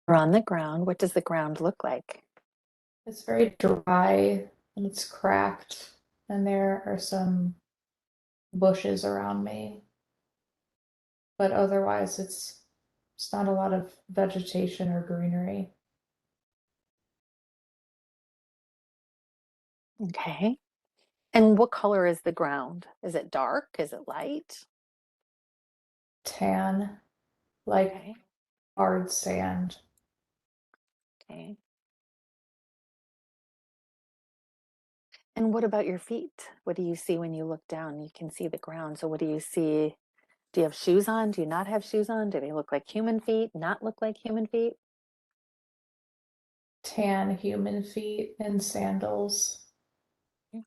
You're on the ground. What does the ground look like? It's very dry and it's cracked, and there are some bushes around me, but otherwise it's not a lot of vegetation or greenery. Okay. And what color is the ground? Is it dark? Is it light? Tan, like Okay. hard sand. Okay. And what about your feet? What do you see when you look down? You can see the ground. So what do you see? Do you have shoes on? Do you not have shoes on? Do they look like human feet? Not look like human feet? Tan human feet and sandals. Yeah.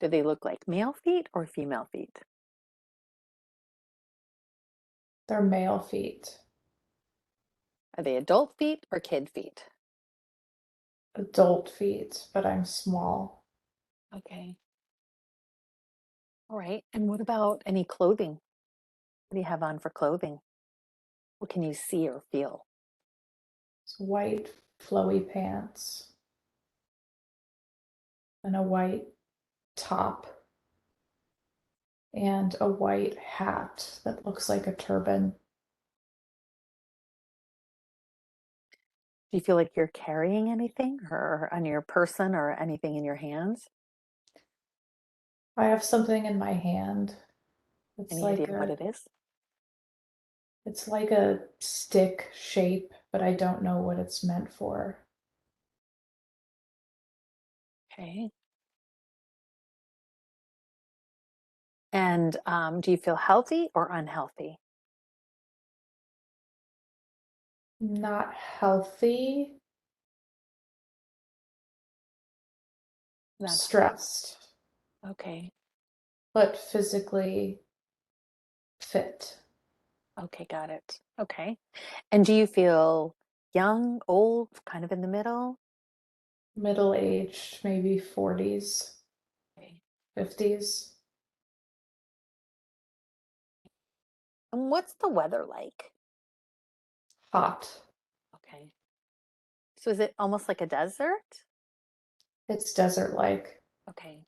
Do they look like male feet or female feet? They're male feet. Are they adult feet or kid feet? Adult feet, but I'm small. Okay. All right. And what about any clothing? What do you have on for clothing? What can you see or feel? It's white flowy pants and a white top and a white hat that looks like a turban. Do you feel like you're carrying anything or on your person or anything in your hands? I have something in my hand. It's Any idea like what a it is? it's like a stick shape, but I don't know what it's meant for. Okay. And do you feel healthy or unhealthy? Not healthy, Not healthy. stressed, Okay. but physically fit. Okay, got it. Okay. And do you feel young, old, kind of in the middle? Middle aged, maybe 40s, Okay. 50s. And what's the weather like? Hot. Okay. So is it almost like a desert? It's desert like. Okay.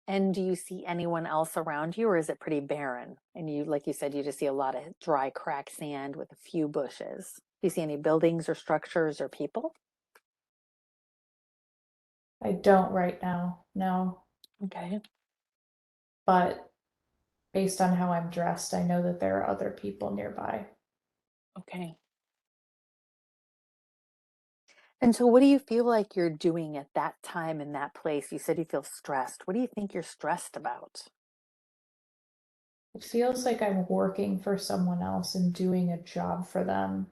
And do you see anyone else around you, or is it pretty barren? And you, like you said, you just see a lot of dry, cracked sand with a few bushes. Do you see any buildings or structures or people? I don't right now, no. Okay. But based on how I'm dressed, I know that there are other people nearby. Okay. And so, what do you feel like you're doing at that time in that place? You said you feel stressed. What do you think you're stressed about? It feels like I'm working for someone else and doing a job for them,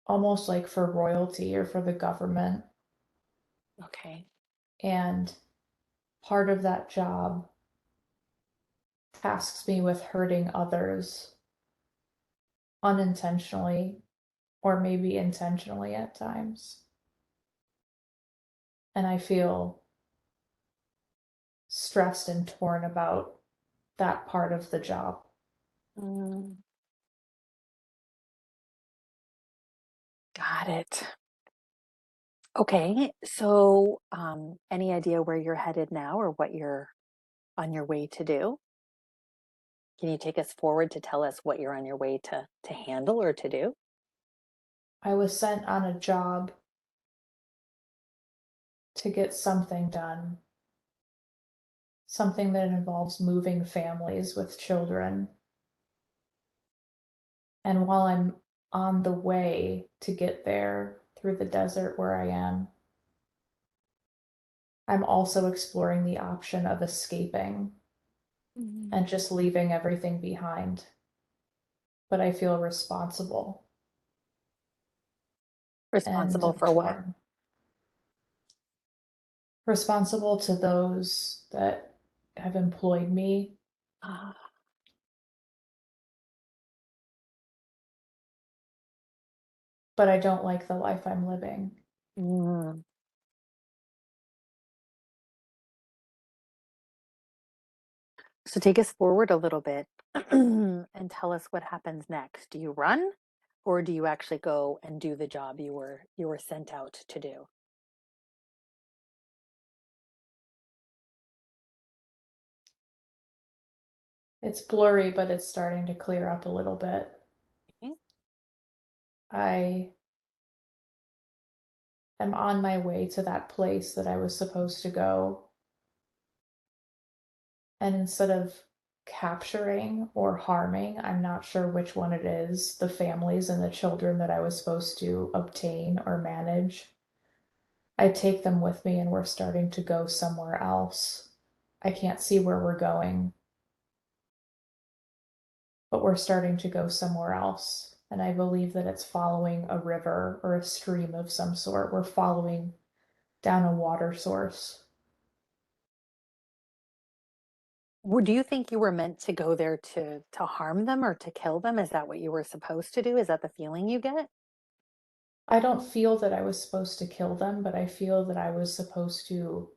almost like for royalty or for the government. Okay. And part of that job tasks me with hurting others unintentionally or maybe intentionally at times. And I feel stressed and torn about that part of the job. Mm, got it. Okay. So, any idea where you're headed now or what you're on your way to do? Can you take us forward to tell us what you're on your way to handle or to do? I was sent on a job to get something done, something that involves moving families with children. And while I'm on the way to get there through the desert where I am, I'm also exploring the option of escaping Mhm. and just leaving everything behind. But I feel responsible and Responsible for what? torn. Responsible to those that have employed me, Ah, but I don't like the life I'm living. mm. So take us forward a little bit and tell us what happens next. Do you run or do you actually go and do the job you were sent out to do? It's blurry, but it's starting to clear up a little bit. Okay. I am on my way to that place that I was supposed to go. And instead of capturing or harming, I'm not sure which one it is, the families and the children that I was supposed to obtain or manage, I take them with me and we're starting to go somewhere else. I can't see where we're going, but we're starting to go somewhere else. And I believe that it's following a river or a stream of some sort. We're following down a water source. Do you think you were meant to go there to harm them or to kill them? Is that what you were supposed to do? Is that the feeling you get? I don't feel that I was supposed to kill them, but I feel that I was supposed to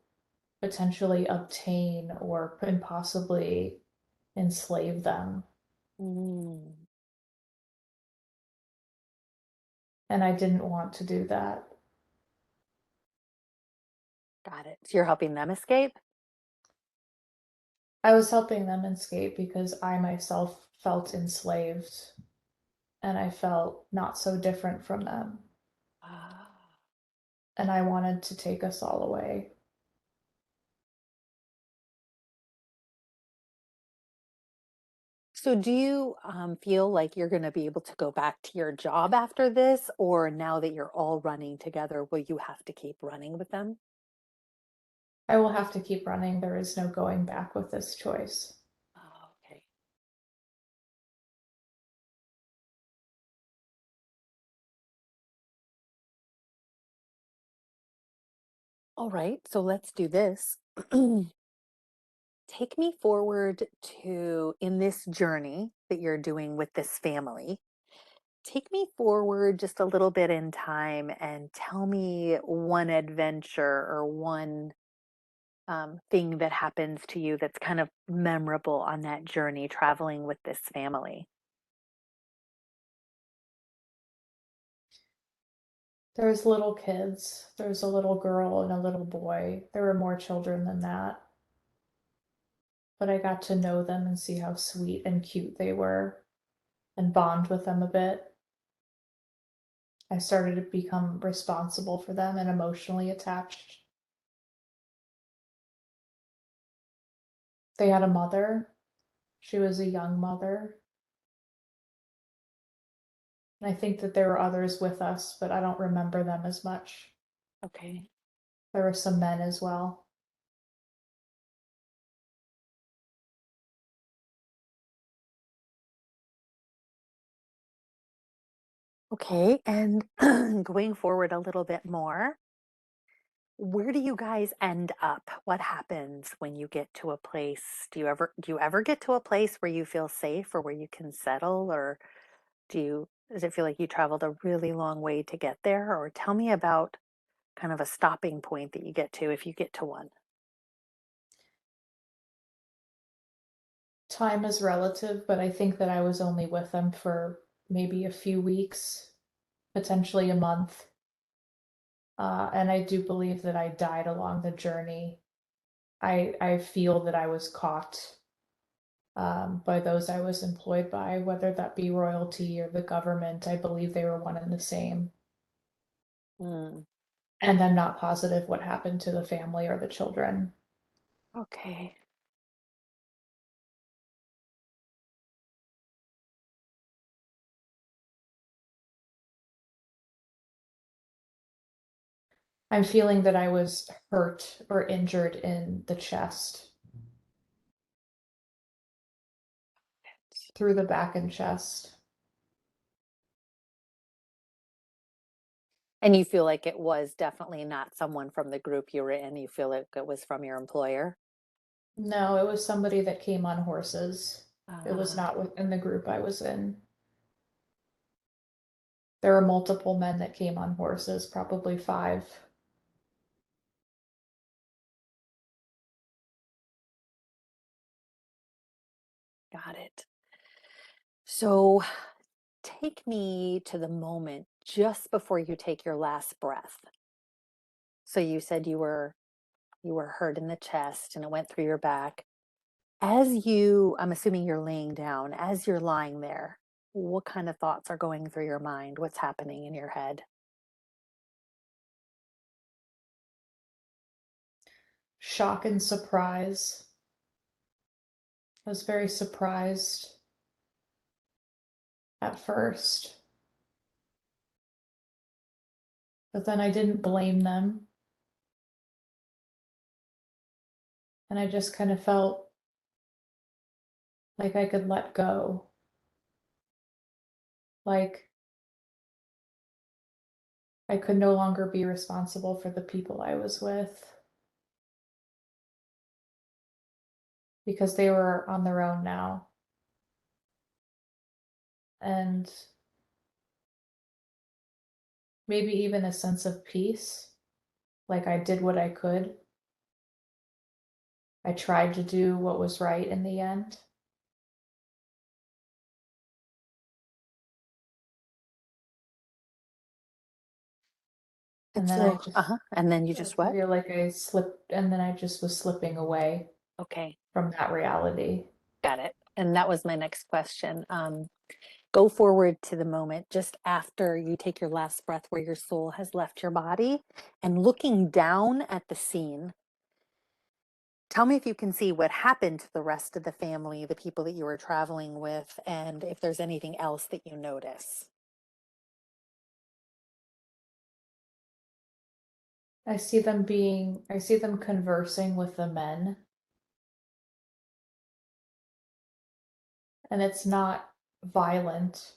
potentially obtain or and possibly enslave them. Mm, And I didn't want to do that. got it. So you're helping them escape? I was helping them escape because I myself felt enslaved and I felt not so different from them. Ah. And I wanted to take us all away. So do you feel like you're going to be able to go back to your job after this, or now that you're all running together, will you have to keep running with them? I will have to keep running. There is no going back with this choice. Oh, okay. All right, so let's do this. Take me forward to in this journey that you're doing with this family. Take me forward just a little bit in time and tell me one adventure or one thing that happens to you that's kind of memorable on that journey traveling with this family. There's little kids. There's a little girl and a little boy. There were more children than that, but I got to know them and see how sweet and cute they were and bond with them a bit. I started to become responsible for them and emotionally attached. They had a mother. She was a young mother. And I think that there were others with us, but I don't remember them as much. Okay. There were some men as well. Okay. And going forward a little bit more, where do you guys end up? What happens when you get to a place? Do you ever get to a place where you feel safe or where you can settle, or does it feel like you traveled a really long way to get there? Or tell me about kind of a stopping point that you get to if you get to one. Time is relative, but I think that I was only with them for maybe a few weeks, potentially a month. And I do believe that I died along the journey. I feel that I was caught by those I was employed by, whether that be royalty or the government. I believe they were one and the same. Mm, And I'm not positive what happened to the family or the children. okay. I'm feeling that I was hurt or injured in the chest, through the back and chest. And you feel like it was definitely not someone from the group you were in, you feel like it was from your employer? No, it was somebody that came on horses. It was Ah, not within the group I was in. There were multiple men that came on horses, probably 5. Got it. So take me to the moment just before you take your last breath. So you said you were hurt in the chest and it went through your back. I'm assuming you're laying down, as you're lying there, what kind of thoughts are going through your mind? What's happening in your head? Shock and surprise. I was very surprised at first, but then I didn't blame them. And I just kind of felt like I could let go. Like I could no longer be responsible for the people I was with because they were on their own now. And maybe even a sense of peace. Like I did what I could. I tried to do what was right in the end. And And then I so, just and then you I just what? feel like I slipped, and then I just was slipping away Okay, from that reality. got it. And that was my next question. Go forward to the moment just after you take your last breath where your soul has left your body and looking down at the scene. Tell me if you can see what happened to the rest of the family, the people that you were traveling with, and if there's anything else that you notice. I see them conversing with the men, and it's not violent,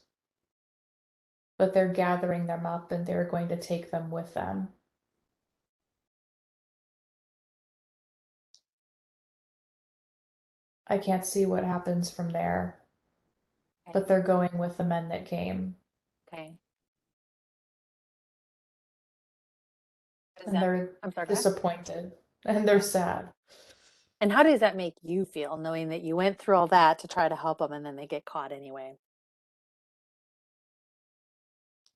but they're gathering them up and they're going to take them with them. I can't see what happens from there, Okay. but they're going with the men that came, Okay. Does and that, they're I'm sorry, go ahead. disappointed and they're Okay. sad. And how does that make you feel knowing that you went through all that to try to help them and then they get caught anyway?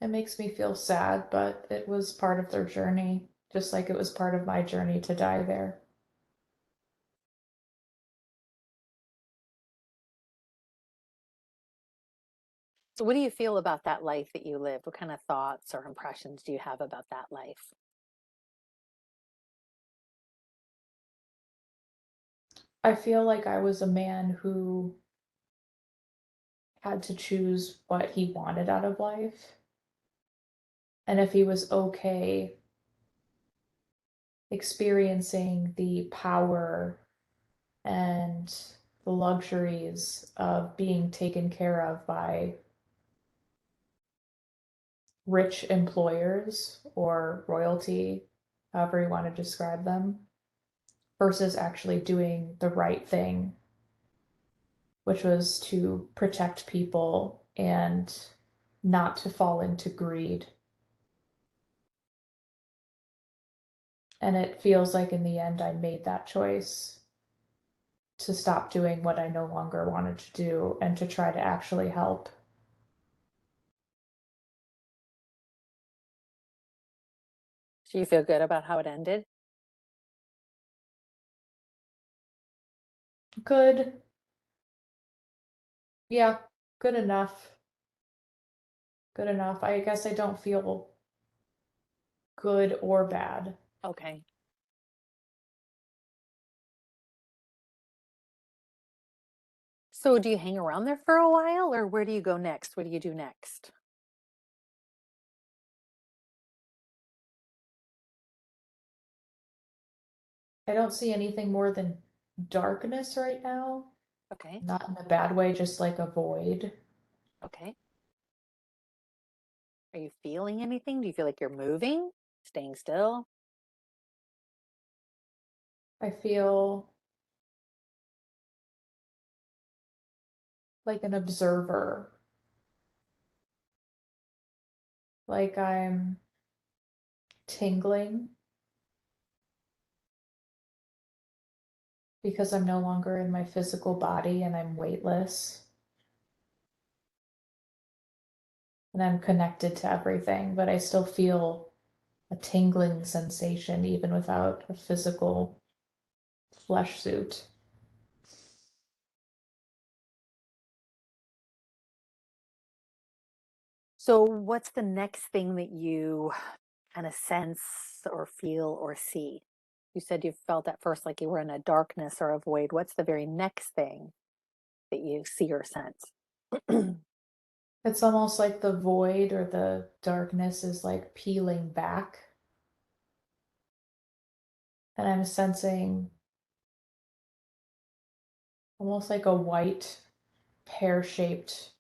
It makes me feel sad, but it was part of their journey, just like it was part of my journey to die there. So, what do you feel about that life that you lived? What kind of thoughts or impressions do you have about that life? I feel like I was a man who had to choose what he wanted out of life. And if he was okay experiencing the power and the luxuries of being taken care of by rich employers or royalty, however you want to describe them, versus actually doing the right thing, which was to protect people and not to fall into greed. And it feels like in the end, I made that choice to stop doing what I no longer wanted to do and to try to actually help. Do you feel good about how it ended? Good. Yeah, good enough. Good enough. I guess I don't feel good or bad. Okay. So, do you hang around there for a while or where do you go next? What do you do next? I don't see anything more than darkness right now. Okay. Not in a bad way, just like a void. Okay. Are you feeling anything? Do you feel like you're moving, staying still? I feel like an observer, like I'm tingling, because I'm no longer in my physical body and I'm weightless and I'm connected to everything, but I still feel a tingling sensation even without a physical flesh suit. So, what's the next thing that you kind of sense or feel or see? You said you felt at first like you were in a darkness or a void. What's the very next thing that you see or sense? It's almost like the void or the darkness is like peeling back, and I'm sensing almost like a white pear-shaped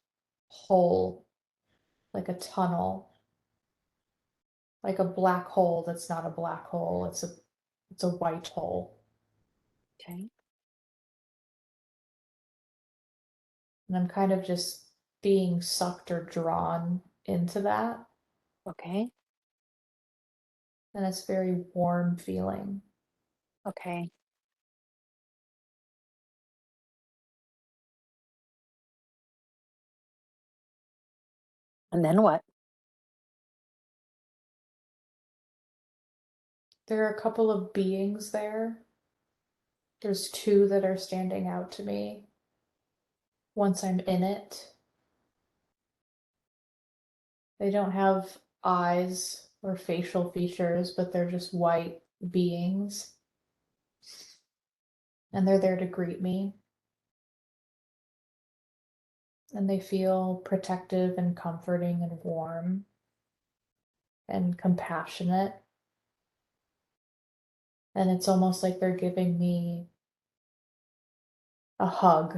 hole, like a tunnel, like a black hole that's not a black hole. It's a white hole. Okay. And I'm kind of just being sucked or drawn into that. Okay. And it's very warm feeling. Okay. And then what? There are a couple of beings there. There's two that are standing out to me once I'm in it. They don't have eyes or facial features, but they're just white beings. And they're there to greet me. And they feel protective and comforting and warm and compassionate. And it's almost like they're giving me a hug,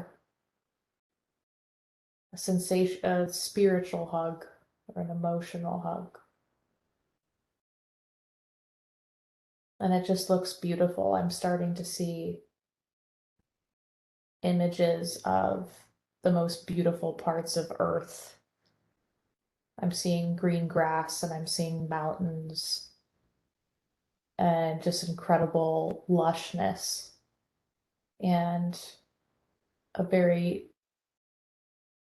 a sensation, a spiritual hug, or an emotional hug. And it just looks beautiful. I'm starting to see images of the most beautiful parts of Earth. I'm seeing green grass and I'm seeing mountains and just incredible lushness and a very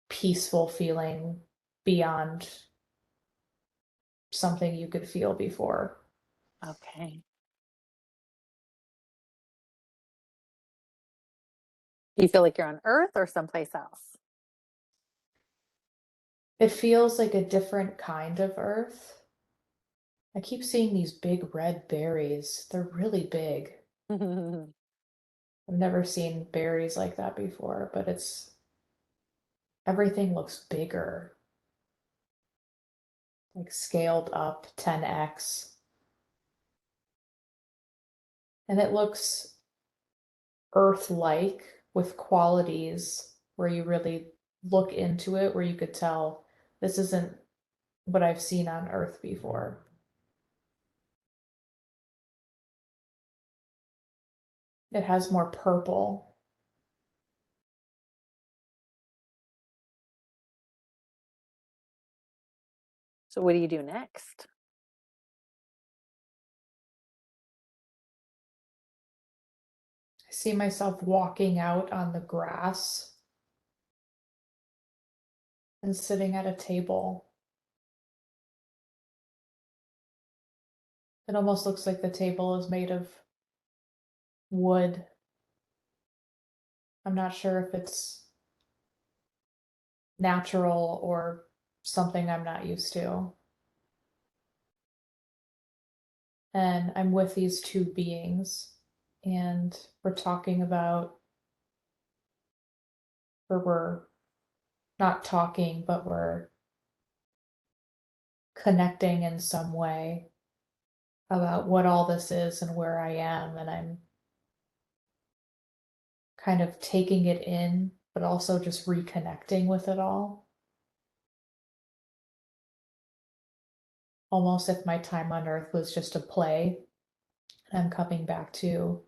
peaceful feeling beyond something you could feel before. Okay. Do you feel like you're on Earth or someplace else? It feels like a different kind of Earth. I keep seeing these big red berries. They're really big. I've never seen berries like that before, but it's everything looks bigger, like scaled up 10x. And it looks Earth-like with qualities where you really look into it, where you could tell this isn't what I've seen on Earth before. It has more purple. So, what do you do next? I see myself walking out on the grass and sitting at a table. It almost looks like the table is made of wood. I'm not sure if it's natural or something I'm not used to. And I'm with these two beings, and we're talking about, or we're not talking, but we're connecting in some way about what all this is and where I am. And I'm kind of taking it in, but also just reconnecting with it all. Almost if my time on Earth was just a play, I'm coming back to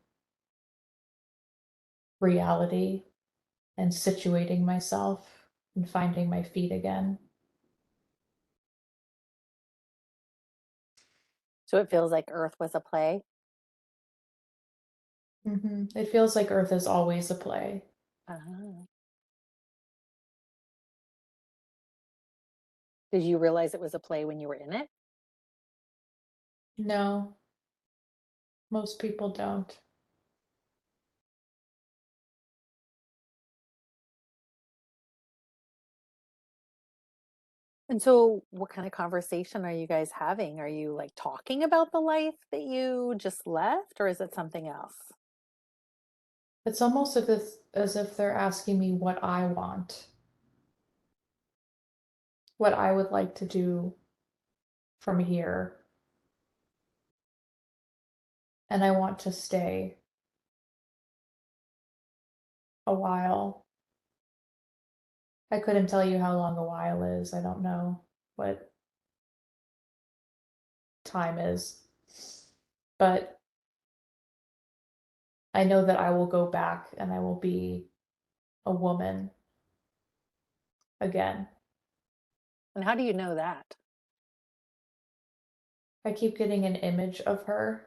reality and situating myself and finding my feet again. So, it feels like Earth was a play. It feels like Earth is always a play. Ah. Did you realize it was a play when you were in it? No, most people don't. And so what kind of conversation are you guys having? Are you like talking about the life that you just left, or is it something else? It's almost as if they're asking me what I want, what I would like to do from here, and I want to stay a while. I couldn't tell you how long a while is. I don't know what time is, but I know that I will go back and I will be a woman again. And how do you know that? I keep getting an image of her.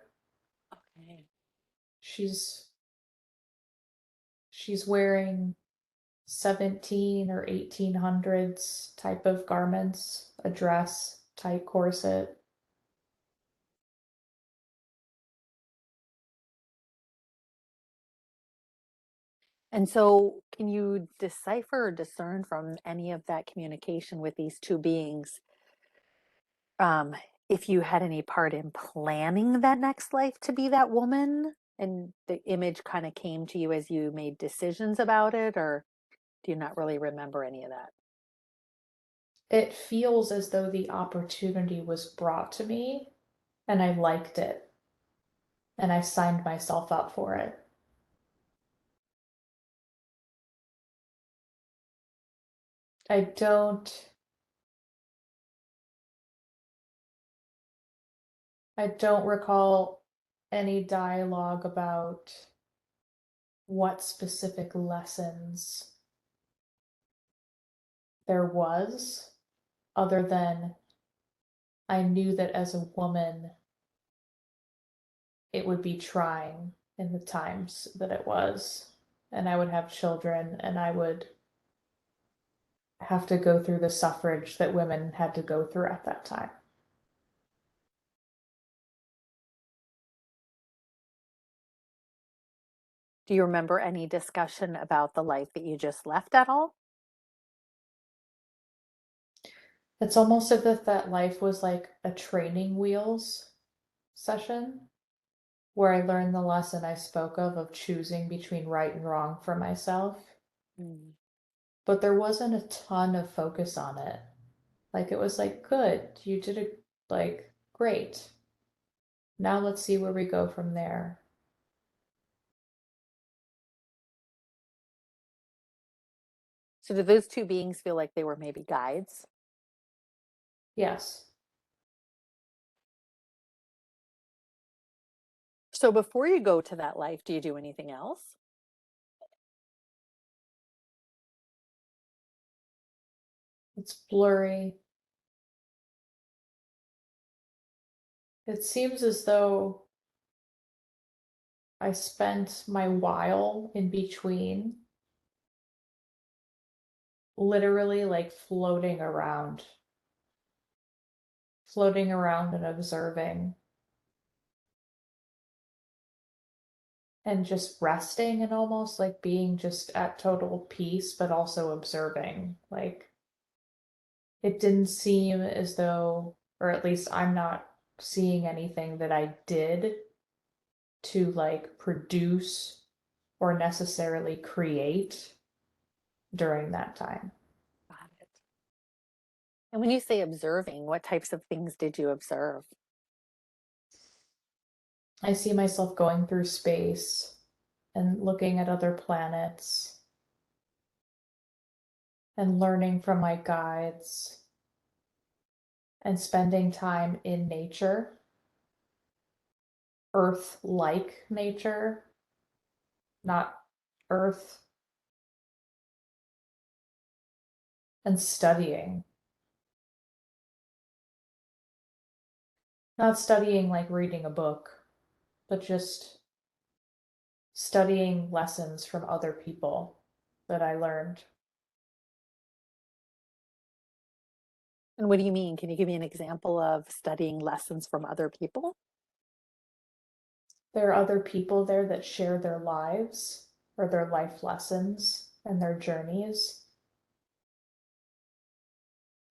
Okay. She's she's wearing 17 or 1800s type of garments, a dress, tight corset. And so can you decipher or discern from any of that communication with these two beings, um, if you had any part in planning that next life to be that woman? And the image kind of came to you as you made decisions about it, or do you not really remember any of that? It feels as though the opportunity was brought to me and I liked it and I signed myself up for it. I don't I don't recall any dialogue about what specific lessons there was, other than I knew that as a woman, it would be trying in the times that it was. And I would have children, and I would have to go through the suffrage that women had to go through at that time. Do you remember any discussion about the life that you just left at all? It's almost as if that life was like a training wheels session where I learned the lesson I spoke of choosing between right and wrong for myself. Mm. But there wasn't a ton of focus on it. Like it was like, good, you did it, like, great. Now let's see where we go from there. So do those two beings feel like they were maybe guides? Yes, So before you go to that life, do you do anything else? it's blurry. It seems as though I spent my while in between literally like floating around and observing and just resting and almost like being just at total peace, but also observing. Like it didn't seem as though, or at least I'm not seeing anything that I did to like produce or necessarily create during that time. Got it. And when you say observing, what types of things did you observe? I see myself going through space and looking at other planets and learning from my guides and spending time in nature, Earth like nature, not Earth, and studying. Not studying like reading a book, but just studying lessons from other people that I learned. And what do you mean? Can you give me an example of studying lessons from other people? There are other people there that share their lives or their life lessons and their journeys,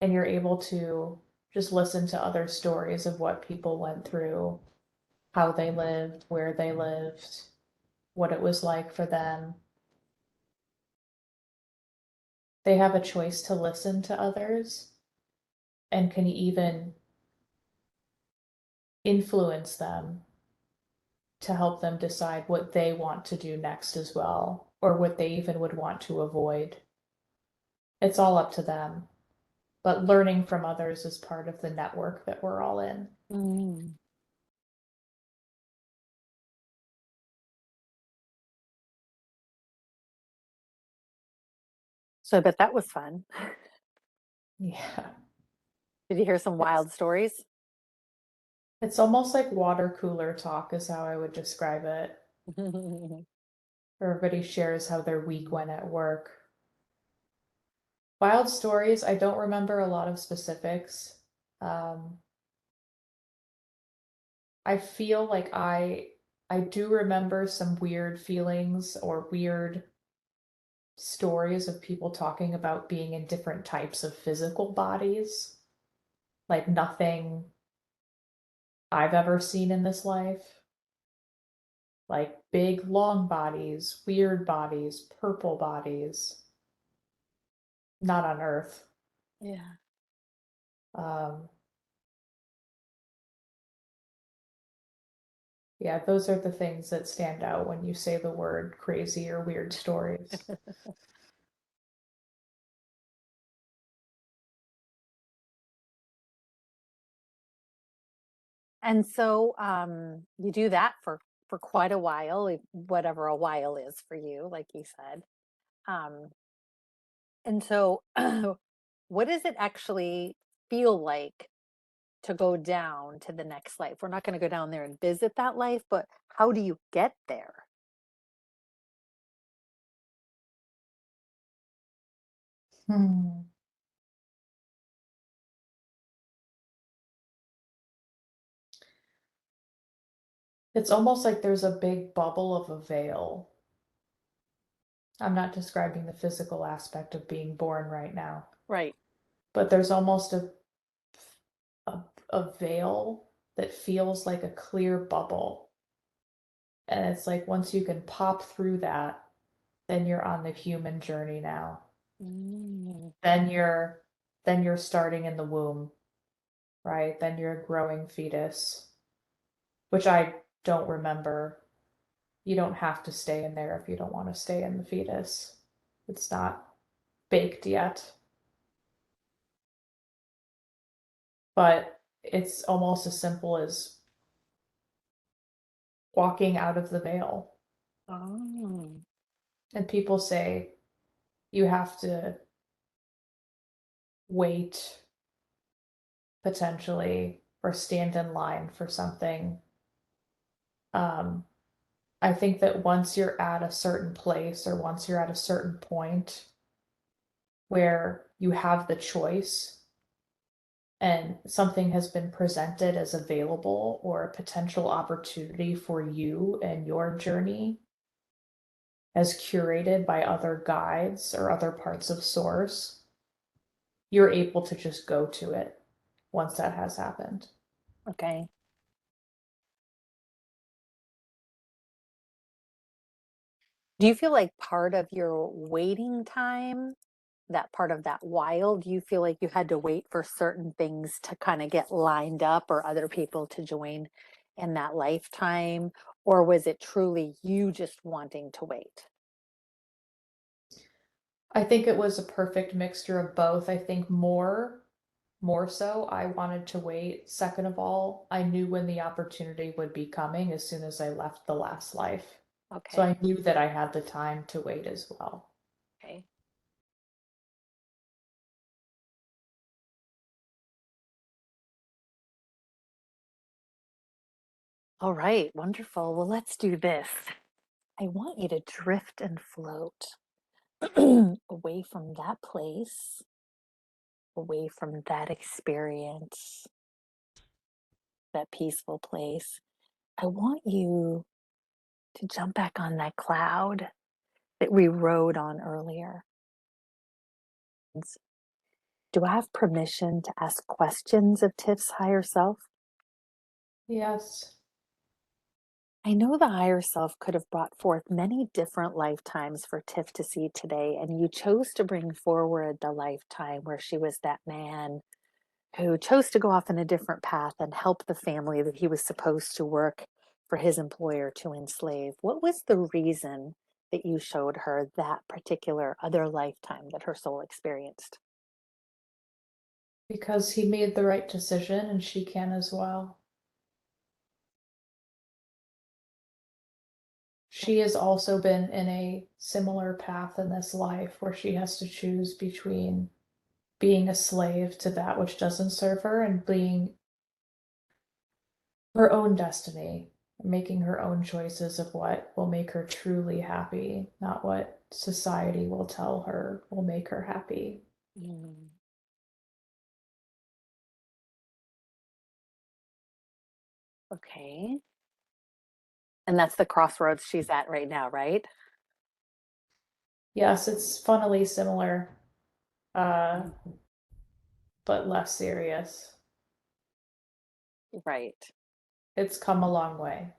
and you're able to just listen to other stories of what people went through, how they lived, where they lived, what it was like for them. They have a choice to listen to others and can even influence them to help them decide what they want to do next as well, or what they even would want to avoid. It's all up to them. But learning from others is part of the network that we're all in. Mm. So I bet that was fun. Yeah. Did you hear some It's wild stories? it's almost like water cooler talk is how I would describe it. Everybody shares how their week went at work. Wild stories, I don't remember a lot of specifics. Um, I feel like I do remember some weird feelings or weird stories of people talking about being in different types of physical bodies, like nothing I've ever seen in this life. Like big, long bodies, weird bodies, purple bodies, not on Earth. Yeah. Um, yeah, those are the things that stand out when you say the word crazy or weird stories. And so you do that for quite a while, whatever a while is for you, like you said. Um, and so what does it actually feel like to go down to the next life? We're not going to go down there and visit that life, but how do you get there? Hmm. It's almost like there's a big bubble of a veil. I'm not describing the physical aspect of being born right now, Right. but there's almost a veil that feels like a clear bubble. And it's like once you can pop through that, then you're on the human journey now. Mm. Then you're starting in the womb, right? Then you're a growing fetus, which I don't remember. You don't have to stay in there if you don't want to stay in the fetus. It's not baked yet, but it's almost as simple as walking out of the veil. Oh. And people say you have to wait potentially or stand in line for something. Um, I think that once you're at a certain place or once you're at a certain point where you have the choice and something has been presented as available or a potential opportunity for you and your journey as curated by other guides or other parts of source, you're able to just go to it once that has happened. Okay. Do you feel like part of your waiting time, that part of that while, do you feel like you had to wait for certain things to kind of get lined up or other people to join in that lifetime? Or was it truly you just wanting to wait? I think it was a perfect mixture of both. I think more so I wanted to wait. Second of all, I knew when the opportunity would be coming as soon as I left the last life. So Okay. I knew that I had the time to wait as well. Okay. All right. Wonderful. Well, let's do this. I want you to drift and float away from that place, away from that experience, that peaceful place. I want you to jump back on that cloud that we rode on earlier. Do I have permission to ask questions of Tiff's higher self? Yes. I know the higher self could have brought forth many different lifetimes for Tiff to see today, and you chose to bring forward the lifetime where she was that man who chose to go off in a different path and help the family that he was supposed to work for his employer to enslave. What was the reason that you showed her that particular other lifetime that her soul experienced? Because he made the right decision and she can as well. She has also been in a similar path in this life where she has to choose between being a slave to that which doesn't serve her and being her own destiny, making her own choices of what will make her truly happy, not what society will tell her will make her happy. Mm, okay. And that's the crossroads she's at right now, right? Yes, it's funnily similar, uh, Mhm. but less serious. Right. It's come a long way.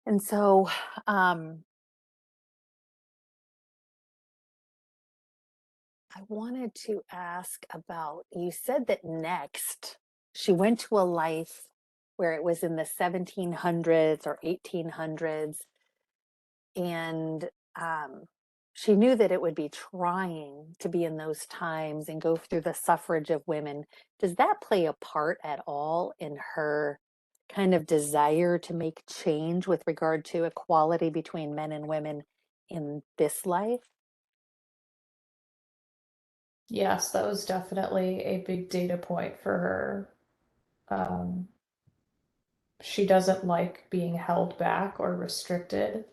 And so, um, I wanted to ask about, you said that next she went to a life where it was in the 1700s or 1800s, and um, she knew that it would be trying to be in those times and go through the suffrage of women. Does that play a part at all in her kind of desire to make change with regard to equality between men and women in this life? Yes, that was definitely a big data point for her. Um, she doesn't like being held back or restricted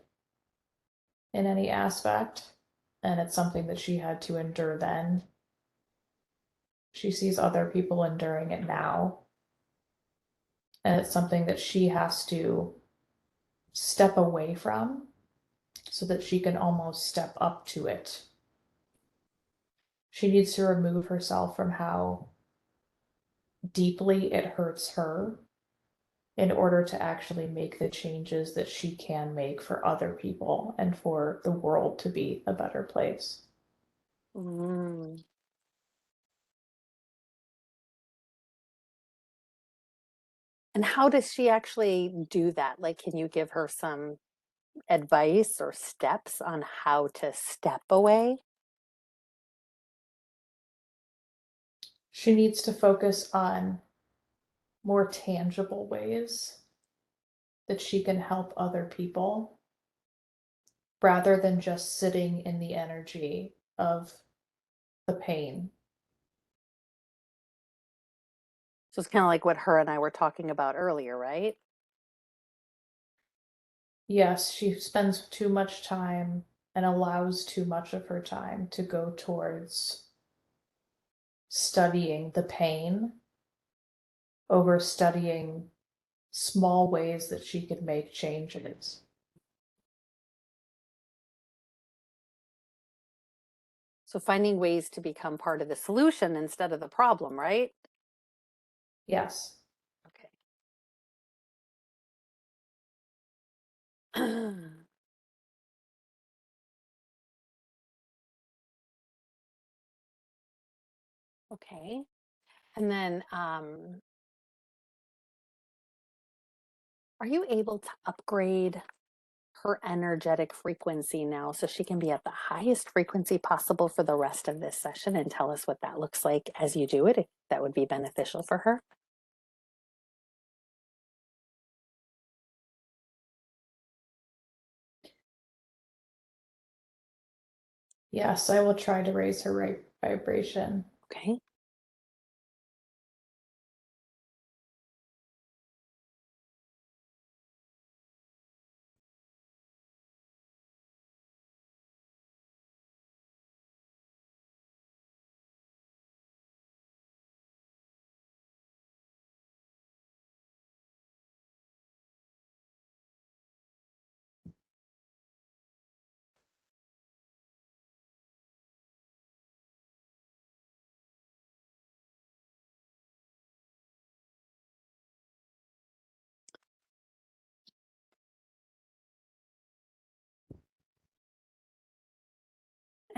in any aspect, and it's something that she had to endure then. She sees other people enduring it now, and it's something that she has to step away from so that she can almost step up to it. She needs to remove herself from how deeply it hurts her in order to actually make the changes that she can make for other people and for the world to be a better place. Mm. And how does she actually do that? Like, can you give her some advice or steps on how to step away? She needs to focus on more tangible ways that she can help other people rather than just sitting in the energy of the pain. So it's kind of like what her and I were talking about earlier, right? Yes, she spends too much time and allows too much of her time to go towards studying the pain over studying small ways that she could make changes. So finding ways to become part of the solution instead of the problem, right? Yes. Okay. Okay. And then are you able to upgrade her energetic frequency now so she can be at the highest frequency possible for the rest of this session, and tell us what that looks like as you do it, if that would be beneficial for her? Yes, I will try to raise her vibration. Okay.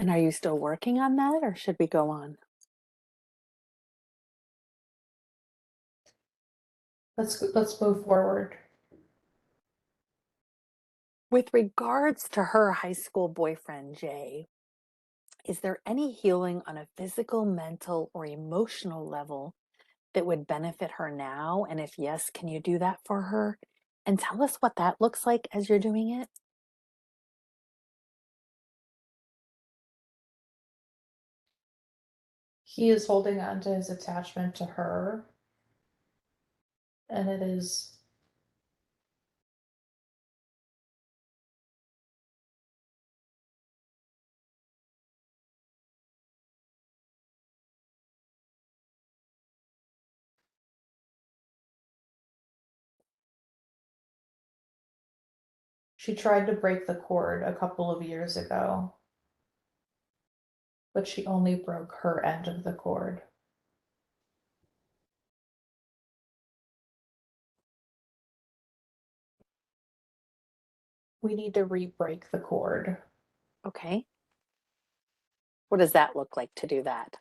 And are you still working on that or should we go on? Let's move forward. With regards to her high school boyfriend, Jay, is there any healing on a physical, mental, or emotional level that would benefit her now? And if yes, can you do that for her? And tell us what that looks like as you're doing it. He is holding on to his attachment to her, and it is she tried to break the cord a couple of years ago, but she only broke her end of the cord. We need to re-break the cord. Okay. What does that look like to do that?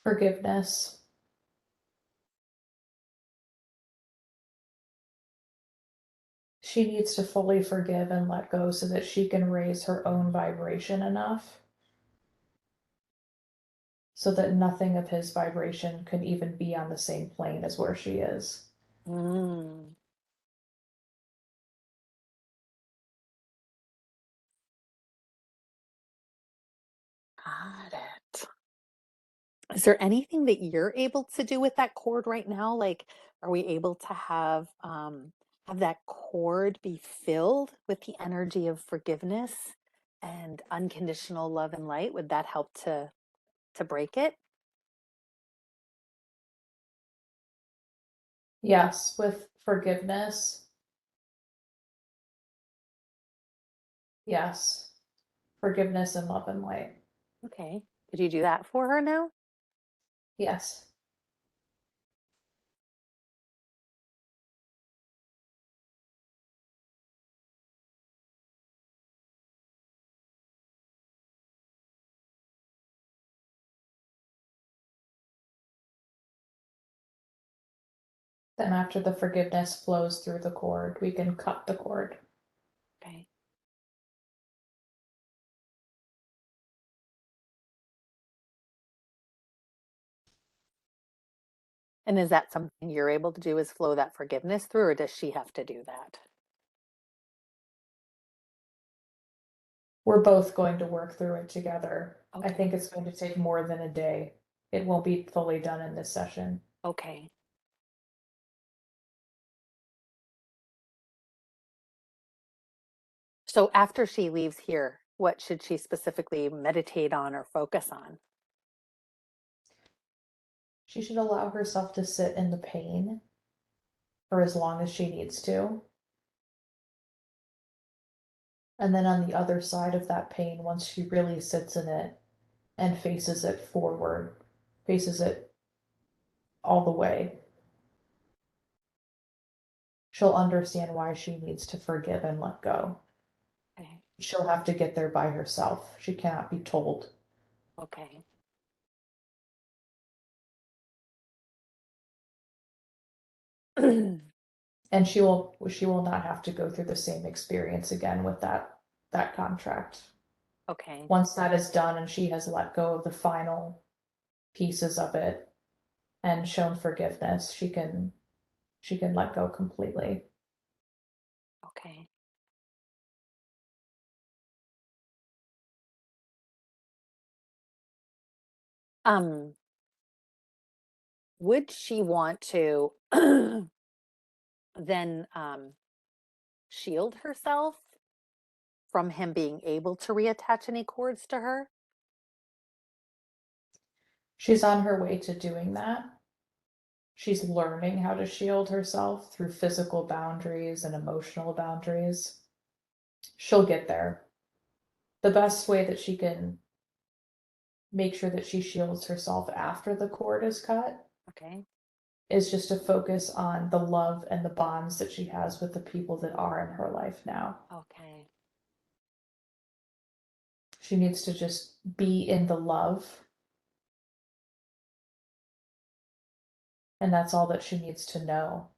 Forgiveness. She needs to fully forgive and let go so that she can raise her own vibration enough so that nothing of his vibration can even be on the same plane as where she is. Mm, got it. Is there anything that you're able to do with that cord right now? Like, are we able to have that cord be filled with the energy of forgiveness and unconditional love and light? Would that help to break it? Yes, with forgiveness. Yes, forgiveness and love and light. Okay. Could you do that for her now? Yes. Then after the forgiveness flows through the cord, we can cut the cord. Okay. And is that something you're able to do is flow that forgiveness through, or does she have to do that? We're both going to work through it together. I Okay. think it's going to take more than a day. It won't be fully done in this session. Okay. So after she leaves here, what should she specifically meditate on or focus on? She should allow herself to sit in the pain for as long as she needs to. And then on the other side of that pain, once she really sits in it and faces it forward, faces it all the way, she'll understand why she needs to forgive and let go. Okay. She'll have to get there by herself. She cannot be told. Okay. And she will not have to go through the same experience again with that contract. Okay. Once that is done and she has let go of the final pieces of it and shown forgiveness, she can let go completely. Okay. Um, would she want to then shield herself from him being able to reattach any cords to her? She's on her way to doing that. She's learning how to shield herself through physical boundaries and emotional boundaries. She'll get there. The best way that she can make sure that she shields herself after the cord is cut Okay. is just to focus on the love and the bonds that she has with the people that are in her life now. Okay. She needs to just be in the love, and that's all that she needs to know.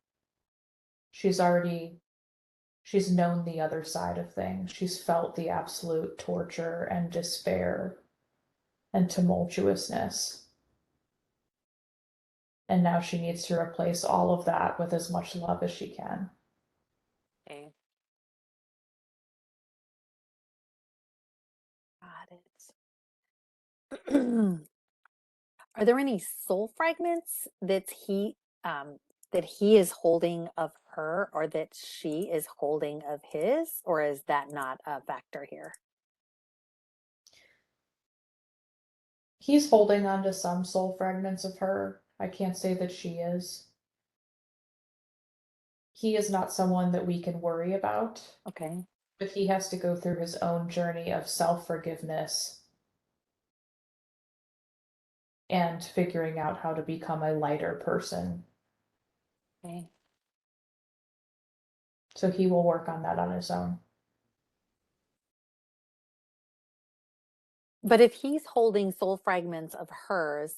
She's already she's known the other side of things. She's felt the absolute torture and despair and tumultuousness. And now she needs to replace all of that with as much love as she can. Okay. Got it. Are there any soul fragments um that he is holding of her or that she is holding of his, or is that not a factor here? He's holding on to some soul fragments of her. I can't say that she is. He is not someone that we can worry about, Okay. but he has to go through his own journey of self forgiveness and figuring out how to become a lighter person. Okay. So he will work on that on his own. But if he's holding soul fragments of hers,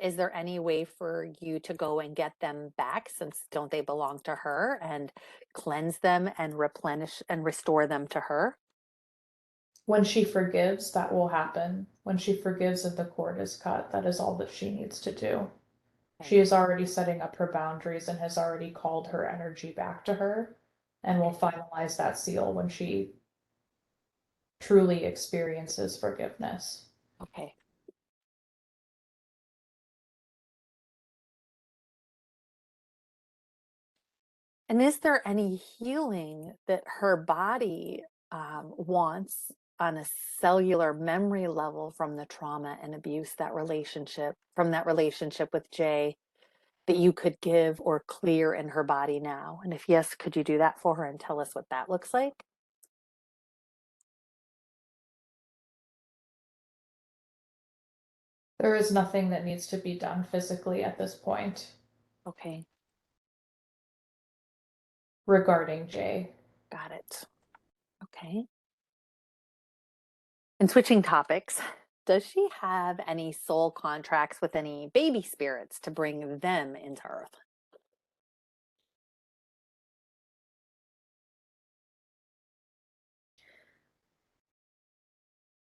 is there any way for you to go and get them back, since don't they belong to her, and cleanse them and replenish and restore them to her? When she forgives, that will happen. When she forgives and the cord is cut, that is all that she needs to do. She Okay. is already setting up her boundaries and has already called her energy back to her and will Okay. finalize that seal when she truly experiences forgiveness. Okay. And is there any healing that her body wants on a cellular memory level from the trauma and abuse that relationship with Jay, that you could give or clear in her body now? And if yes, could you do that for her and tell us what that looks like? There is nothing that needs to be done physically at this point Okay, regarding Jay. got it. Okay. And switching topics, does she have any soul contracts with any baby spirits to bring them into Earth?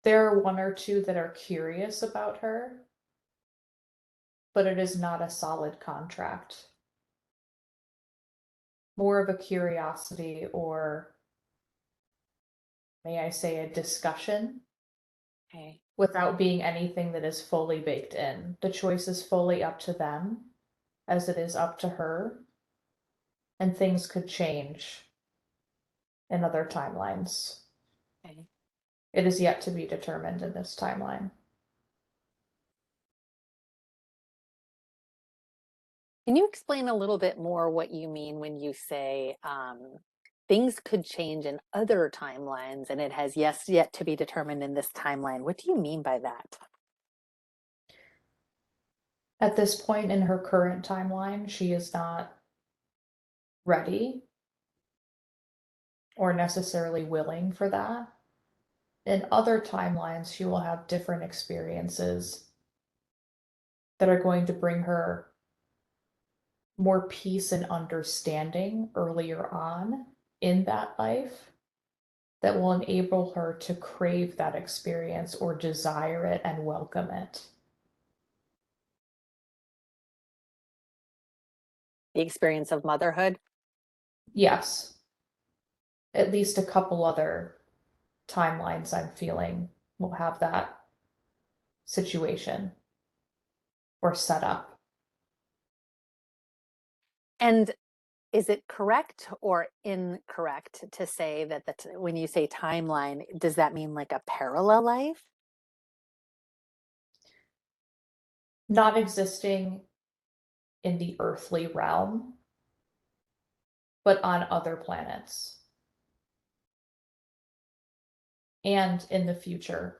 There are one or two that are curious about her, but it is not a solid contract. More of a curiosity, or may I say, a discussion Okay. without being anything that is fully baked in. The choice is fully up to them, as it is up to her, and things could change in other timelines. Okay. It is yet to be determined in this timeline. Can you explain a little bit more what you mean when you say things could change in other timelines and it has yet to be determined in this timeline? What do you mean by that? At this point in her current timeline, she is not ready or necessarily willing for that. In other timelines, she will have different experiences that are going to bring her more peace and understanding earlier on in that life that will enable her to crave that experience or desire it and welcome it. The experience of motherhood? Yes, at least a couple other timelines I'm feeling will have that situation or setup. And is it correct or incorrect to say that when you say timeline, does that mean like a parallel life? Not existing in the earthly realm, but on other planets and in the future,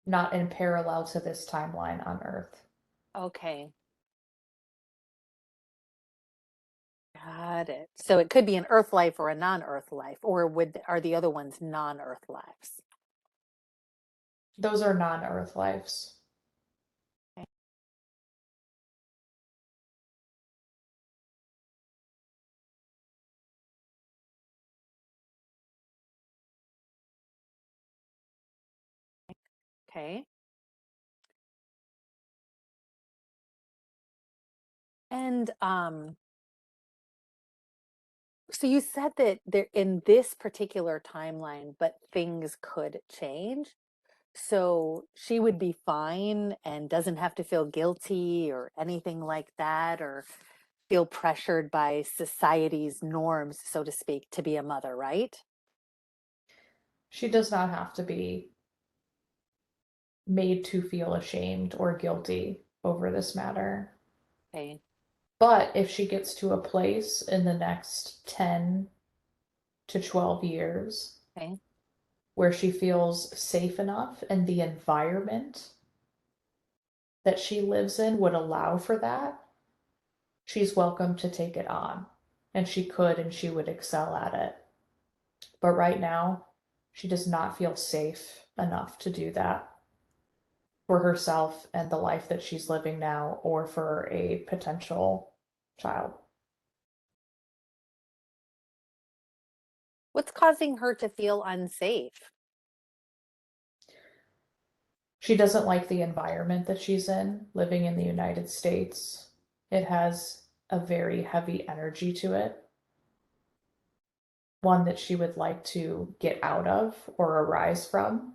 not in parallel to this timeline on Earth. Okay. Got it. So it could be an Earth life or a non-Earth life, or are the other ones non-Earth lives? Those are non-Earth lives. Okay. Okay. And so you said that there in this particular timeline, but things could change. So she would be fine and doesn't have to feel guilty or anything like that, or feel pressured by society's norms, so to speak, to be a mother, right? She does not have to be made to feel ashamed or guilty over this matter. Okay. But if she gets to a place in the next 10 to 12 years Okay. where she feels safe enough and the environment that she lives in would allow for that, she's welcome to take it on. And she could and she would excel at it. But right now, she does not feel safe enough to do that for herself and the life that she's living now or for a potential child. What's causing her to feel unsafe? She doesn't like the environment that she's in, living in the United States. It has a very heavy energy to it, one that she would like to get out of or arise from.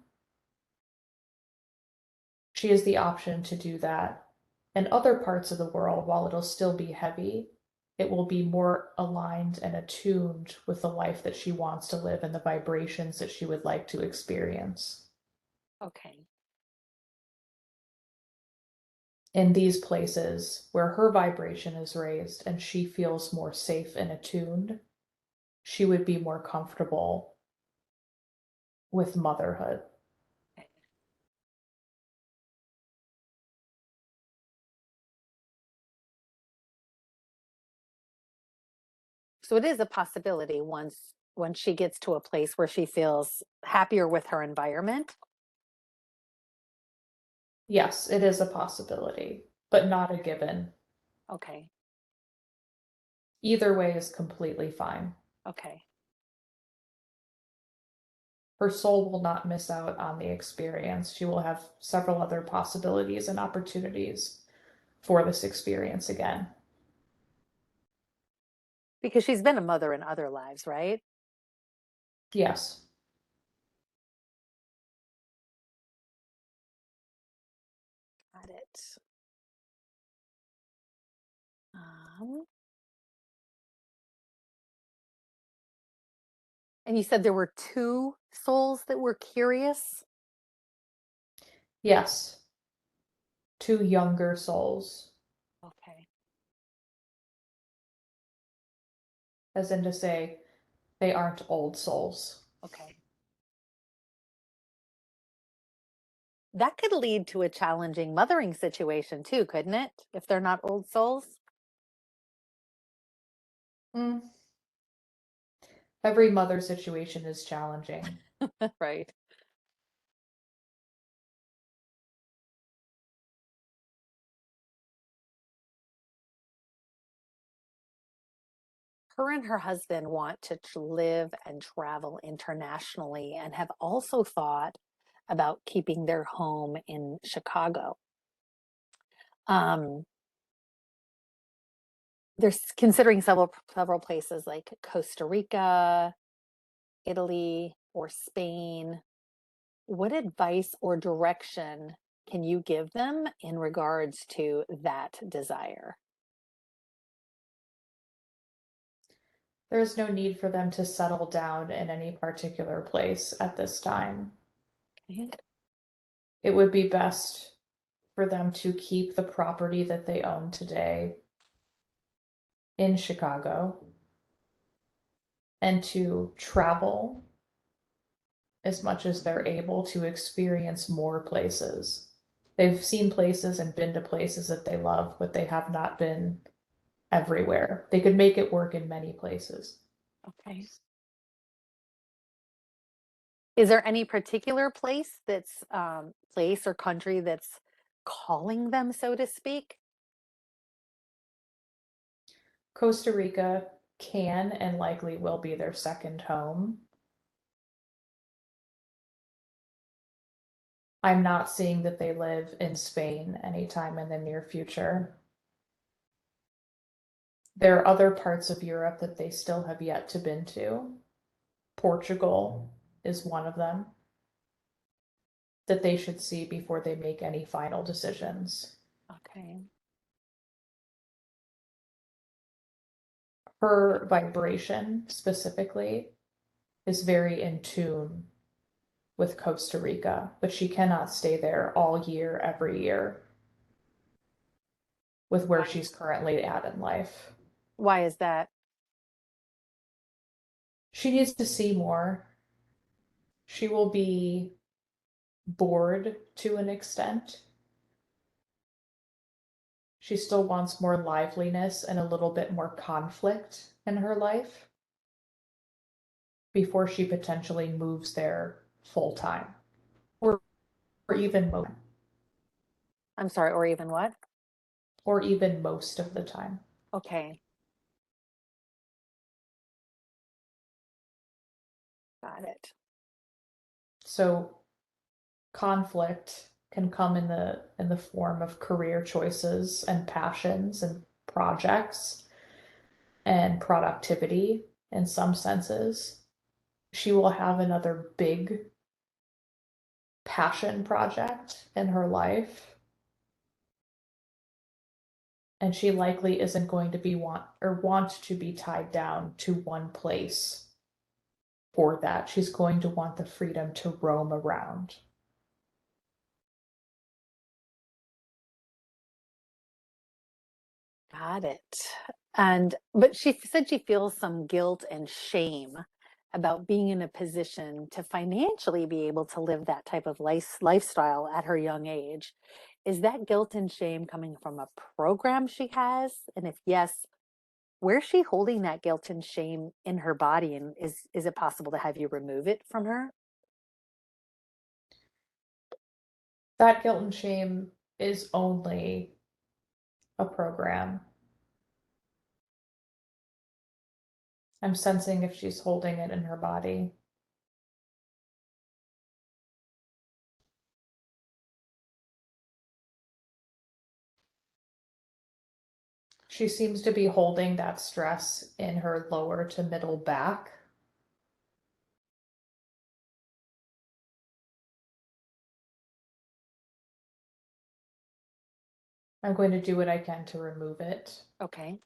She has the option to do that. In other parts of the world, while it'll still be heavy, it will be more aligned and attuned with the life that she wants to live and the vibrations that she would like to experience. Okay. In these places where her vibration is raised and she feels more safe and attuned, she would be more comfortable with motherhood. Okay. So it is a possibility once she gets to a place where she feels happier with her environment. Yes, it is a possibility, but not a given. Okay. Either way is completely fine. Okay. Her soul will not miss out on the experience. She will have several other possibilities and opportunities for this experience again. Because she's been a mother in other lives, right? Yes. Got it. Um, and you said there were two souls that were curious. Yes. Two younger souls, Okay. as in to say, they aren't old souls. Okay. That could lead to a challenging mothering situation too, couldn't it? If they're not old souls. Mm. Every mother situation is challenging. Right. Her and her husband want to live and travel internationally and have also thought about keeping their home in Chicago. Um, they're considering several places like Costa Rica, Italy, or Spain. What advice or direction can you give them in regards to that desire? There's no need for them to settle down in any particular place at this time. Okay. It would be best for them to keep the property that they own today in Chicago and to travel as much as they're able to experience more places. They've seen places and been to places that they love, but they have not been everywhere. They could make it work in many places. Okay. Is there any particular place or country that's calling them, so to speak? Costa Rica can and likely will be their second home. I'm not seeing that they live in Spain anytime in the near future. There are other parts of Europe that they still have yet to been to. Portugal is one of them that they should see before they make any final decisions. Okay. Her vibration specifically is very in tune with Costa Rica, but she cannot stay there all year, every year, with where Why? she's currently at in life. Why is that? She needs to see more. She will be bored to an extent. She still wants more liveliness and a little bit more conflict in her life before she potentially moves there full time or, or even I'm sorry, or even what? or even most of the time. Okay, got it. So conflict can come in the form of career choices and passions and projects and productivity in some senses. She will have another big passion project in her life, and she likely isn't going to be want to be tied down to one place for that. She's going to want the freedom to roam around. Got it. And but she said she feels some guilt and shame about being in a position to financially be able to live that type of lifestyle at her young age. Is that guilt and shame coming from a program she has? And if yes, where's she holding that guilt and shame in her body? And is it possible to have you remove it from her? That guilt and shame is only a program. I'm sensing if she's holding it in her body. She seems to be holding that stress in her lower to middle back. I'm going to do what I can to remove it. Okay.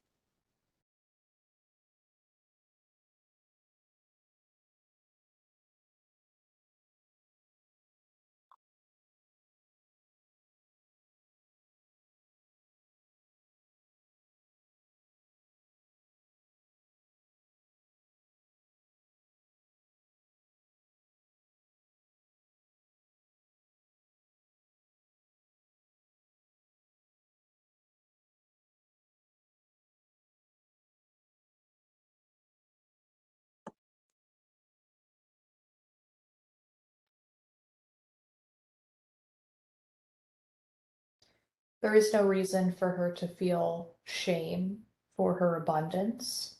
There is no reason for her to feel shame for her abundance.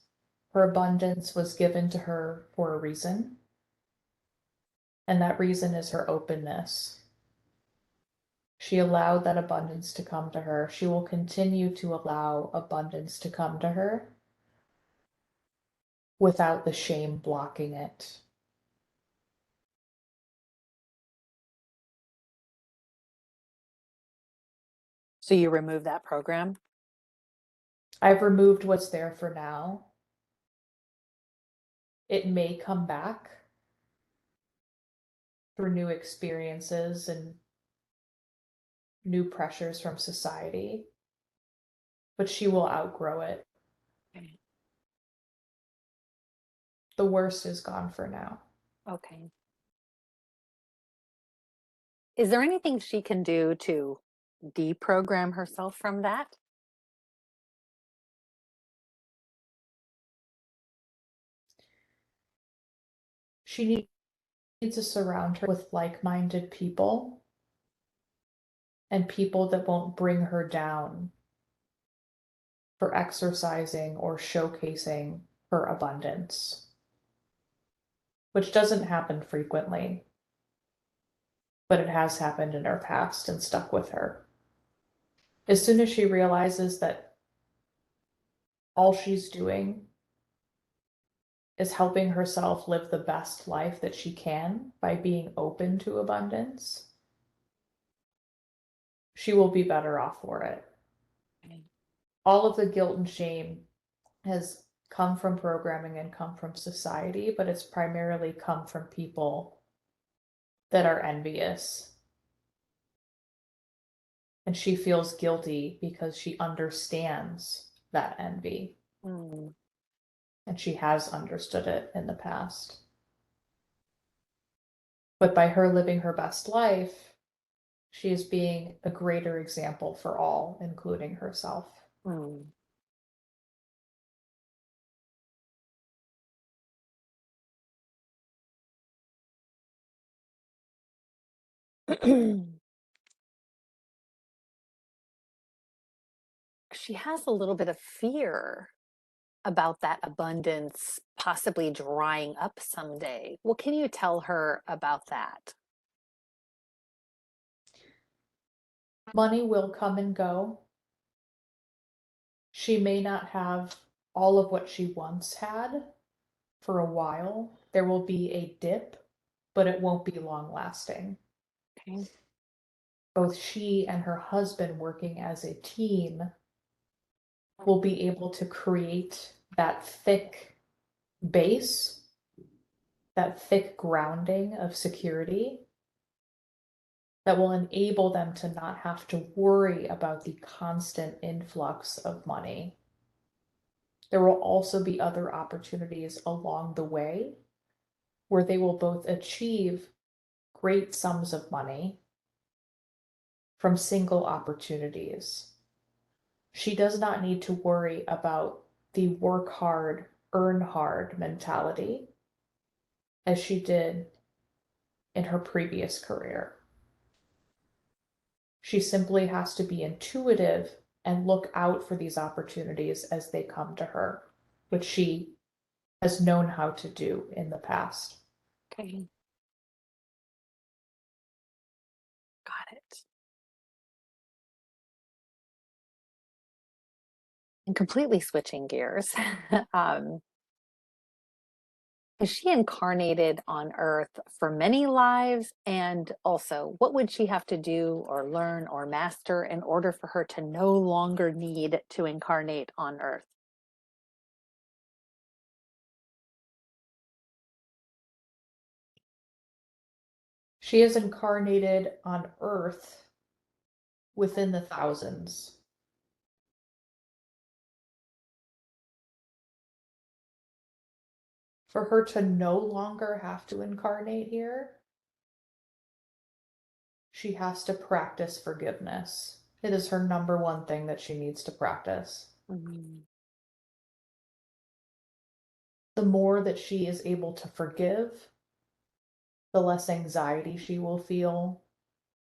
Her abundance was given to her for a reason, and that reason is her openness. She allowed that abundance to come to her. She will continue to allow abundance to come to her without the shame blocking it. So you remove that program? I've removed what's there for now. It may come back through new experiences and new pressures from society, but she will outgrow it. Okay. The worst is gone for now. Okay. Is there anything she can do to deprogram herself from that? She needs to surround her with like-minded people and people that won't bring her down for exercising or showcasing her abundance, which doesn't happen frequently, but it has happened in her past and stuck with her. As soon as she realizes that all she's doing is helping herself live the best life that she can by being open to abundance, she will be better off for it. Okay. All of the guilt and shame has come from programming and come from society, but it's primarily come from people that are envious. And she feels guilty because she understands that envy. Mm. And she has understood it in the past. But by her living her best life, she is being a greater example for all, including herself. Mm. She has a little bit of fear about that abundance possibly drying up someday. What can you tell her about that? Money will come and go. She may not have all of what she once had for a while. There will be a dip, but it won't be long lasting. Okay. Both she and her husband working as a team will be able to create that thick base, that thick grounding of security that will enable them to not have to worry about the constant influx of money. There will also be other opportunities along the way where they will both achieve great sums of money from single opportunities. She does not need to worry about the work hard, earn hard mentality as she did in her previous career. She simply has to be intuitive and look out for these opportunities as they come to her, which she has known how to do in the past. Okay. Got it. And completely switching gears. um, is she incarnated on Earth for many lives? And also, what would she have to do or learn or master in order for her to no longer need to incarnate on Earth? She is incarnated on Earth within the thousands. For her to no longer have to incarnate here, she has to practice forgiveness. It is her number one thing that she needs to practice. Mhm. The more that she is able to forgive, the less anxiety she will feel,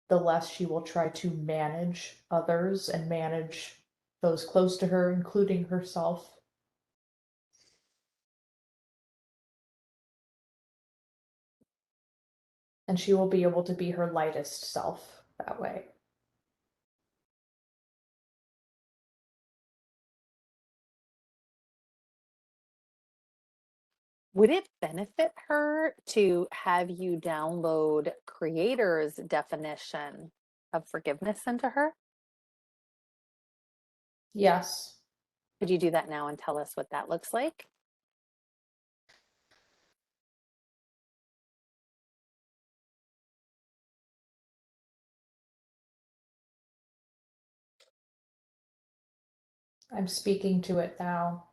the less she will try to manage others and manage those close to her, including herself. And she will be able to be her lightest self that way. Would it benefit her to have you download Creator's definition of forgiveness into her? Yes, Could you do that now and tell us what that looks like? I'm speaking to it now.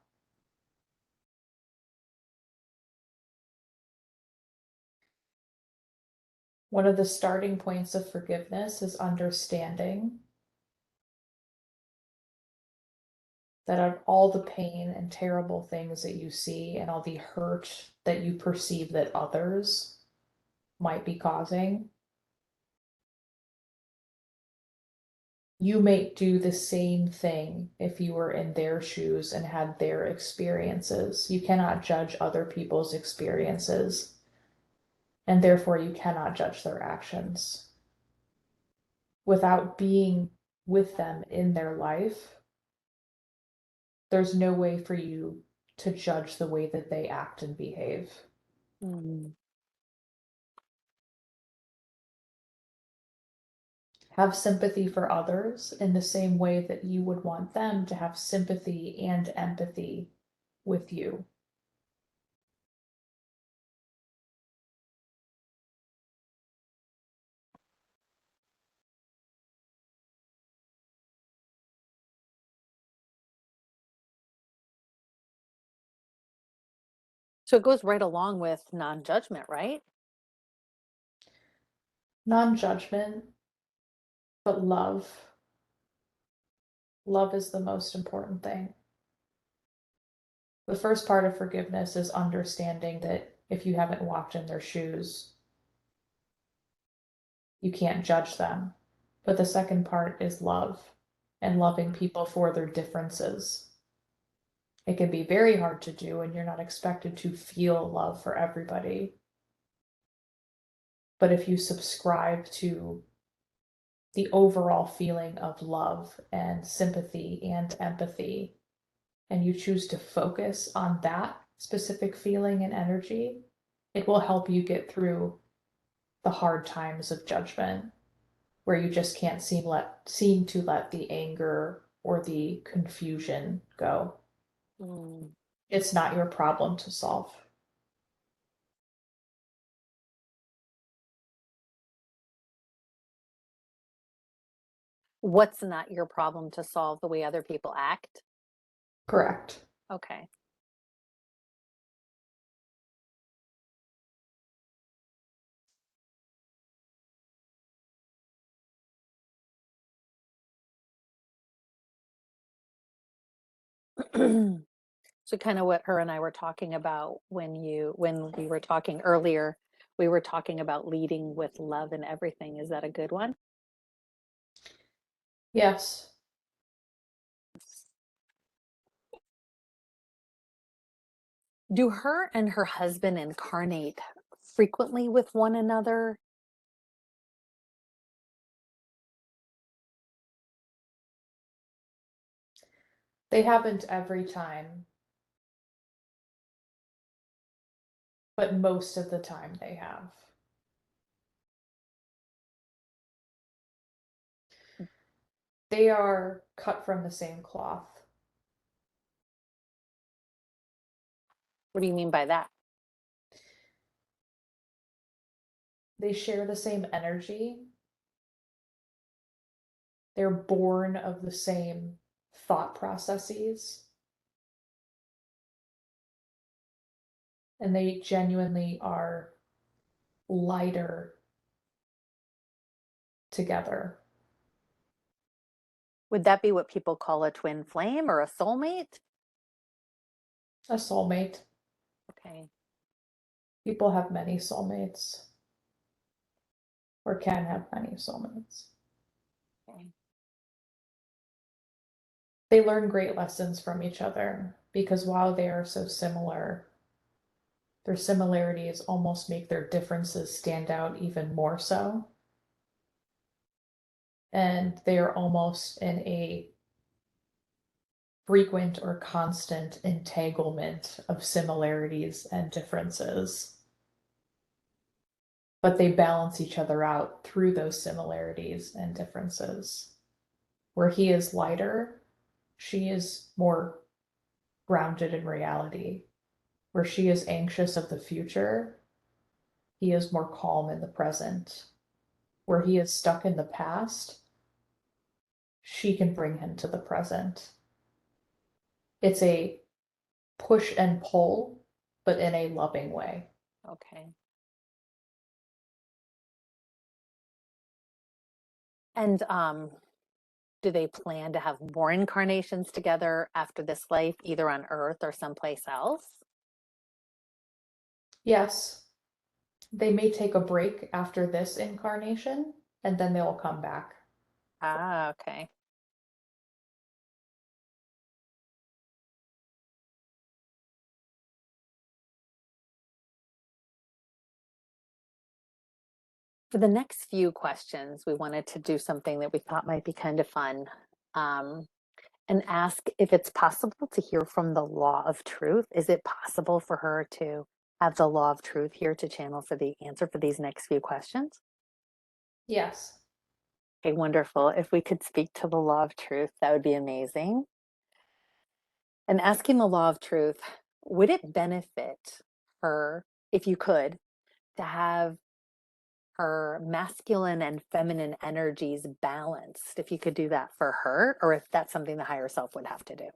One of the starting points of forgiveness is understanding that of all the pain and terrible things that you see and all the hurt that you perceive that others might be causing, you may do the same thing if you were in their shoes and had their experiences. You cannot judge other people's experiences, and therefore you cannot judge their actions. Without being with them in their life, there's no way for you to judge the way that they act and behave. Mm. Have sympathy for others in the same way that you would want them to have sympathy and empathy with you. So it goes right along with non-judgment, right? Non-judgment, but love. Love is the most important thing. The first part of forgiveness is understanding that if you haven't walked in their shoes, you can't judge them. But the second part is love and loving people for their differences. It can be very hard to do, and you're not expected to feel love for everybody. But if you subscribe to the overall feeling of love and sympathy and empathy, and you choose to focus on that specific feeling and energy, it will help you get through the hard times of judgment where you just can't seem to let the anger or the confusion go. Mm. It's not your problem to solve. What's not your problem to solve? The way other people act? Correct. Okay. So kind of what her and I were talking about when we were talking earlier, we were talking about leading with love and everything. Is that a good one? Yes. Do her and her husband incarnate frequently with one another? They haven't every time, but most of the time they have. They are cut from the same cloth. What do you mean by that? They share the same energy. They're born of the same thought processes. And they genuinely are lighter together. Would that be what people call a twin flame or a soulmate? A soulmate. Okay. People have many soulmates, or can have many soulmates. Okay. They learn great lessons from each other because while they are so similar, their similarities almost make their differences stand out even more so. And they are almost in a frequent or constant entanglement of similarities and differences. But they balance each other out through those similarities and differences. Where he is lighter, she is more grounded in reality. Where she is anxious of the future, he is more calm in the present. Where he is stuck in the past, she can bring him to the present. It's a push and pull, but in a loving way. Okay. And Do they plan to have more incarnations together after this life, either on Earth or someplace else? Yes, they may take a break after this incarnation and then they'll come back. Ah, okay. For the next few questions, we wanted to do something that we thought might be kind of fun, um, and ask if it's possible to hear from the law of truth. Is it possible for her to have the law of truth here to channel for the answer for these next few questions? Yes. Okay, wonderful. If we could speak to the law of truth, that would be amazing. And asking the law of truth, would it benefit her, if you could, to have her masculine and feminine energies balanced, if you could do that for her, or if that's something the higher self would have to do?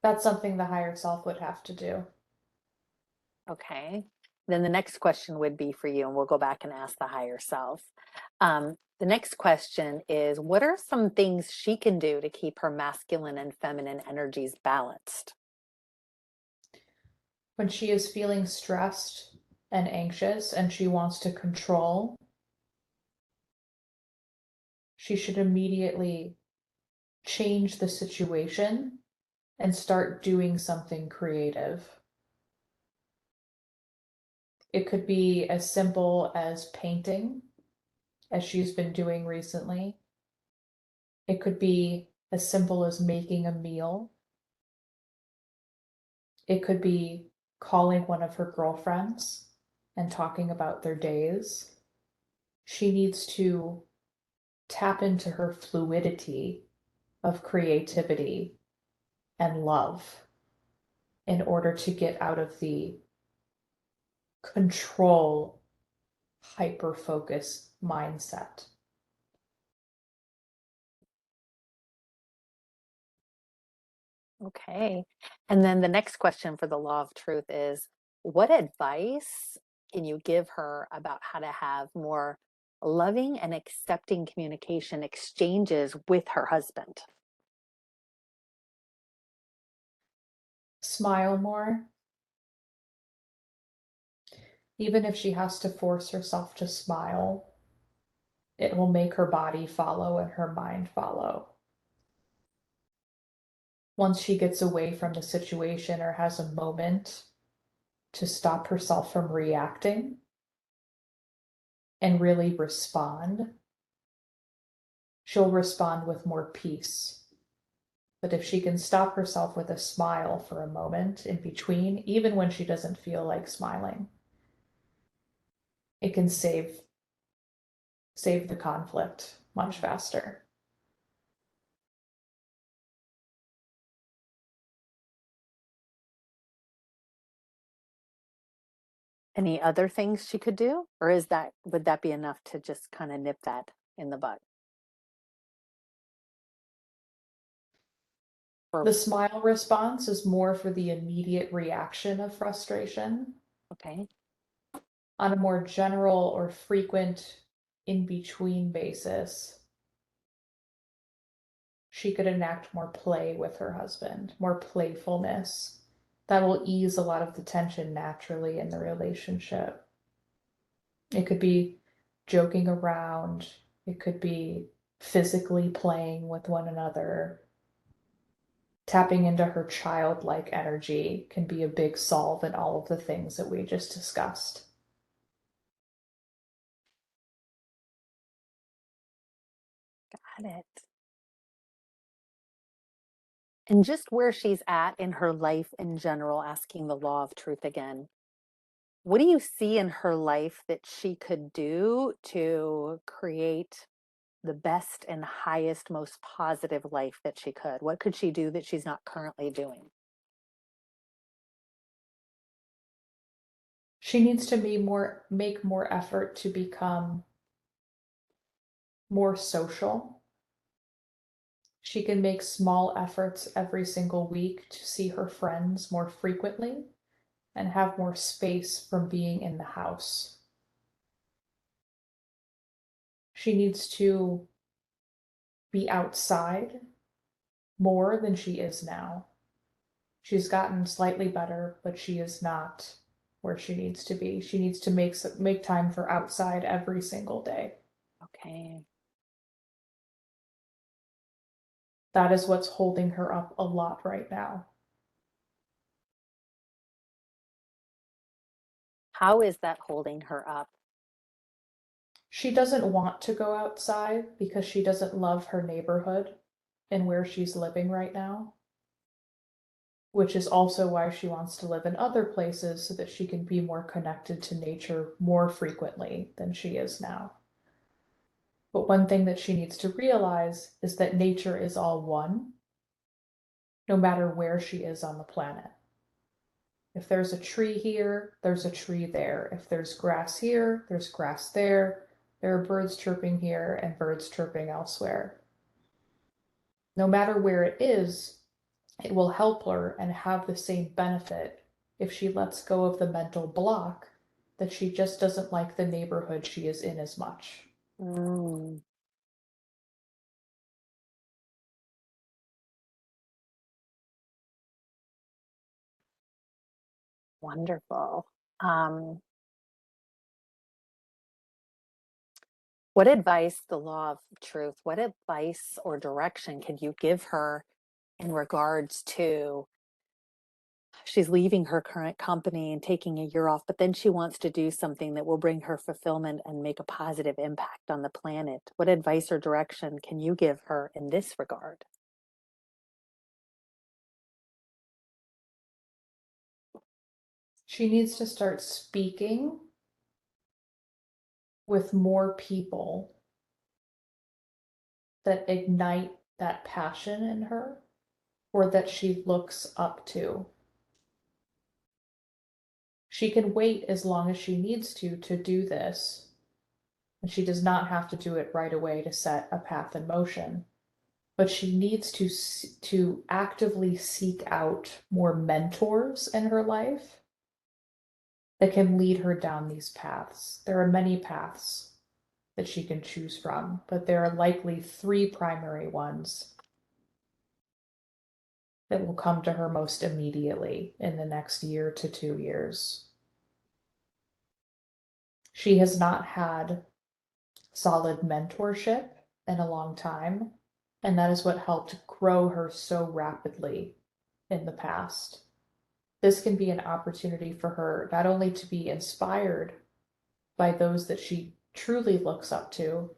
That's something the higher self would have to do. Okay. Then the next question would be for you, and we'll go back and ask the higher self. The next question is, what are some things she can do to keep her masculine and feminine energies balanced? When she is feeling stressed and anxious and she wants to control, she should immediately change the situation and start doing something creative. It could be as simple as painting, as she's been doing recently. It could be as simple as making a meal. It could be calling one of her girlfriends and talking about their days. She needs to tap into her fluidity of creativity and love in order to get out of the control, hyper focus mindset. Okay. And then the next question for the law of truth is, what advice can you give her about how to have more loving and accepting communication exchanges with her husband? Smile more, even if she has to force herself to smile, it will make her body follow and her mind follow. Once she gets away from the situation or has a moment to stop herself from reacting and really respond, she'll respond with more peace. But if she can stop herself with a smile for a moment in between, even when she doesn't feel like smiling, it can save the conflict much Mhm. faster. Any other things she could do? Or would that be enough to just kind of nip that in the bud? Or, The smile response is more for the immediate reaction of frustration. okay. On a more general or frequent in between basis, she could enact more play with her husband, more playfulness. That will ease a lot of the tension naturally in the relationship. It could be joking around, it could be physically playing with one another. Tapping into her childlike energy can be a big solve in all of the things that we just discussed. Got it. And just where she's at in her life in general, asking the law of truth again. What do you see in her life that she could do to create the best and highest, most positive life that she could? What could she do that she's not currently doing? She needs to make more effort to become more social. She can make small efforts every single week to see her friends more frequently and have more space from being in the house. She needs to be outside more than she is now. She's gotten slightly better, but she is not where she needs to be. She needs to make time for outside every single day. Okay. That is what's holding her up a lot right now. How is that holding her up? She doesn't want to go outside because she doesn't love her neighborhood and where she's living right now, which is also why she wants to live in other places so that she can be more connected to nature more frequently than she is now. But one thing that she needs to realize is that nature is all one, no matter where she is on the planet. If there's a tree here, there's a tree there. If there's grass here, there's grass there. There are birds chirping here and birds chirping elsewhere. No matter where it is, it will help her and have the same benefit if she lets go of the mental block that she just doesn't like the neighborhood she is in as much. Mm, wonderful. Um, what advice, the law of truth, what advice or direction can you give her in regards to she's leaving her current company and taking a year off, but then she wants to do something that will bring her fulfillment and make a positive impact on the planet? What advice or direction can you give her in this regard? She needs to start speaking with more people that ignite that passion in her or that she looks up to. She can wait as long as she needs to do this, and she does not have to do it right away to set a path in motion. But she needs to actively seek out more mentors in her life that can lead her down these paths. There are many paths that she can choose from, but there are likely three primary ones that will come to her most immediately in the next year to 2 years. She has not had solid mentorship in a long time, and that is what helped grow her so rapidly in the past. This can be an opportunity for her not only to be inspired by those that she truly looks up to,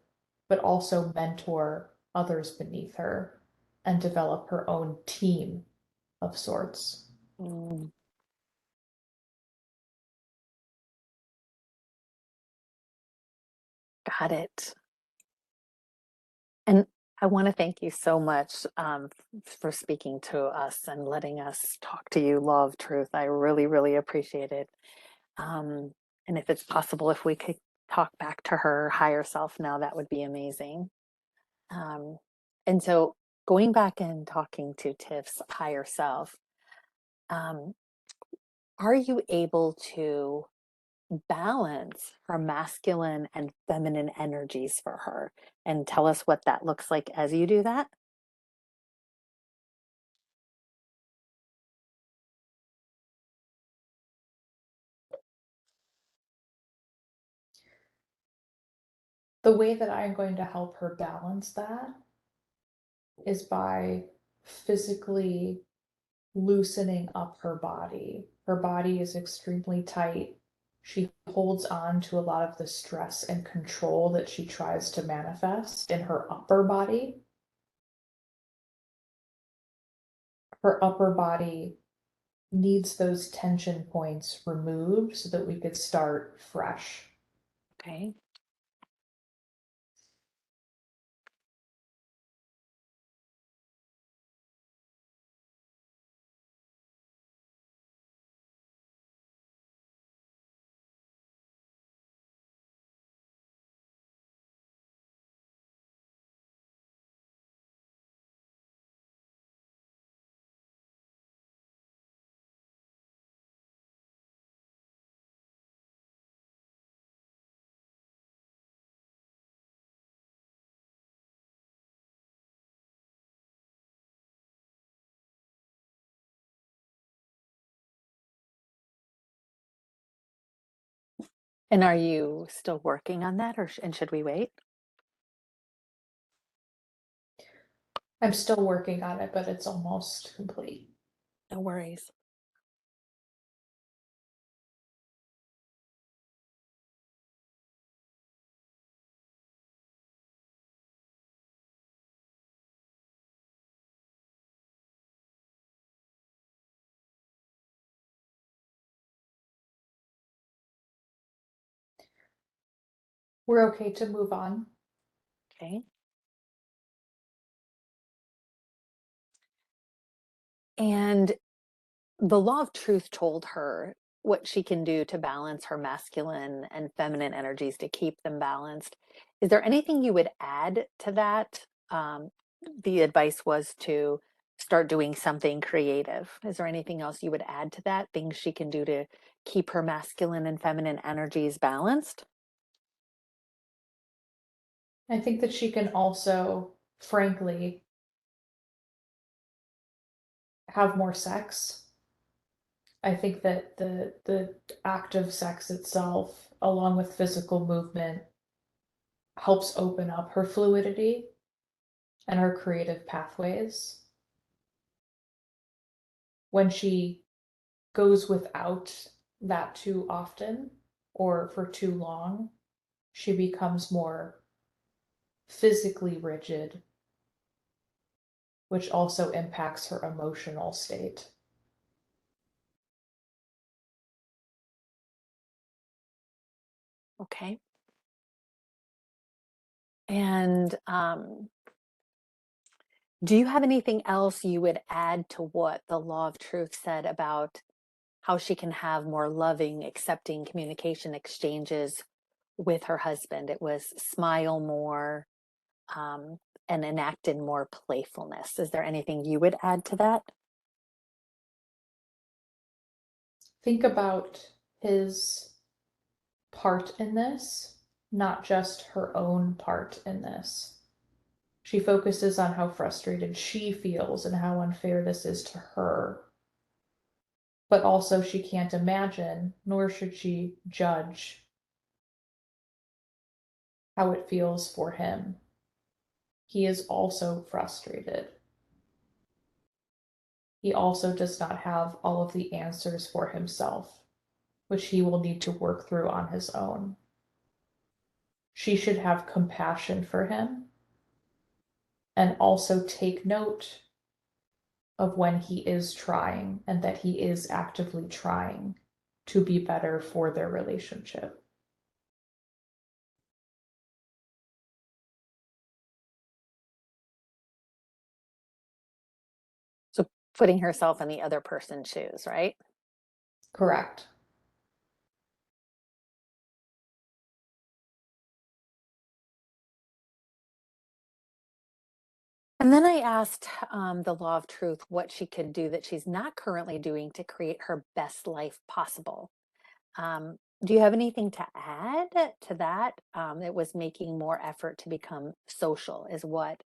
but also mentor others beneath her and develop her own team of sorts. Mm, got it. And I want to thank you so much for speaking to us and letting us talk to you, Law of Truth. I really, really appreciate it. Um, and if it's possible, if we could talk back to her higher self now, that would be amazing. Um, and so going back and talking to Tiff's higher self, um, are you able to balance her masculine and feminine energies for her? And tell us what that looks like as you do that? The way that I'm going to help her balance that is by physically loosening up her body. Her body is extremely tight. She holds on to a lot of the stress and control that she tries to manifest in her upper body. Her upper body needs those tension points removed so that we could start fresh. Okay. And are you still working on that, and should we wait? I'm still working on it, but it's almost complete. No worries. We're okay to move on. Okay. And the law of truth told her what she can do to balance her masculine and feminine energies to keep them balanced. Is there anything you would add to that? The advice was to start doing something creative. Is there anything else you would add to that? Things she can do to keep her masculine and feminine energies balanced? I think that she can also, frankly, have more sex. I think that the act of sex itself, along with physical movement, helps open up her fluidity and her creative pathways. When she goes without that too often or for too long, she becomes more physically rigid, which also impacts her emotional state. Okay. And do you have anything else you would add to what the law of truth said about how she can have more loving, accepting communication exchanges with her husband? It was smile more, um, and enact in more playfulness. Is there anything you would add to that? Think about his part in this, not just her own part in this. She focuses on how frustrated she feels and how unfair this is to her. But also, she can't imagine, nor should she judge how it feels for him. He is also frustrated. He also does not have all of the answers for himself, which he will need to work through on his own. She should have compassion for him and also take note of when he is trying and that he is actively trying to be better for their relationship. So putting herself in the other person's shoes, right? Correct. And then I asked the law of truth what she could do that she's not currently doing to create her best life possible. Do you have anything to add to that? It was making more effort to become social, is what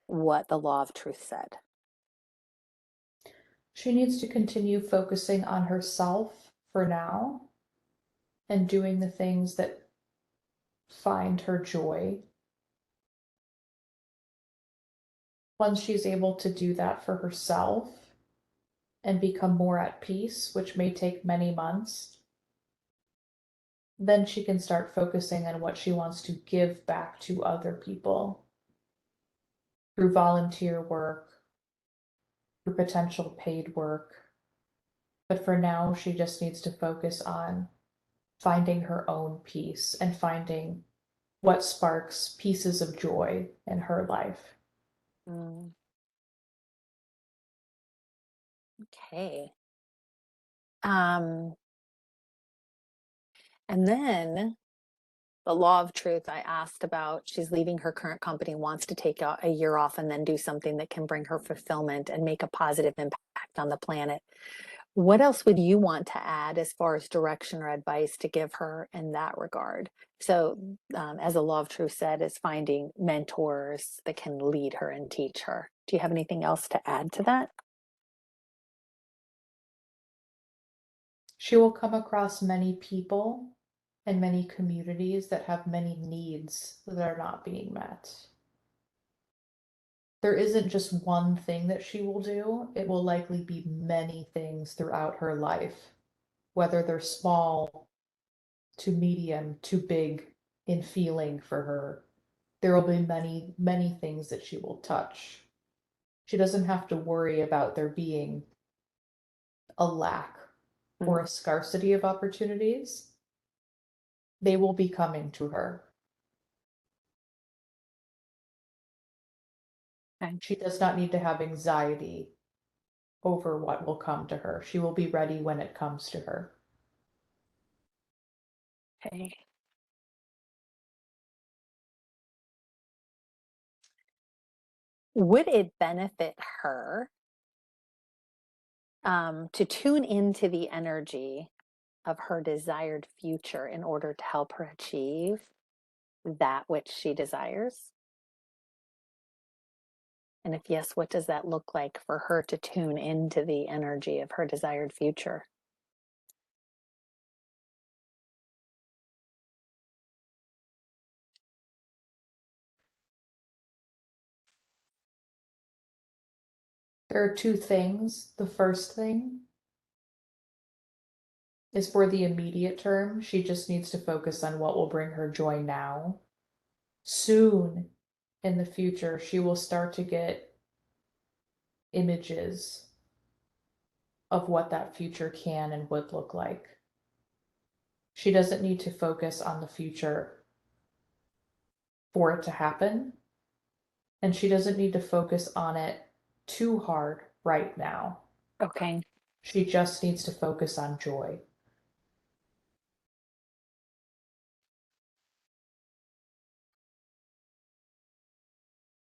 the law of truth said. She needs to continue focusing on herself for now and doing the things that find her joy. Once she's able to do that for herself and become more at peace, which may take many months, then she can start focusing on what she wants to give back to other people through volunteer work, through potential paid work. But for now, she just needs to focus on finding her own peace and finding what sparks pieces of joy in her life. Mm, okay. Um, and then the law of truth I asked about, she's leaving her current company, wants to take a year off and then do something that can bring her fulfillment and make a positive impact on the planet. What else would you want to add as far as direction or advice to give her in that regard? So, as the law of truth said, is finding mentors that can lead her and teach her. Do you have anything else to add to that? She will come across many people and many communities that have many needs that are not being met. There isn't just one thing that she will do. It will likely be many things throughout her life, whether they're small to medium to big in feeling for her. There will be many, many things that she will touch. She doesn't have to worry about there being a lack or Mm, a scarcity of opportunities. They will be coming to her. okay. She does not need to have anxiety over what will come to her. She will be ready when it comes to her. Okay. Would it benefit her to tune into the energy of her desired future in order to help her achieve that which she desires? And if yes, what does that look like for her to tune into the energy of her desired future? There are two things. The first thing is for the immediate term. She just needs to focus on what will bring her joy now. Soon in the future, she will start to get images of what that future can and would look like. She doesn't need to focus on the future for it to happen, and she doesn't need to focus on it too hard right now. Okay. She just needs to focus on joy.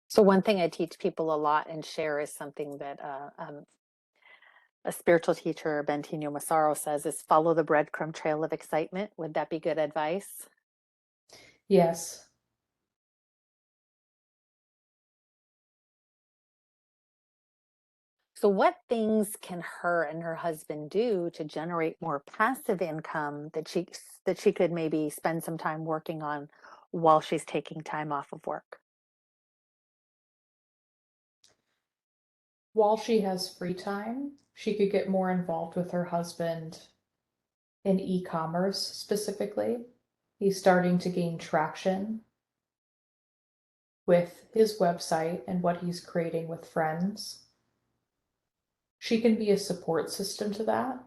So one thing I teach people a lot and share is something that a spiritual teacher, Bentinho Massaro, says is follow the breadcrumb trail of excitement. Would that be good advice? Yes. So what things can her and her husband do to generate more passive income that she could maybe spend some time working on while she's taking time off of work? While she has free time, she could get more involved with her husband in e-commerce specifically. He's starting to gain traction with his website and what he's creating with friends. She can be a support system to that,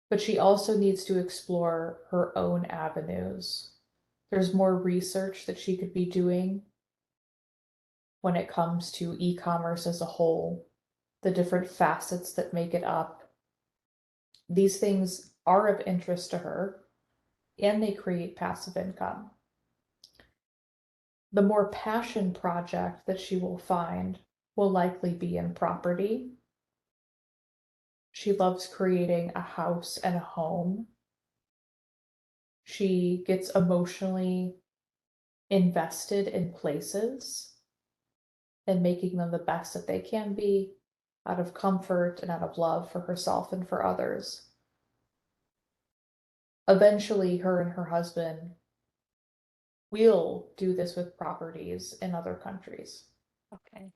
but she also needs to explore her own avenues. There's more research that she could be doing when it comes to e-commerce as a whole, the different facets that make it up. These things are of interest to her and they create passive income. The more passion project that she will find will likely be in property. She loves creating a house and a home. She gets emotionally invested in places and making them the best that they can be out of comfort and out of love for herself and for others. Eventually, her and her husband will do this with properties in other countries. Okay.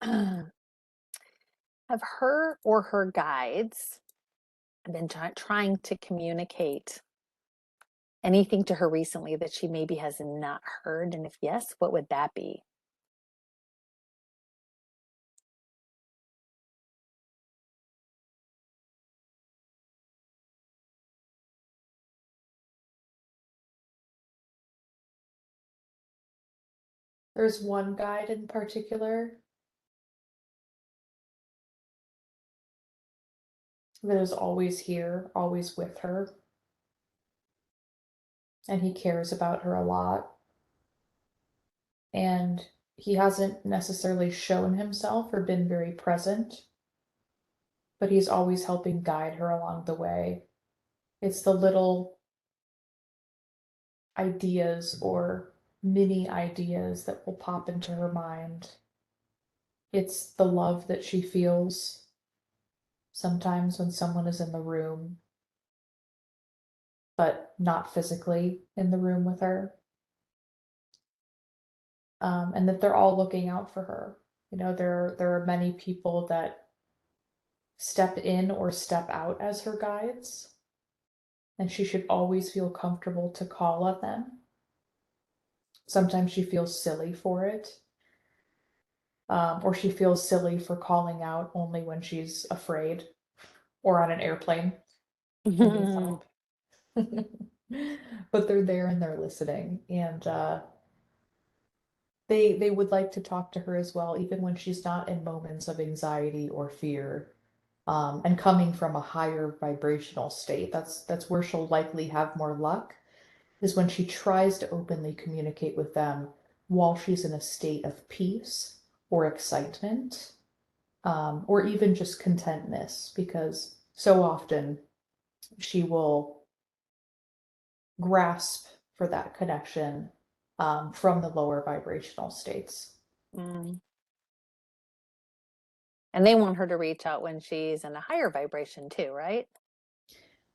Have her or her guides been trying to communicate anything to her recently that she maybe has not heard? And if yes, what would that be? There's one guide in particular that is always here, always with her, and he cares about her a lot. And he hasn't necessarily shown himself or been very present, but he's always helping guide her along the way. It's the little ideas or mini ideas that will pop into her mind. It's the love that she feels sometimes when someone is in the room, but not physically in the room with her. And that they're all looking out for her. You know, there are many people that step in or step out as her guides, and she should always feel comfortable to call on them. Sometimes she feels silly for it, or she feels silly for calling out only when she's afraid or on an airplane and needs help. But they're there and they're listening, and they would like to talk to her as well, even when she's not in moments of anxiety or fear. And coming from a higher vibrational state, that's where she'll likely have more luck, is when she tries to openly communicate with them while she's in a state of peace or excitement, or even just contentness, because so often she will grasp for that connection from the lower vibrational states. Mm. And they want her to reach out when she's in a higher vibration too, right?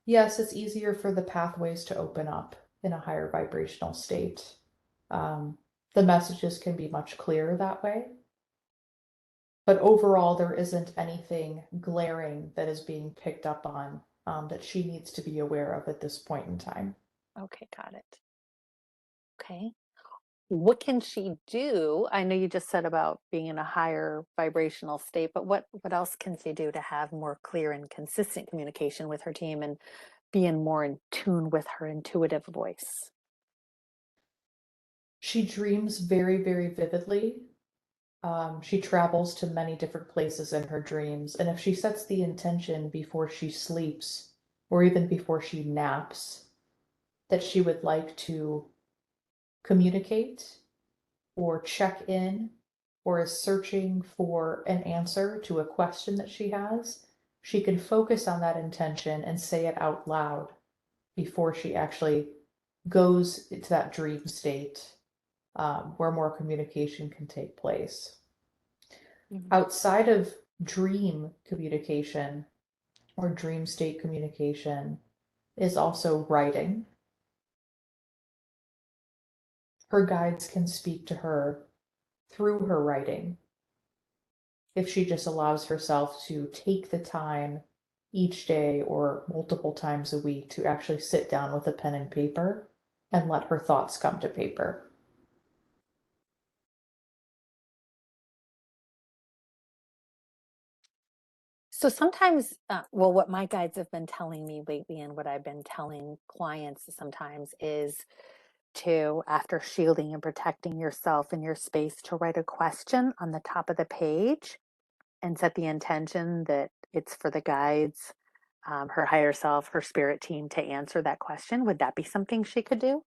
Yes, it's easier for the pathways to open up in a higher vibrational state. Um, the messages can be much clearer that way. But overall, there isn't anything glaring that is being picked up on that she needs to be aware of at this point in time. Okay, got it. Okay. What can she do? I know you just said about being in a higher vibrational state, but what else can she do to have more clear and consistent communication with her team and being more in tune with her intuitive voice? She dreams very, very vividly. She travels to many different places in her dreams, and if she sets the intention before she sleeps, or even before she naps, that she would like to communicate or check in or is searching for an answer to a question that she has, she can focus on that intention and say it out loud before she actually goes into that dream state, where more communication can take place. Mhm. Outside of dream communication or dream state communication is also writing. Her guides can speak to her through her writing if she just allows herself to take the time each day or multiple times a week to actually sit down with a pen and paper and let her thoughts come to paper. So sometimes, well, what my guides have been telling me lately, and what I've been telling clients sometimes is to, after shielding and protecting yourself and your space, to write a question on the top of the page and set the intention that it's for the guides, her higher self, her spirit team to answer that question. Would that be something she could do?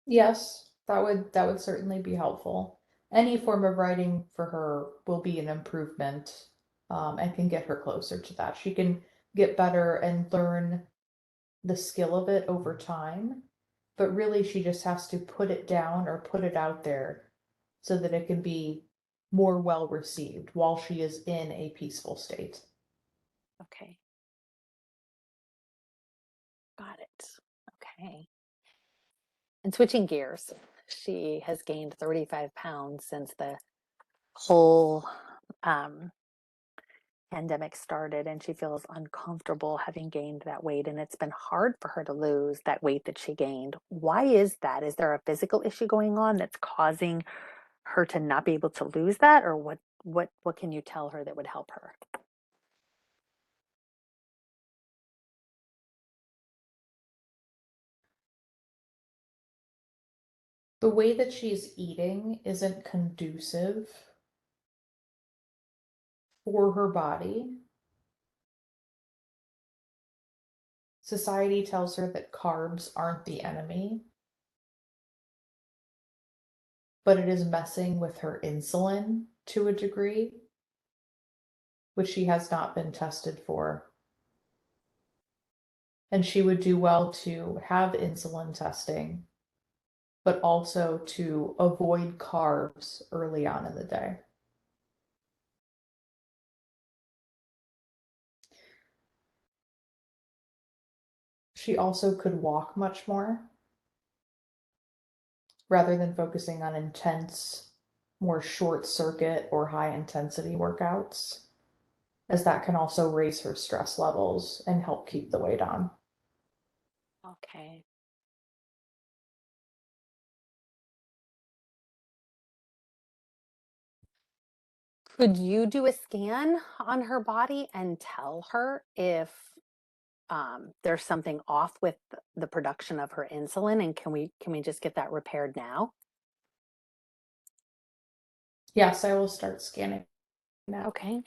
Yes, that would certainly be helpful. Any form of writing for her will be an improvement, and can get her closer to that. She can get better and learn the skill of it over time, but really she just has to put it down or put it out there so that it can be more well received while she is in a peaceful state. Okay, got it. Okay. And switching gears, she has gained 35 pounds since the whole um, pandemic started, and she feels uncomfortable having gained that weight. And it's been hard for her to lose that weight that she gained. Why is that? Is there a physical issue going on that's causing her to not be able to lose that, or what can you tell her that would help her? The way that she's eating isn't conducive for her body. Society tells her that carbs aren't the enemy, but it is messing with her insulin to a degree, which she has not been tested for. And she would do well to have insulin testing but also to avoid carbs early on in the day. She also could walk much more rather than focusing on intense, more short circuit or high intensity workouts, as that can also raise her stress levels and help keep the weight on. Okay. Could you do a scan on her body and tell her if there's something off with the production of her insulin, and can we just get that repaired now? Yes, I will start scanning now. Okay.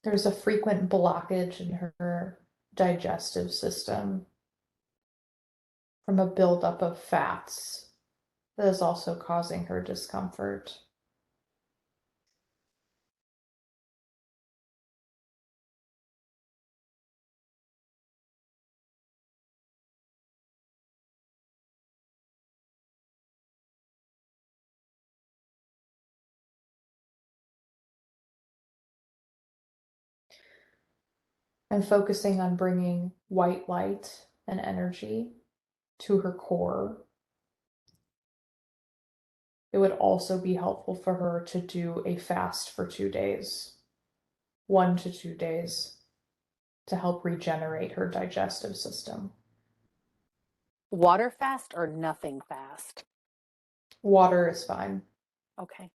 There's a frequent blockage in her digestive system from a buildup of fats that is also causing her discomfort. And focusing on bringing white light and energy to her core. It would also be helpful for her to do a fast for 2 days, 1 to 2 days, to help regenerate her digestive system. Water fast or nothing fast? Water is fine. Okay.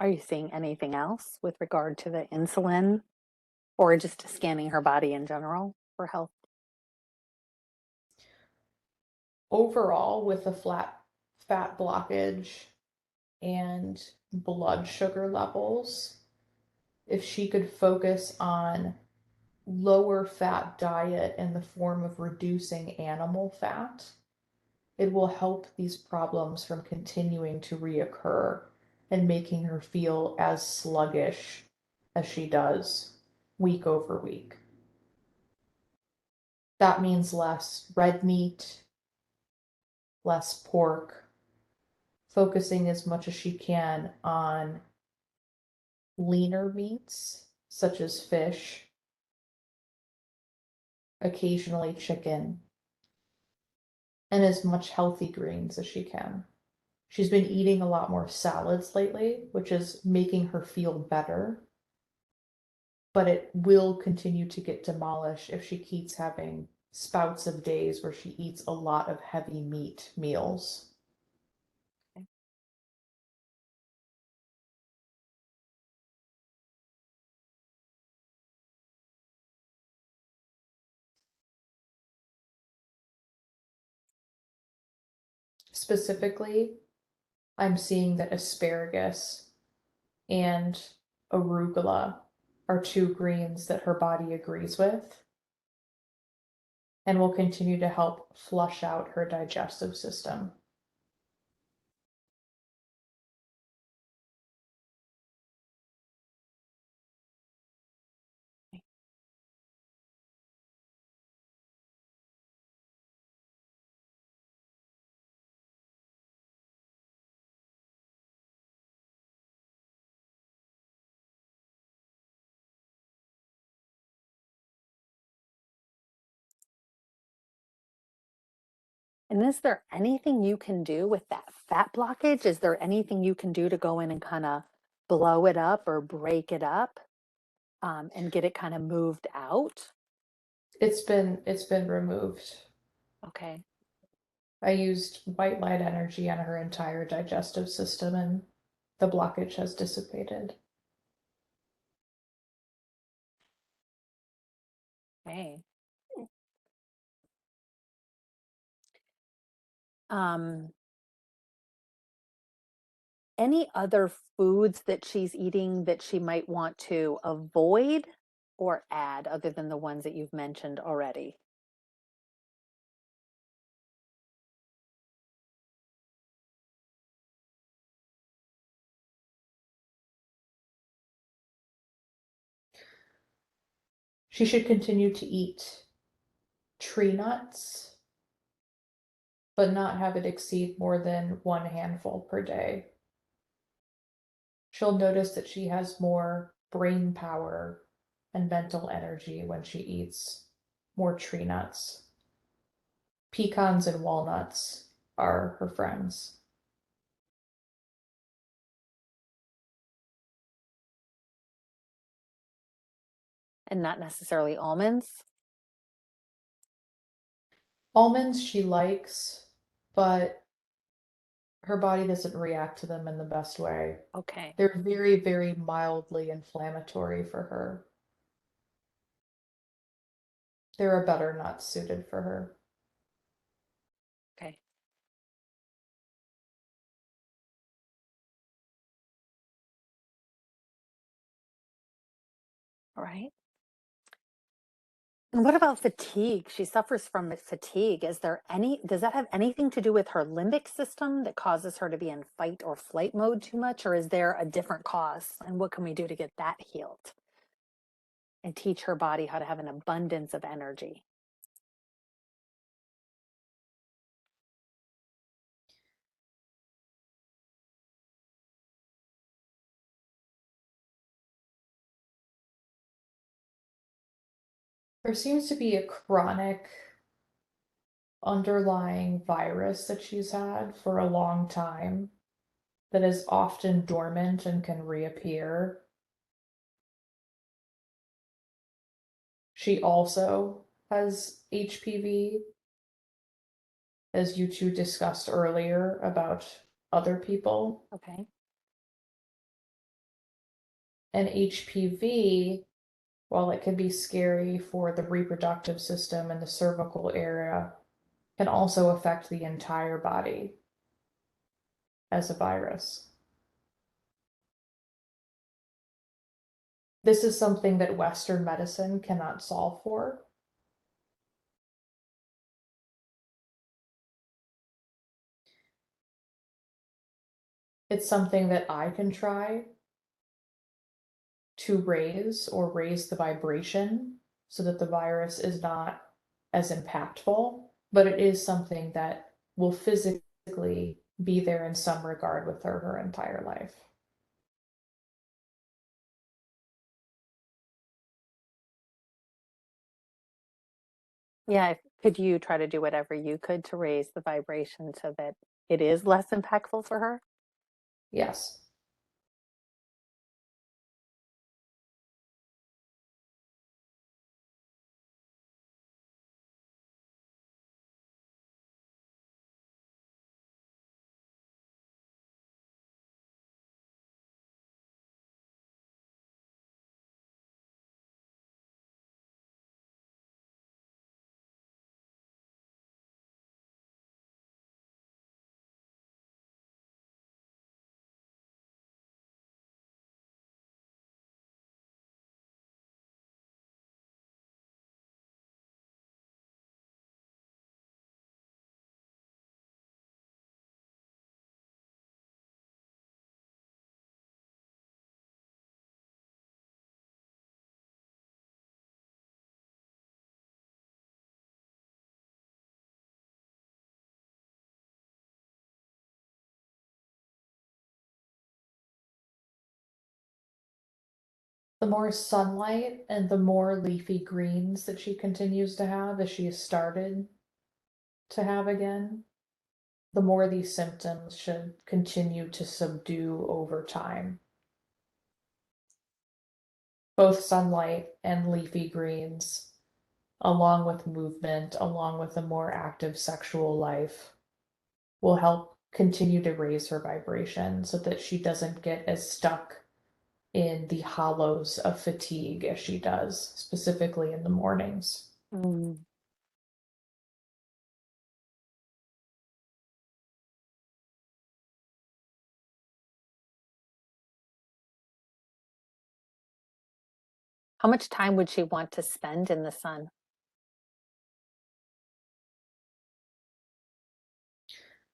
Are you seeing anything else with regard to the insulin or just scanning her body in general for health? Overall, with a flat fat blockage and blood sugar levels, if she could focus on lower fat diet in the form of reducing animal fat, it will help these problems from continuing to reoccur and making her feel as sluggish as she does week over week. That means less red meat, less pork, focusing as much as she can on leaner meats such as fish, occasionally chicken, and as much healthy greens as she can. She's been eating a lot more salads lately, which is making her feel better, but it will continue to get demolished if she keeps having spouts of days where she eats a lot of heavy meat meals. Okay. Specifically, I'm seeing that asparagus and arugula are two greens that her body agrees with and will continue to help flush out her digestive system. And is there anything you can do with that fat blockage? Is there anything you can do to go in and kind of blow it up or break it up, and get it kind of moved out? It's been removed. Okay. I used white light energy on her entire digestive system and the blockage has dissipated. Okay. Um, any other foods that she's eating that she might want to avoid or add other than the ones that you've mentioned already? She should continue to eat tree nuts, but not have it exceed more than one handful per day. She'll notice that she has more brain power and mental energy when she eats more tree nuts. Pecans and walnuts are her friends. And not necessarily almonds? Almonds she likes, but her body doesn't react to them in the best way. Okay. They're very, very mildly inflammatory for her. There are better nuts suited for her. Okay. All right. And what about fatigue? She suffers from fatigue. Does that have anything to do with her limbic system that causes her to be in fight or flight mode too much? Or is there a different cause? And what can we do to get that healed and teach her body how to have an abundance of energy? There seems to be a chronic underlying virus that she's had for a long time that is often dormant and can reappear. She also has HPV, as you two discussed earlier about other people. Okay. And HPV, while it can be scary for the reproductive system and the cervical area, can also affect the entire body as a virus. This is something that Western medicine cannot solve for. It's something that I can try to raise the vibration so that the virus is not as impactful, but it is something that will physically be there in some regard with her entire life. Yeah. Could you try to do whatever you could to raise the vibration so that it is less impactful for her? Yes. The more sunlight and the more leafy greens that she continues to have as she has started, to have again, the more these symptoms should continue to subdue over time. Both sunlight and leafy greens, along with movement, along with a more active sexual life, will help continue to raise her vibration so that she doesn't get as stuck in the hollows of fatigue as she does, specifically in the mornings. Mm. How much time would she want to spend in the sun?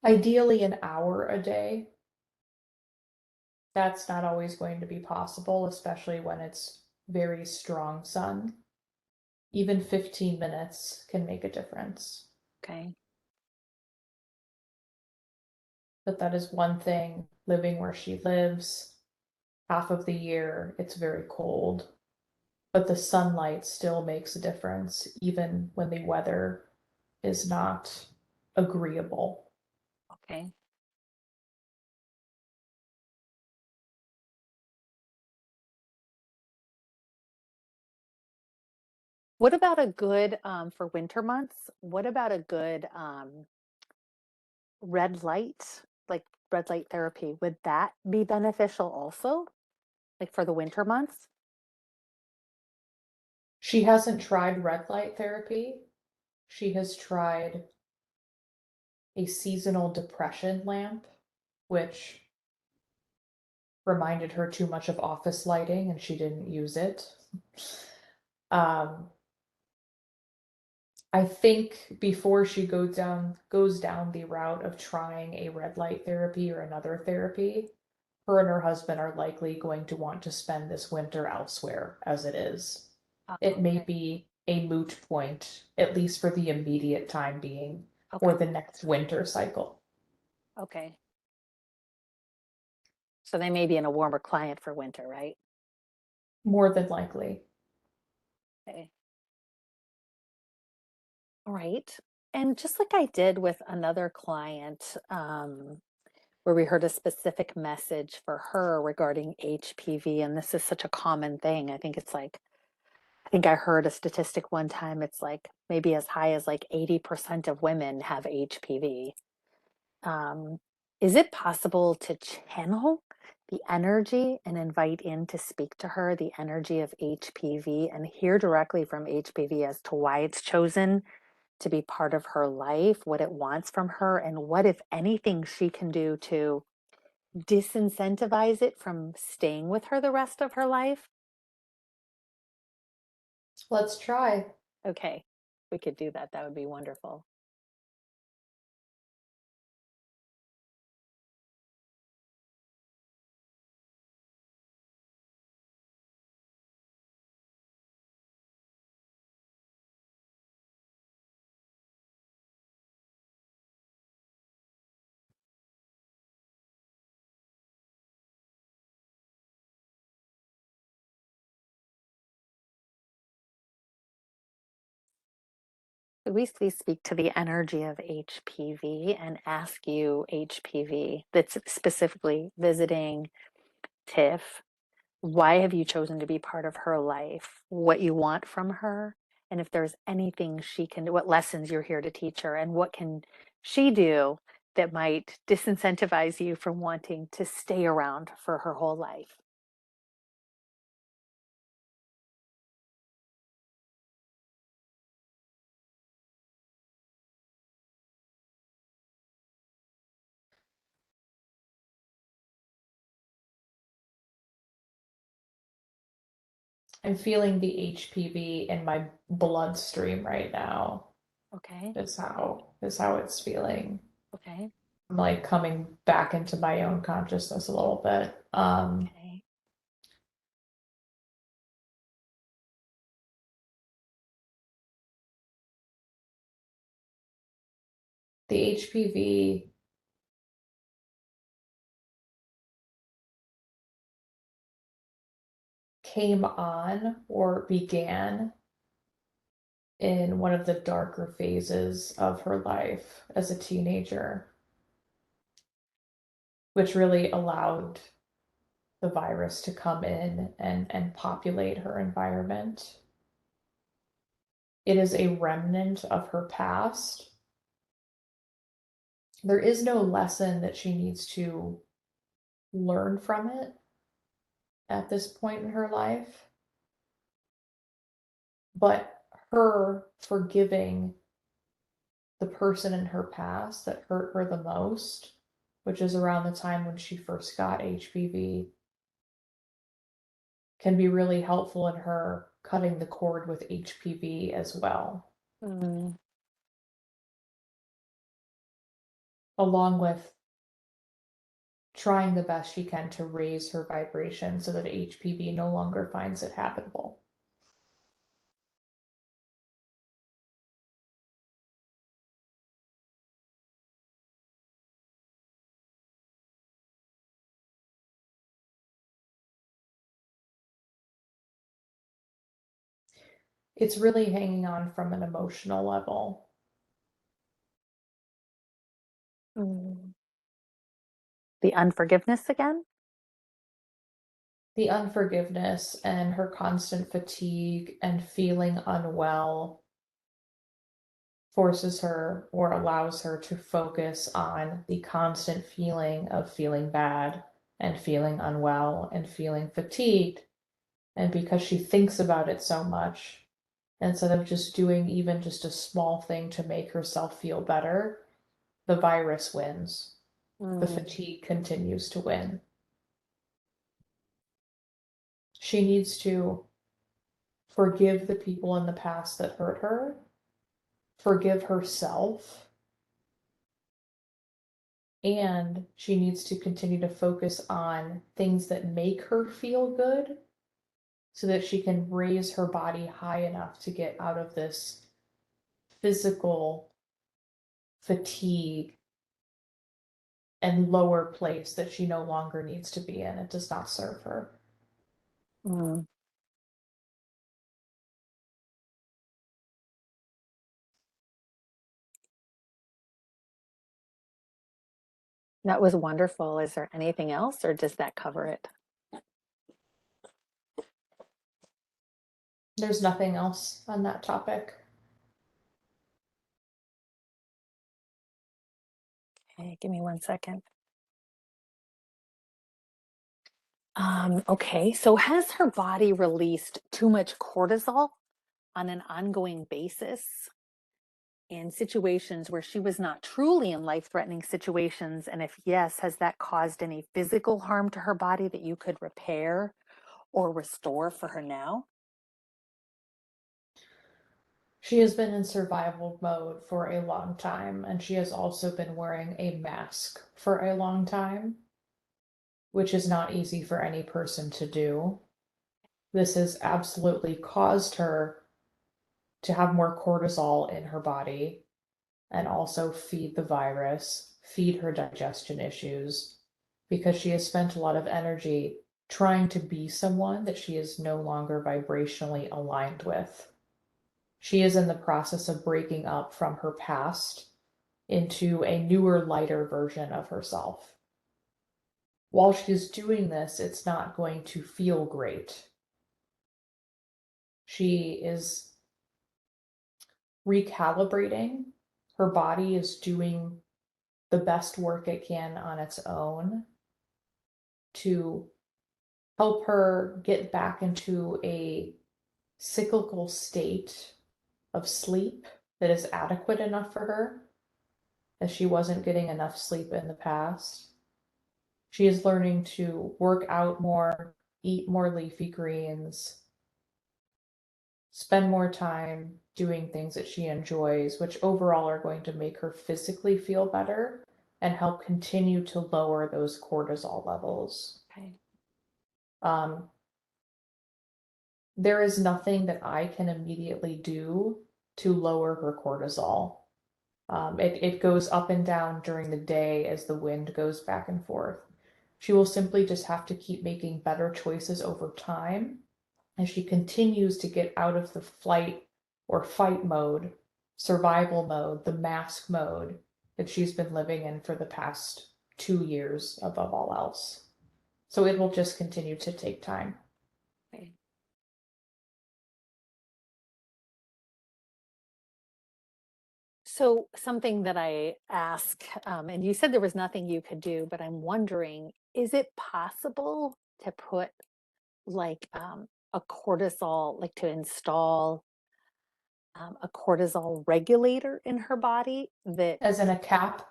Ideally, an hour a day. That's not always going to be possible, especially when it's very strong sun. Even 15 minutes can make a difference. Okay. But that is one thing living where she lives. Half of the year, it's very cold, but the sunlight still makes a difference, even when the weather is not agreeable. Okay. What about a good for winter months? What about a good red light, like red light therapy? Would that be beneficial also, like for the winter months? She hasn't tried red light therapy. She has tried a seasonal depression lamp, which reminded her too much of office lighting and she didn't use it. Um, I think before she goes down the route of trying a red light therapy or another therapy, her and her husband are likely going to want to spend this winter elsewhere as it is. It may Okay. be a moot point, at least for the immediate time being, for Okay. the next winter cycle. Okay. So they may be in a warmer climate for winter, right? More than likely. Okay. All right. And just like I did with another client, where we heard a specific message for her regarding HPV, and this is such a common thing. I think I heard a statistic one time, it's like maybe as high as like 80% of women have HPV. Um, is it possible to channel the energy and invite in to speak to her the energy of HPV and hear directly from HPV as to why it's chosen to be part of her life, what it wants from her, and what, if anything, she can do to disincentivize it from staying with her the rest of her life? Let's try. Okay, we could do that. That would be wonderful. Could we please speak to the energy of HPV and ask you, HPV, that's specifically visiting Tiff, why have you chosen to be part of her life? What you want from her? And if there's anything she can do, what lessons you're here to teach her, and what can she do that might disincentivize you from wanting to stay around for her whole life? I'm feeling the HPV in my bloodstream right now. Okay, Is how it's feeling. okay, I'm like coming back into my own consciousness a little bit. okay. The HPV came on or began in one of the darker phases of her life as a teenager, which really allowed the virus to come in and populate her environment. It is a remnant of her past. There is no lesson that she needs to learn from it at this point in her life, but her forgiving the person in her past that hurt her the most, which is around the time when she first got HPV, can be really helpful in her cutting the cord with HPV as well, Mm. along with trying the best she can to raise her vibration so that HPV no longer finds it habitable. It's really hanging on from an emotional level. Mm. The unforgiveness again? The unforgiveness and her constant fatigue and feeling unwell forces her or allows her to focus on the constant feeling of feeling bad and feeling unwell and feeling fatigued. And because she thinks about it so much, instead of just doing even just a small thing to make herself feel better, the virus wins. The Mm. fatigue continues to win. She needs to forgive the people in the past that hurt her, forgive herself, and she needs to continue to focus on things that make her feel good so that she can raise her body high enough to get out of this physical fatigue and lower place that she no longer needs to be in. It does not serve her. Mm. That was wonderful. Is there anything else, or does that cover it? There's nothing else on that topic. Okay, give me 1 second. Okay, so has her body released too much cortisol on an ongoing basis in situations where she was not truly in life-threatening situations? And if yes, has that caused any physical harm to her body that you could repair or restore for her now? She has been in survival mode for a long time, and she has also been wearing a mask for a long time, which is not easy for any person to do. This has absolutely caused her to have more cortisol in her body and also feed the virus, feed her digestion issues, because she has spent a lot of energy trying to be someone that she is no longer vibrationally aligned with. She is in the process of breaking up from her past into a newer, lighter version of herself. While she's doing this, it's not going to feel great. She is recalibrating. Her body is doing the best work it can on its own to help her get back into a cyclical state of sleep that is adequate enough for her, as she wasn't getting enough sleep in the past. She is learning to work out more, eat more leafy greens, spend more time doing things that she enjoys, which overall are going to make her physically feel better and help continue to lower those cortisol levels. Okay. Um, there is nothing that I can immediately do to lower her cortisol. It goes up and down during the day as the wind goes back and forth. She will simply just have to keep making better choices over time as she continues to get out of the flight or fight mode, survival mode, the mask mode that she's been living in for the past 2 years above all else. So it will just continue to take time. Okay. So something that I ask, and you said there was nothing you could do, but I'm wondering, is it possible to put like a cortisol, like to install a cortisol regulator in her body that, As in a cap,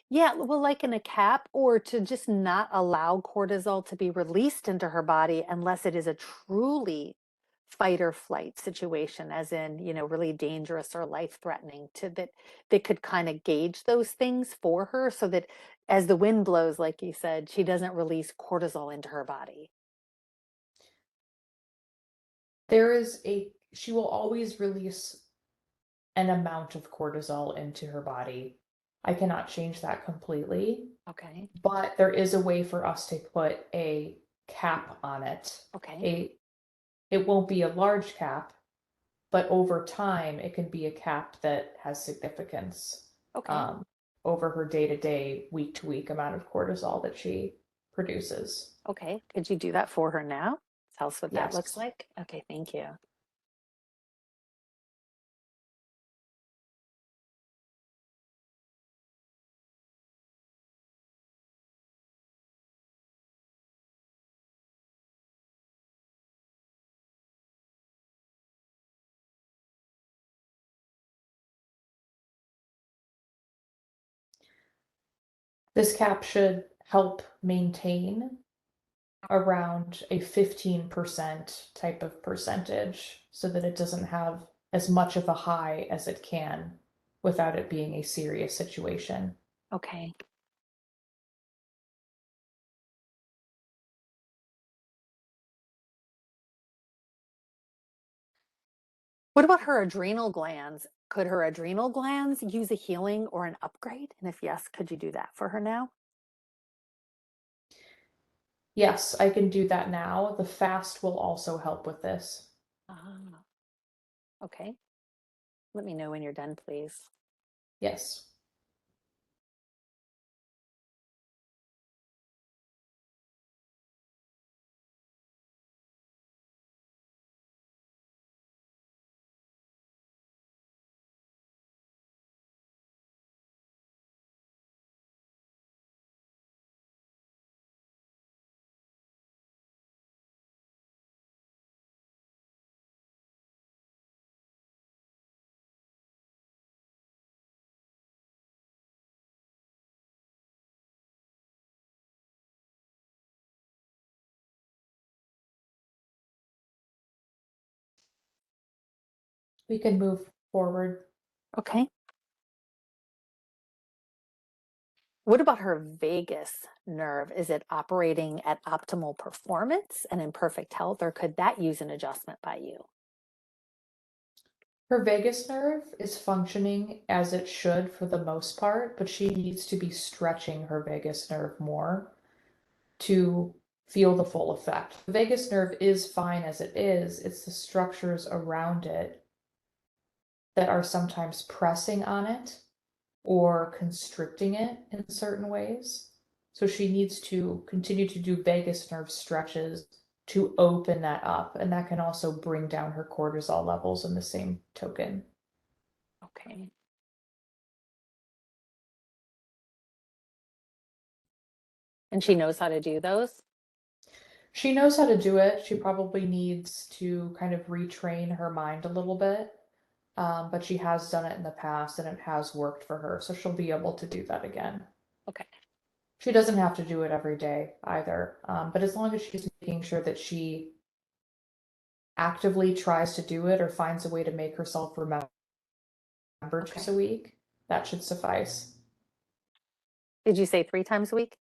yeah, well, like in a cap, or to just not allow cortisol to be released into her body unless it is a truly fight or flight situation, as in, really dangerous or life threatening, to that they could kind of gauge those things for her so that as the wind blows, like you said, she doesn't release cortisol into her body. she will always release an amount of cortisol into her body. I cannot change that completely, Okay. but there is a way for us to put a cap on it. Okay. A It won't be a large cap, but over time it can be a cap that has significance Okay. um, over her day-to-day, week-to-week amount of cortisol that she produces. Okay. Could you do that for her now? Tell us what that looks Yes. like. Okay. Thank you. This cap should help maintain around a 15% type of percentage so that it doesn't have as much of a high as it can without it being a serious situation. Okay. What about her adrenal glands? Could her adrenal glands use a healing or an upgrade? And if yes, could you do that for her now? Yes, I can do that now. The fast will also help with this. Ah, okay. Let me know when you're done, please. Yes. We can move forward. Okay. What about her vagus nerve? Is it operating at optimal performance and in perfect health, or could that use an adjustment by you? Her vagus nerve is functioning as it should for the most part, but she needs to be stretching her vagus nerve more to feel the full effect. The vagus nerve is fine as it is, it's the structures around it that are sometimes pressing on it or constricting it in certain ways. So she needs to continue to do vagus nerve stretches to open that up, and that can also bring down her cortisol levels in the same token. Okay. And she knows how to do those? She knows how to do it. She probably needs to kind of retrain her mind a little bit. But she has done it in the past and it has worked for her, so she'll be able to do that again. Okay. She doesn't have to do it every day either, but as long as she's making sure that she actively tries to do it or finds a way to make herself remember twice Okay. a week, that should suffice. Did you say 3 times a week?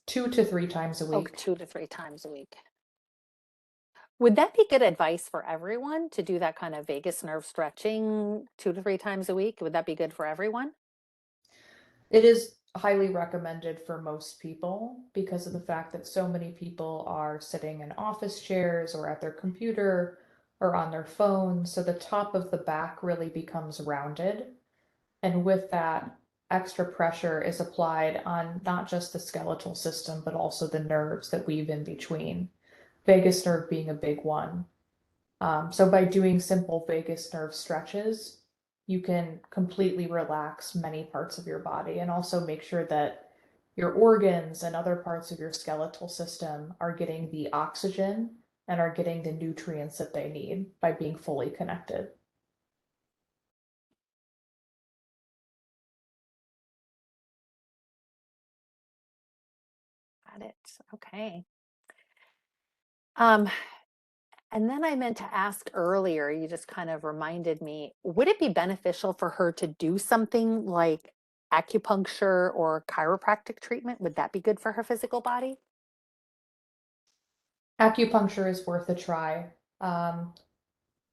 2 to 3 times a Oh, week. 2 to 3 times a week. Would that be good advice for everyone to do that kind of vagus nerve stretching 2 to 3 times a week? Would that be good for everyone? It is highly recommended for most people because of the fact that so many people are sitting in office chairs or at their computer or on their phone. So the top of the back really becomes rounded. And with that, extra pressure is applied on not just the skeletal system, but also the nerves that weave in between. Vagus nerve being a big one. So by doing simple vagus nerve stretches, you can completely relax many parts of your body and also make sure that your organs and other parts of your skeletal system are getting the oxygen and are getting the nutrients that they need by being fully connected. Got it. Okay. Um, and then I meant to ask earlier, you just kind of reminded me, would it be beneficial for her to do something like acupuncture or chiropractic treatment? Would that be good for her physical body? Acupuncture is worth a try. Um,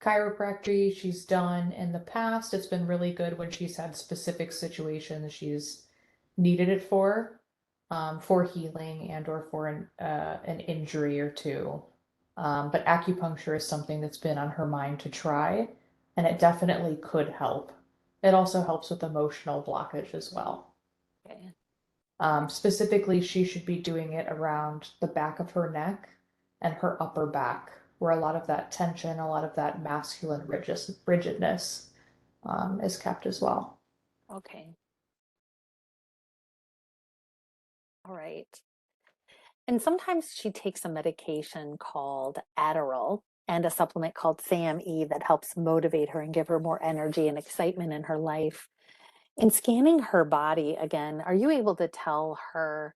Chiropractic she's done in the past. It's been really good when she's had specific situations she's needed it for healing and or for an injury or two. But acupuncture is something that's been on her mind to try, and it definitely could help. It also helps with emotional blockage as well. Okay. Specifically, she should be doing it around the back of her neck and her upper back, where a lot of that tension, a lot of that masculine rigidness is kept as well. Okay. All right. And sometimes she takes a medication called Adderall and a supplement called SAMe that helps motivate her and give her more energy and excitement in her life. In scanning her body again, are you able to tell her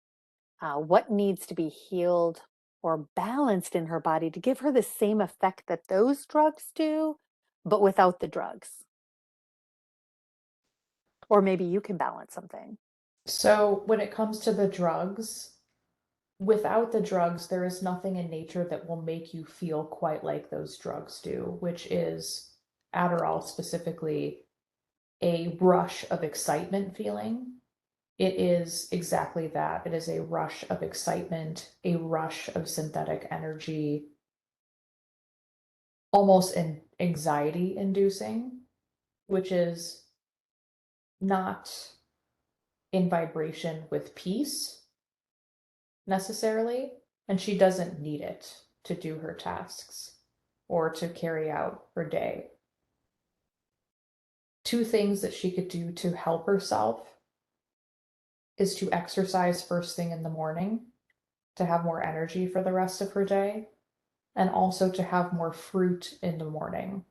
what needs to be healed or balanced in her body to give her the same effect that those drugs do, but without the drugs? Or maybe you can balance something. So, when it comes to the drugs, without the drugs, there is nothing in nature that will make you feel quite like those drugs do, which is Adderall specifically a rush of excitement feeling. It is exactly that. It is a rush of excitement, a rush of synthetic energy, almost an anxiety inducing, which is not in vibration with peace necessarily. And she doesn't need it to do her tasks or to carry out her day. Two things that she could do to help herself is to exercise first thing in the morning to have more energy for the rest of her day, and also to have more fruit in the morning.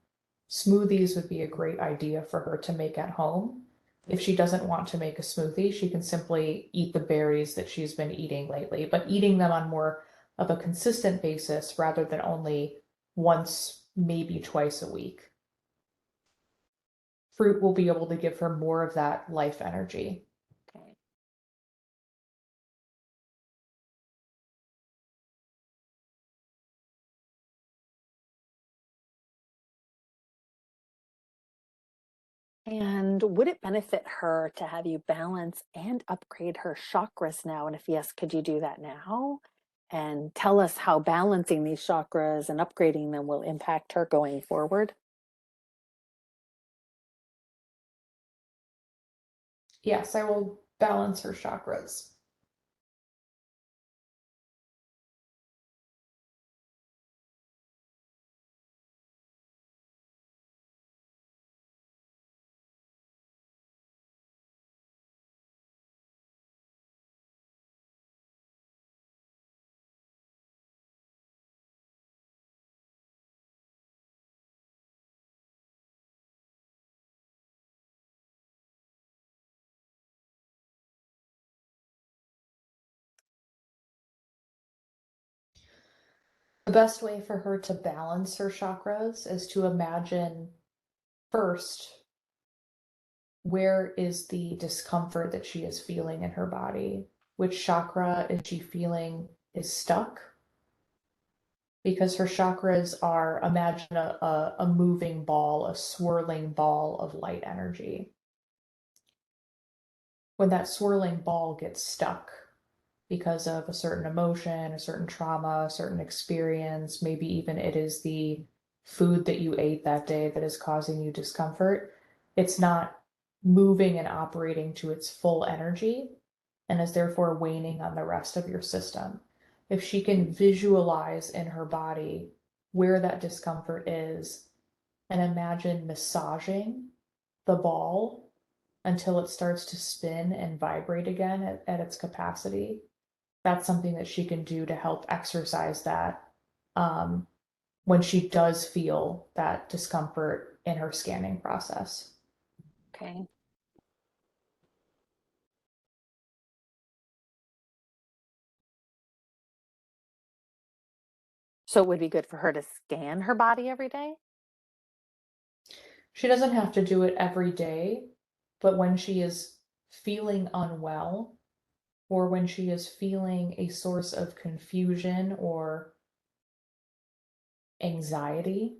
Smoothies would be a great idea for her to make at home. If she doesn't want to make a smoothie, she can simply eat the berries that she's been eating lately, but eating them on more of a consistent basis rather than only once, maybe twice a week. Fruit will be able to give her more of that life energy. Okay. And would it benefit her to have you balance and upgrade her chakras now? And if yes, could you do that now? And tell us how balancing these chakras and upgrading them will impact her going forward. Yes, I will balance her chakras. The best way for her to balance her chakras is to imagine first where is the discomfort that she is feeling in her body? Which chakra is she feeling is stuck? Because her chakras are, imagine a moving ball, a swirling ball of light energy. When that swirling ball gets stuck because of a certain emotion, a certain trauma, a certain experience, maybe even it is the food that you ate that day that is causing you discomfort. It's not moving and operating to its full energy and is therefore waning on the rest of your system. If she can visualize in her body where that discomfort is and imagine massaging the ball until it starts to spin and vibrate again at its capacity, that's something that she can do to help exercise that um, when she does feel that discomfort in her scanning process. Okay. So it would be good for her to scan her body every day? She doesn't have to do it every day, but when she is feeling unwell or when she is feeling a source of confusion or anxiety,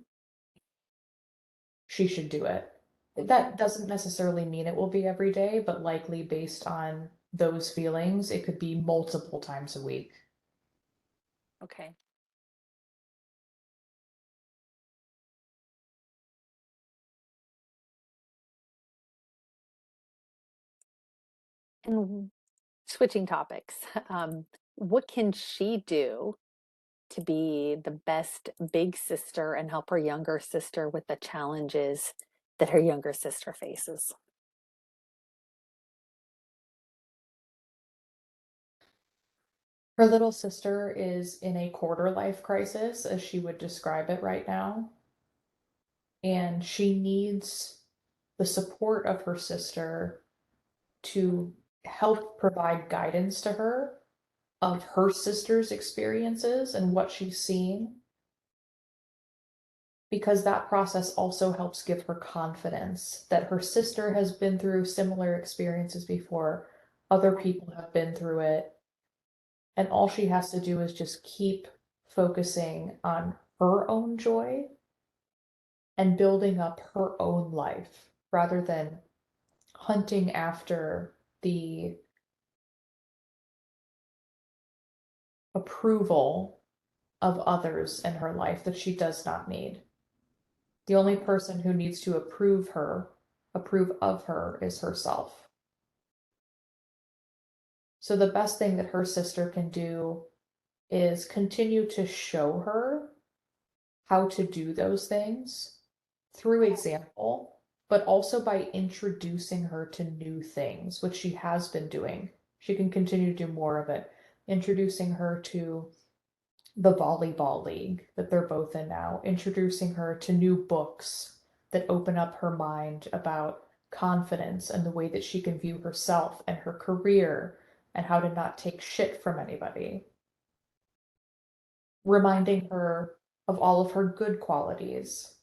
she should do it. That doesn't necessarily mean it will be every day, but likely based on those feelings, it could be multiple times a week. Okay. And switching topics, what can she do to be the best big sister and help her younger sister with the challenges that her younger sister faces? Her little sister is in a quarter life crisis, as she would describe it right now, and she needs the support of her sister to help provide guidance to her of her sister's experiences and what she's seen, because that process also helps give her confidence that her sister has been through similar experiences before, other people have been through it, and all she has to do is just keep focusing on her own joy and building up her own life rather than hunting after the approval of others in her life that she does not need. The only person who needs to approve of her is herself. So the best thing that her sister can do is continue to show her how to do those things through example, but also by introducing her to new things, which she has been doing. She can continue to do more of it, introducing her to the volleyball league that they're both in now, introducing her to new books that open up her mind about confidence and the way that she can view herself and her career and how to not take shit from anybody. Reminding her of all of her good qualities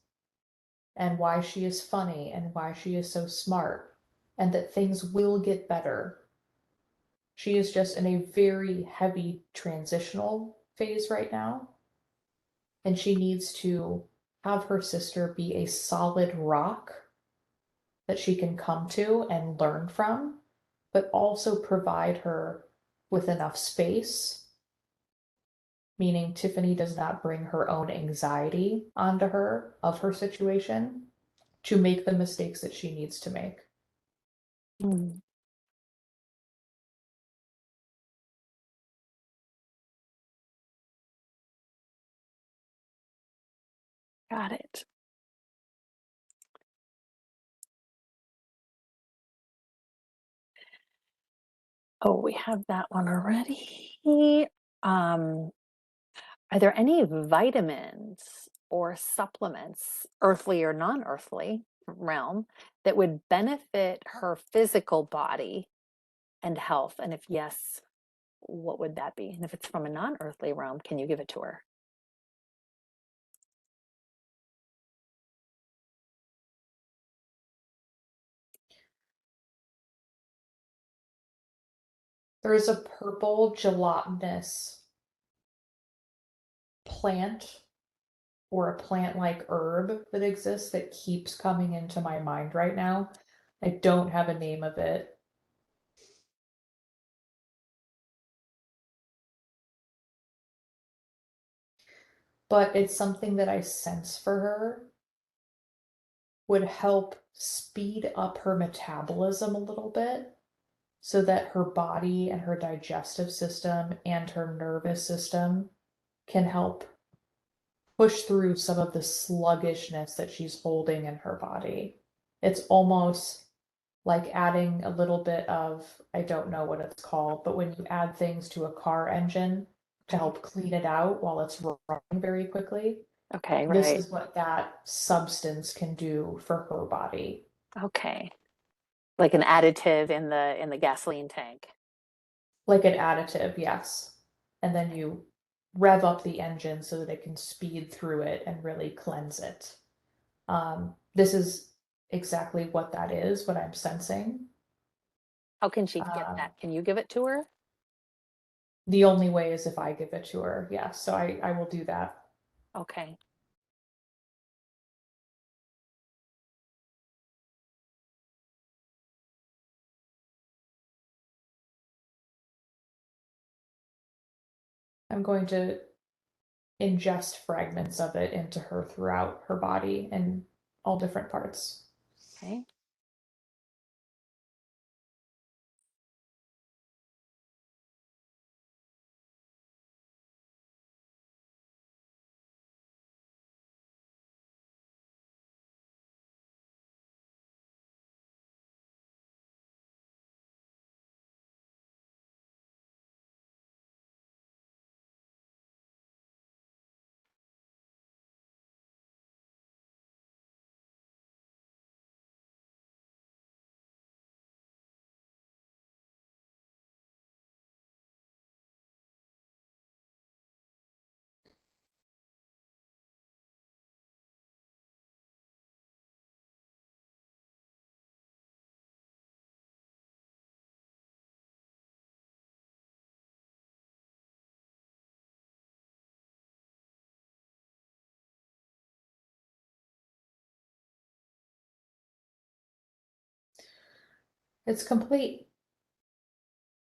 and why she is funny and why she is so smart and that things will get better. She is just in a very heavy transitional phase right now, and she needs to have her sister be a solid rock that she can come to and learn from, but also provide her with enough space, meaning Tiffany does not bring her own anxiety onto her of her situation to make the mistakes that she needs to make. Mm, got it. Oh, we have that one already. Um, are there any vitamins or supplements, earthly or non-earthly realm, that would benefit her physical body and health? And if yes, what would that be? And if it's from a non-earthly realm, can you give it to her? There is a purple gelatinous plant or a plant-like herb that exists that keeps coming into my mind right now. I don't have a name of it. but it's something that I sense for her would help speed up her metabolism a little bit so that her body and her digestive system and her nervous system can help push through some of the sluggishness that she's holding in her body. It's almost like adding a little bit of, I don't know what it's called, but when you add things to a car engine to help clean it out while it's running very quickly, Okay, this right. is what that substance can do for her body. Okay. Like an additive in the gasoline tank. Like an additive, yes. And then Okay. you rev up the engine so that it can speed through it and really cleanse it. This is exactly what that is, what I'm sensing. How can she get Um, that? Can you give it to her? the only way is if I give it to her. Yes, so I will do that. Okay. I'm going to ingest fragments of it into her throughout her body in all different parts. Okay. It's complete.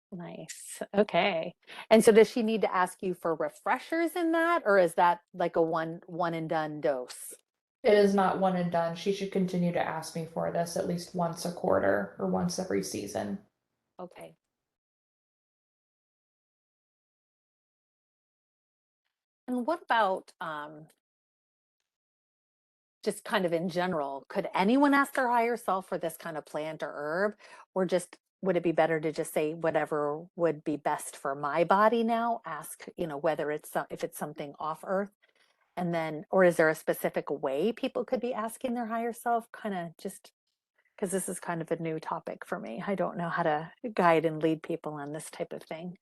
Nice. Okay. And so does she need to ask you for refreshers in that, or is that like a one and done dose? It is not one and done. She should continue to ask me for this at least once a quarter or once every season. Okay. And what about just kind of in general, could anyone ask their higher self for this kind of plant or herb, or just would it be better to just say whatever would be best for my body now? Ask, whether if it's something off earth, and then, or is there a specific way people could be asking their higher self? Kind of just because this is kind of a new topic for me. I don't know how to guide and lead people on this type of thing.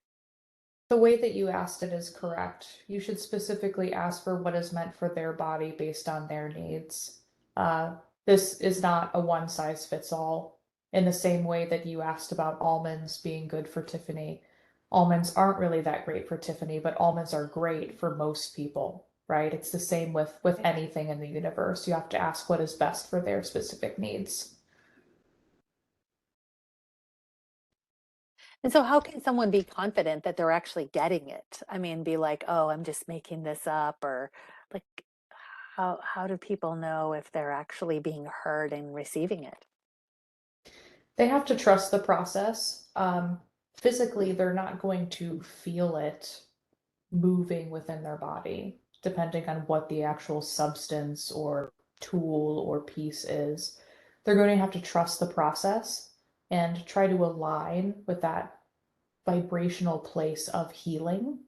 The way that you asked it is correct. You should specifically ask for what is meant for their body based on their needs. This is not a one size fits all. In the same way that you asked about almonds being good for Tiffany, almonds aren't really that great for Tiffany, but almonds are great for most people, right? It's the same with anything in the universe. You have to ask what is best for their specific needs. And so how can someone be confident that they're actually getting it? I mean, be like, "Oh, I'm just making this up," or like how do people know if they're actually being heard and receiving it? They have to trust the process. Physically, they're not going to feel it moving within their body, depending on what the actual substance or tool or piece is. They're going to have to trust the process and try to align with that vibrational place of healing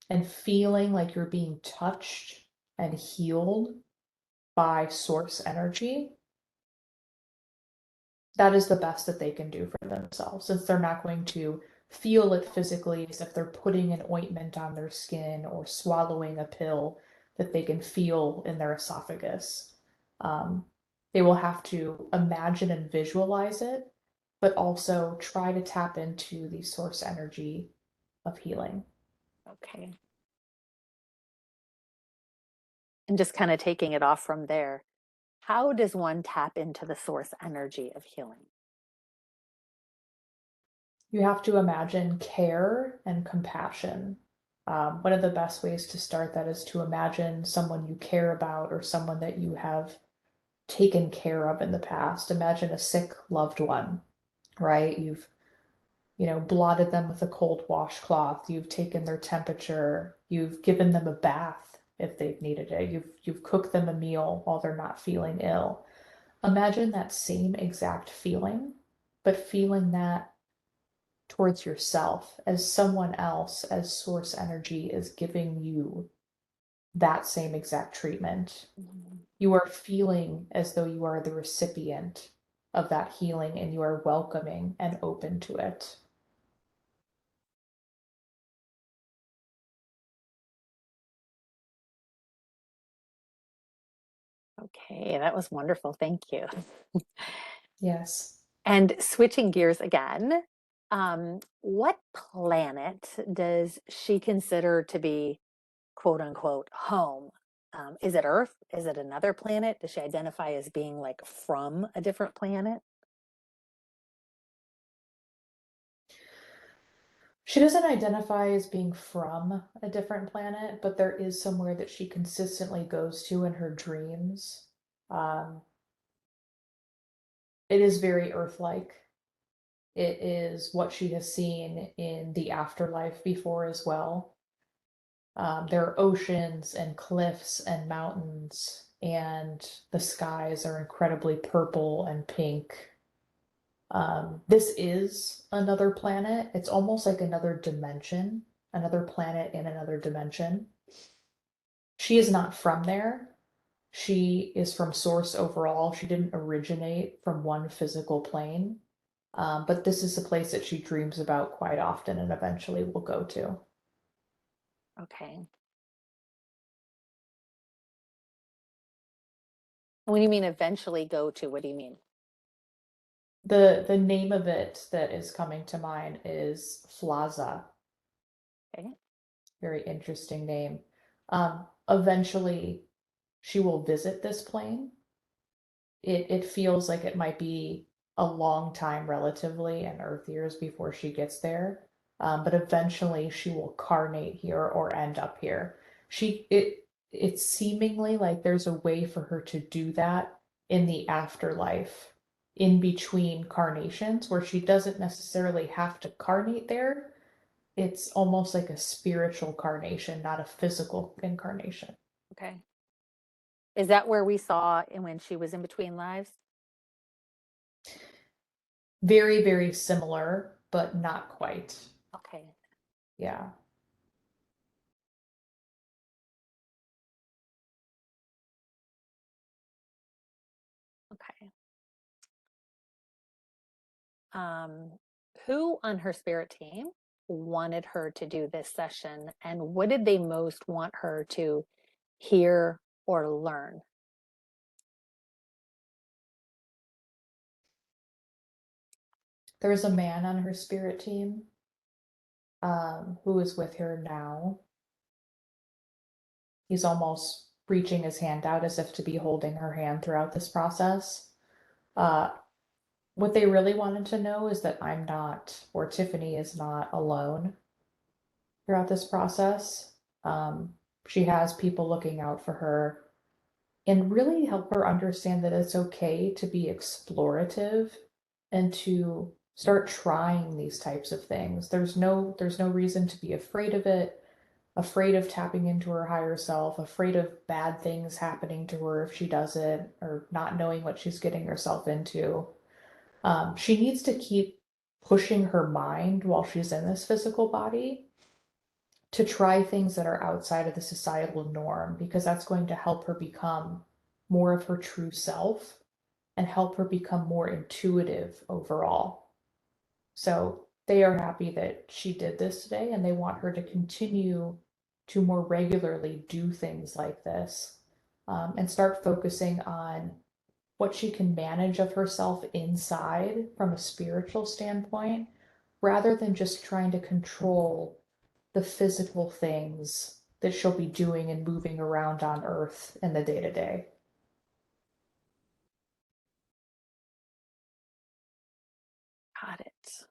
and feeling like you're being touched and healed by source energy. That is the best that they can do for themselves, since they're not going to feel it physically as if they're putting an ointment on their skin or swallowing a pill that they can feel in their esophagus. Um, they will have to imagine and visualize it, but also try to tap into the source energy of healing. Okay. And just kind of taking it off from there. How does one tap into the source energy of healing? You have to imagine care and compassion. One of the best ways to start that is to imagine someone you care about or someone that you have taken care of in the past. Imagine a sick loved one, right? You've, blotted them with a cold washcloth. You've taken their temperature. You've given them a bath if they've needed it. You've cooked them a meal while they're not feeling ill. Imagine that same exact feeling, but feeling that towards yourself as someone else, as source energy is giving you that same exact treatment. Mhm. You are feeling as though you are the recipient of that healing and you are welcoming and open to it. Okay, that was wonderful. Thank you. Yes. And switching gears again, what planet does she consider to be quote unquote home? Is it Earth? Is it another planet? Does she identify as being like from a different planet? She doesn't identify as being from a different planet, but there is somewhere that she consistently goes to in her dreams. Um, it is very Earth-like. It is what she has seen in the afterlife before as well. There are oceans and cliffs and mountains, and the skies are incredibly purple and pink. This is another planet. It's almost like another dimension, another planet in another dimension. She is not from there. She is from Source overall. She didn't originate from one physical plane. But this is a place that she dreams about quite often and eventually will go to. Okay. When you mean eventually go to, what do you mean? The name of it that is coming to mind is Flaza. Okay. Very interesting name. Eventually, she will visit this plane. It feels like it might be a long time relatively in Earth years before she gets there. But eventually she will carnate here or end up here. It's seemingly like there's a way for her to do that in the afterlife, in between carnations, where she doesn't necessarily have to carnate there. It's almost like a spiritual carnation, not a physical incarnation. Okay. Is that where we saw when she was in between lives? Very, very similar, but not quite. Okay. Yeah. Okay. Um, who on her spirit team wanted her to do this session, and what did they most want her to hear or learn? There's a man on her spirit team who is with her now. He's almost reaching his hand out as if to be holding her hand throughout this process. Uh, what they really wanted to know is that I'm not, or Tiffany is not alone throughout this process. Um, she has people looking out for her and really help her understand that it's okay to be explorative and to start trying these types of things. There's no reason to be afraid of it, afraid of tapping into her higher self, afraid of bad things happening to her if she does it, or not knowing what she's getting herself into. She needs to keep pushing her mind while she's in this physical body to try things that are outside of the societal norm because that's going to help her become more of her true self and help her become more intuitive overall. So they are happy that she did this today and they want her to continue to more regularly do things like this, and start focusing on what she can manage of herself inside from a spiritual standpoint rather than just trying to control the physical things that she'll be doing and moving around on earth in the day to day. Got it.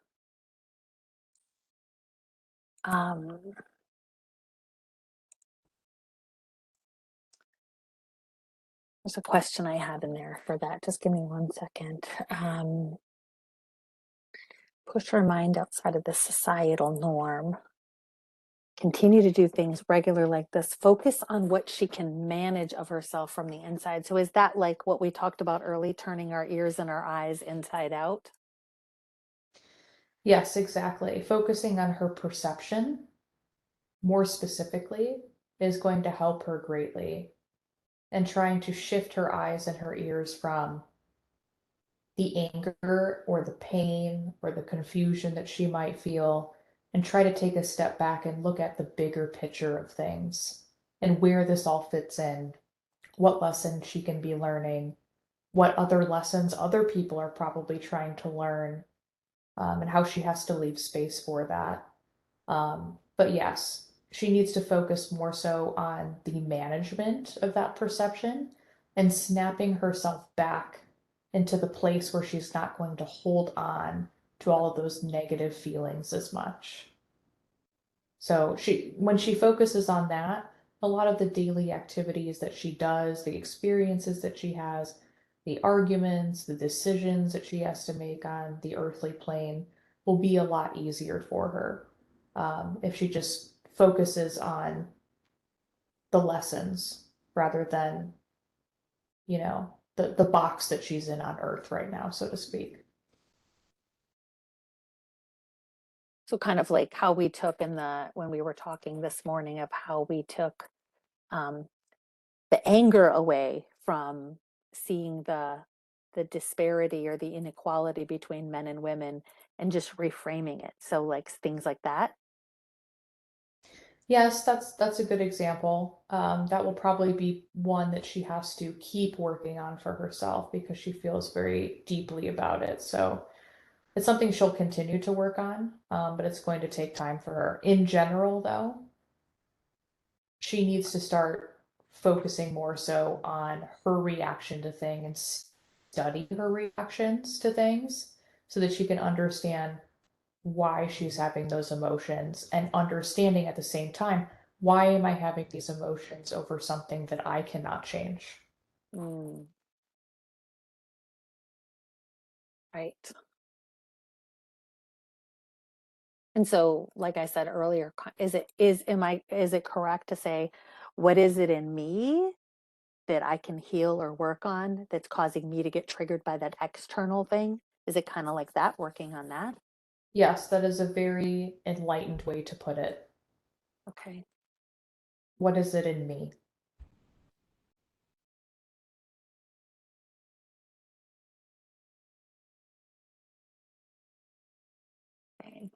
Um, There's a question I have in there for that. Just give me 1 second. Push her mind outside of the societal norm. Continue to do things regular like this. Focus on what she can manage of herself from the inside. So is that like what we talked about early, turning our ears and our eyes inside out? Yes, exactly. Focusing on her perception more specifically is going to help her greatly. And trying to shift her eyes and her ears from the anger or the pain or the confusion that she might feel and try to take a step back and look at the bigger picture of things and where this all fits in, what lessons she can be learning, what other lessons other people are probably trying to learn, and how she has to leave space for that. But yes, she needs to focus more so on the management of that perception and snapping herself back into the place where she's not going to hold on to all of those negative feelings as much. So when she focuses on that, a lot of the daily activities that she does, the experiences that she has, the arguments, the decisions that she has to make on the earthly plane will be a lot easier for her if she just focuses on the lessons rather than, the box that she's in on Earth right now, so to speak. So kind of like how we took in the when we were talking this morning of how we took um, the anger away from seeing the disparity or the inequality between men and women and just reframing it. So like things like that. Yes, that's a good example. That will probably be one that she has to keep working on for herself because she feels very deeply about it. So it's something she'll continue to work on, but it's going to take time for her. In general, though, she needs to start focusing more so on her reaction to things and study her reactions to things so that she can understand why she's having those emotions and understanding at the same time, why am I having these emotions over something that I cannot change? Mm, right. And so, like I said earlier, is it correct to say, what is it in me that I can heal or work on that's causing me to get triggered by that external thing? Is it kind of like that, working on that? Yes, that is a very enlightened way to put it. Okay. What is it in me? Okay.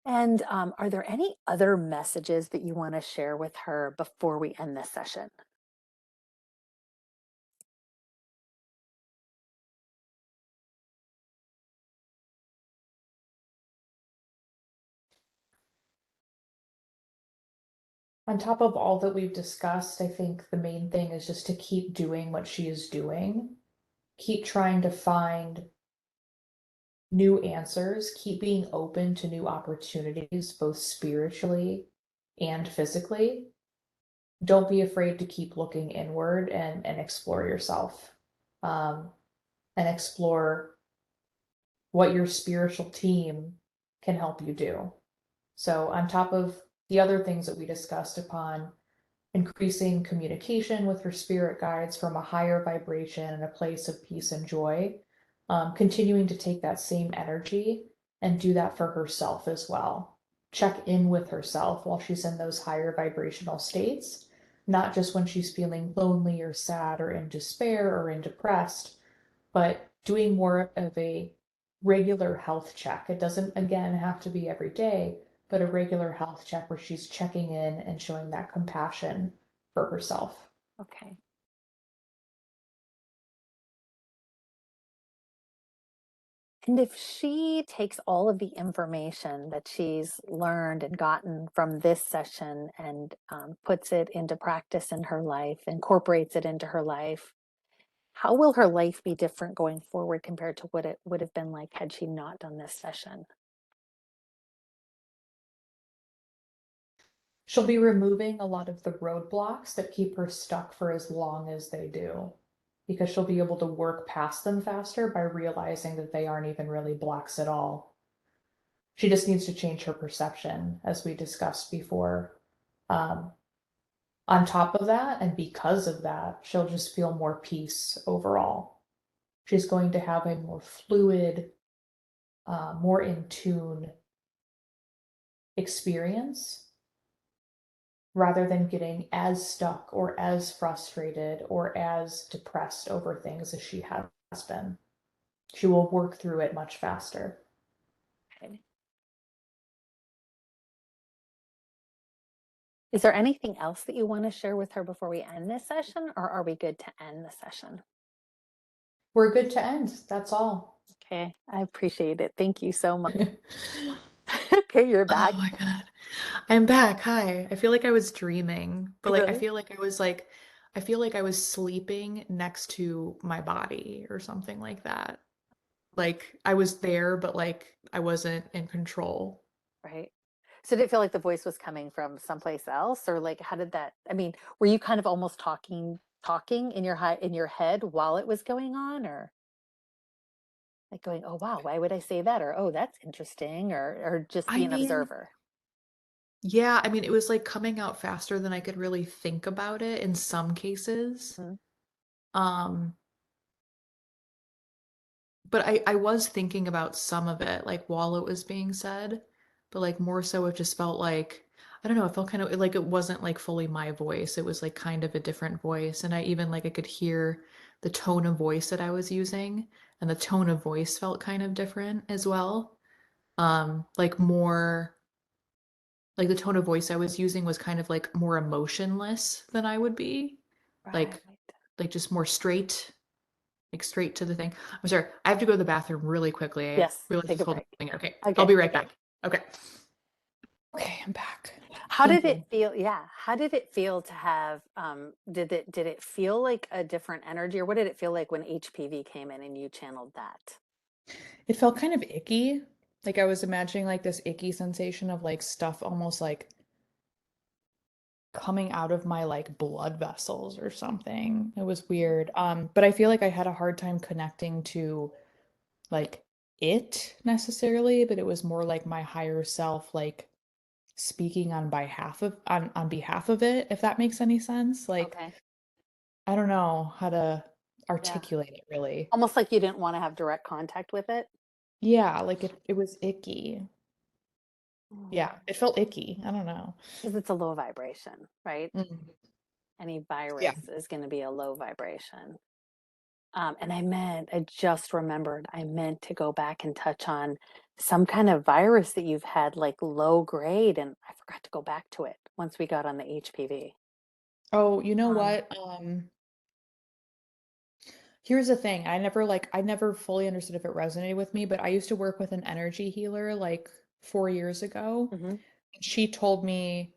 And are there any other messages that you want to share with her before we end this session? On top of all that we've discussed, I think the main thing is just to keep doing what she is doing, keep trying to find new answers, keep being open to new opportunities, both spiritually and physically. Don't be afraid to keep looking inward and explore yourself um, and explore what your spiritual team can help you do. So, on top of the other things that we discussed upon increasing communication with her spirit guides from a higher vibration and a place of peace and joy, continuing to take that same energy and do that for herself as well. Check in with herself while she's in those higher vibrational states, not just when she's feeling lonely or sad or in despair or in depressed, but doing more of a regular health check. It doesn't, again, have to be every day, but a regular health check where she's checking in and showing that compassion for herself. Okay. And if she takes all of the information that she's learned and gotten from this session and puts it into practice in her life, incorporates it into her life, how will her life be different going forward compared to what it would have been like had she not done this session? She'll be removing a lot of the roadblocks that keep her stuck for as long as they do, because she'll be able to work past them faster by realizing that they aren't even really blocks at all. She just needs to change her perception, as we discussed before. Um, on top of that, and because of that, she'll just feel more peace overall. She's going to have a more fluid, more in tune experience rather than getting as stuck or as frustrated or as depressed over things as she has been. She will work through it much faster. Okay. Is there anything else that you want to share with her before we end this session, or are we good to end the session? We're good to end. That's all. Okay, I appreciate it. Thank you so much. Okay, you're Oh back. my God. I'm back. Hi. I feel like I was dreaming, but like Really? I feel like I was sleeping next to my body or something like that. Like I was there, but like I wasn't in control. Right. So did it feel like the voice was coming from someplace else, or like how did that, I mean, were you kind of almost talking in your head while it was going on, or like going, "Oh wow, why would I say that?" or "Oh, that's interesting," or just I be an mean, observer? yeah, I mean, it was like coming out faster than I could really think about it in some cases. Mhm. Um, but I was thinking about some of it, like while it was being said, but like more so it just felt like, I don't know, it felt kind of like it wasn't like fully my voice. It was like kind of a different voice. And I even like I could hear the tone of voice that I was using, and the tone of voice felt kind of different as well. Like more like the tone of voice I was using was kind of like more emotionless than I would be. Right. Like just more straight, like straight to the thing. I'm sorry, I have to go to the bathroom really quickly. I Yes, realized take it's a called break. okay. I'll Okay. be right back. Okay. Okay, I'm back. How Thank did it you. feel? Yeah. How did it feel to have did it feel like a different energy, or what did it feel like when HPV came in and you channeled that? It felt kind of icky. Like I was imagining like this icky sensation of like stuff almost like coming out of my like blood vessels or something. It was weird. But I feel like I had a hard time connecting to like it necessarily, but it was more like my higher self like speaking on behalf of it, if that makes any sense. Like Okay. I don't know how to Yeah. articulate it really. Almost like you didn't want to have direct contact with it. Yeah, like it was icky. Because Yeah, it felt icky. I don't know. it's a low vibration, right? Mm. Any Yeah. virus is going to be a low vibration. And I just remembered, I meant to go back and touch on some kind of virus that you've had, like low grade, and I forgot to go back to it once we got on the HPV. Oh, you know Um, what? Here's the thing. I never fully understood if it resonated with me, but I used to work with an energy healer like 4 years ago. mhm. And she told me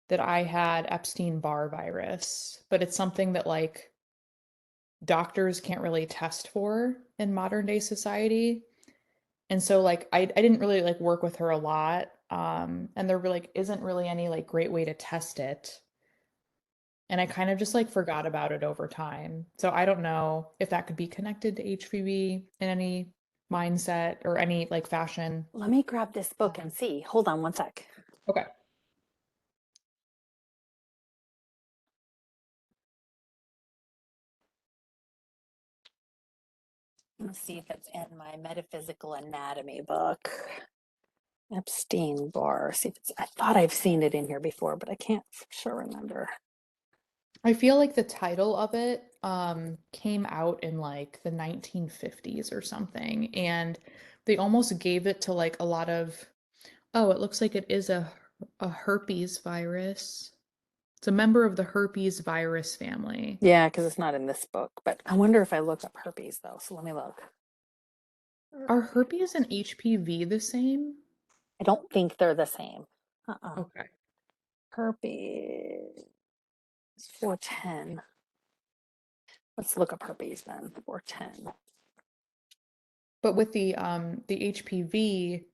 that I had Epstein-Barr virus, but it's something that like doctors can't really test for in modern day society. And so like I didn't really like work with her a lot. And there like isn't really any like great way to test it. And I kind of just like forgot about it over time. So I don't know if that could be connected to HPV in any mindset or any like fashion. Let me grab this book and see. Hold on one sec. Okay. Let's see if it's in my metaphysical anatomy book. Epstein Barr. See if it's. I thought I've seen it in here before, but I can't for sure remember. I feel like the title of it came out in like the 1950s or something, and they almost gave it to like a lot of, oh, it looks like it is a herpes virus. It's a member of the herpes virus family. Yeah, because it's not in this book. But I wonder if I look up herpes though. So let me look. Are herpes and HPV the same? I don't think they're the same. Uh-uh. Okay. Herpes 410. Let's look up herpes then. 410. But with the HPV,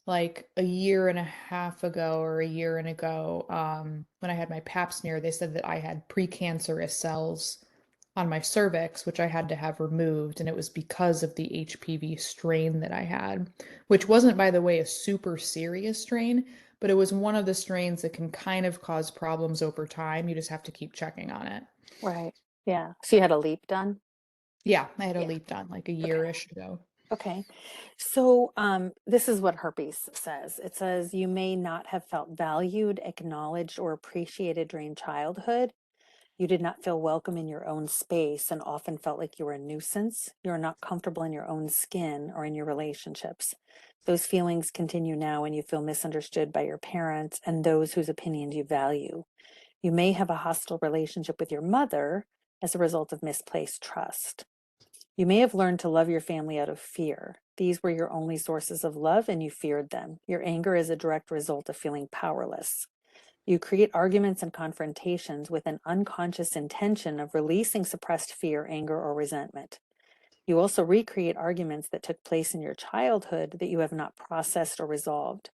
like a year and a half ago or a year and ago, when I had my pap smear, they said that I had precancerous cells on my cervix, which I had to have removed, and it was because of the HPV strain that I had, which wasn't, by the way, a super serious strain, but it was one of the strains that can kind of cause problems over time. You just have to keep checking on it. Right. Yeah. So you had a leap done? Yeah, I had a Yeah. leap done like a Okay. year-ish ago. Okay. So, this is what herpes says. It says you may not have felt valued, acknowledged, or appreciated during childhood. You did not feel welcome in your own space and often felt like you were a nuisance. You are not comfortable in your own skin or in your relationships. Those feelings continue now when you feel misunderstood by your parents and those whose opinions you value. You may have a hostile relationship with your mother as a result of misplaced trust. You may have learned to love your family out of fear. These were your only sources of love and you feared them. Your anger is a direct result of feeling powerless. You create arguments and confrontations with an unconscious intention of releasing suppressed fear, anger, or resentment. You also recreate arguments that took place in your childhood that you have not processed or resolved.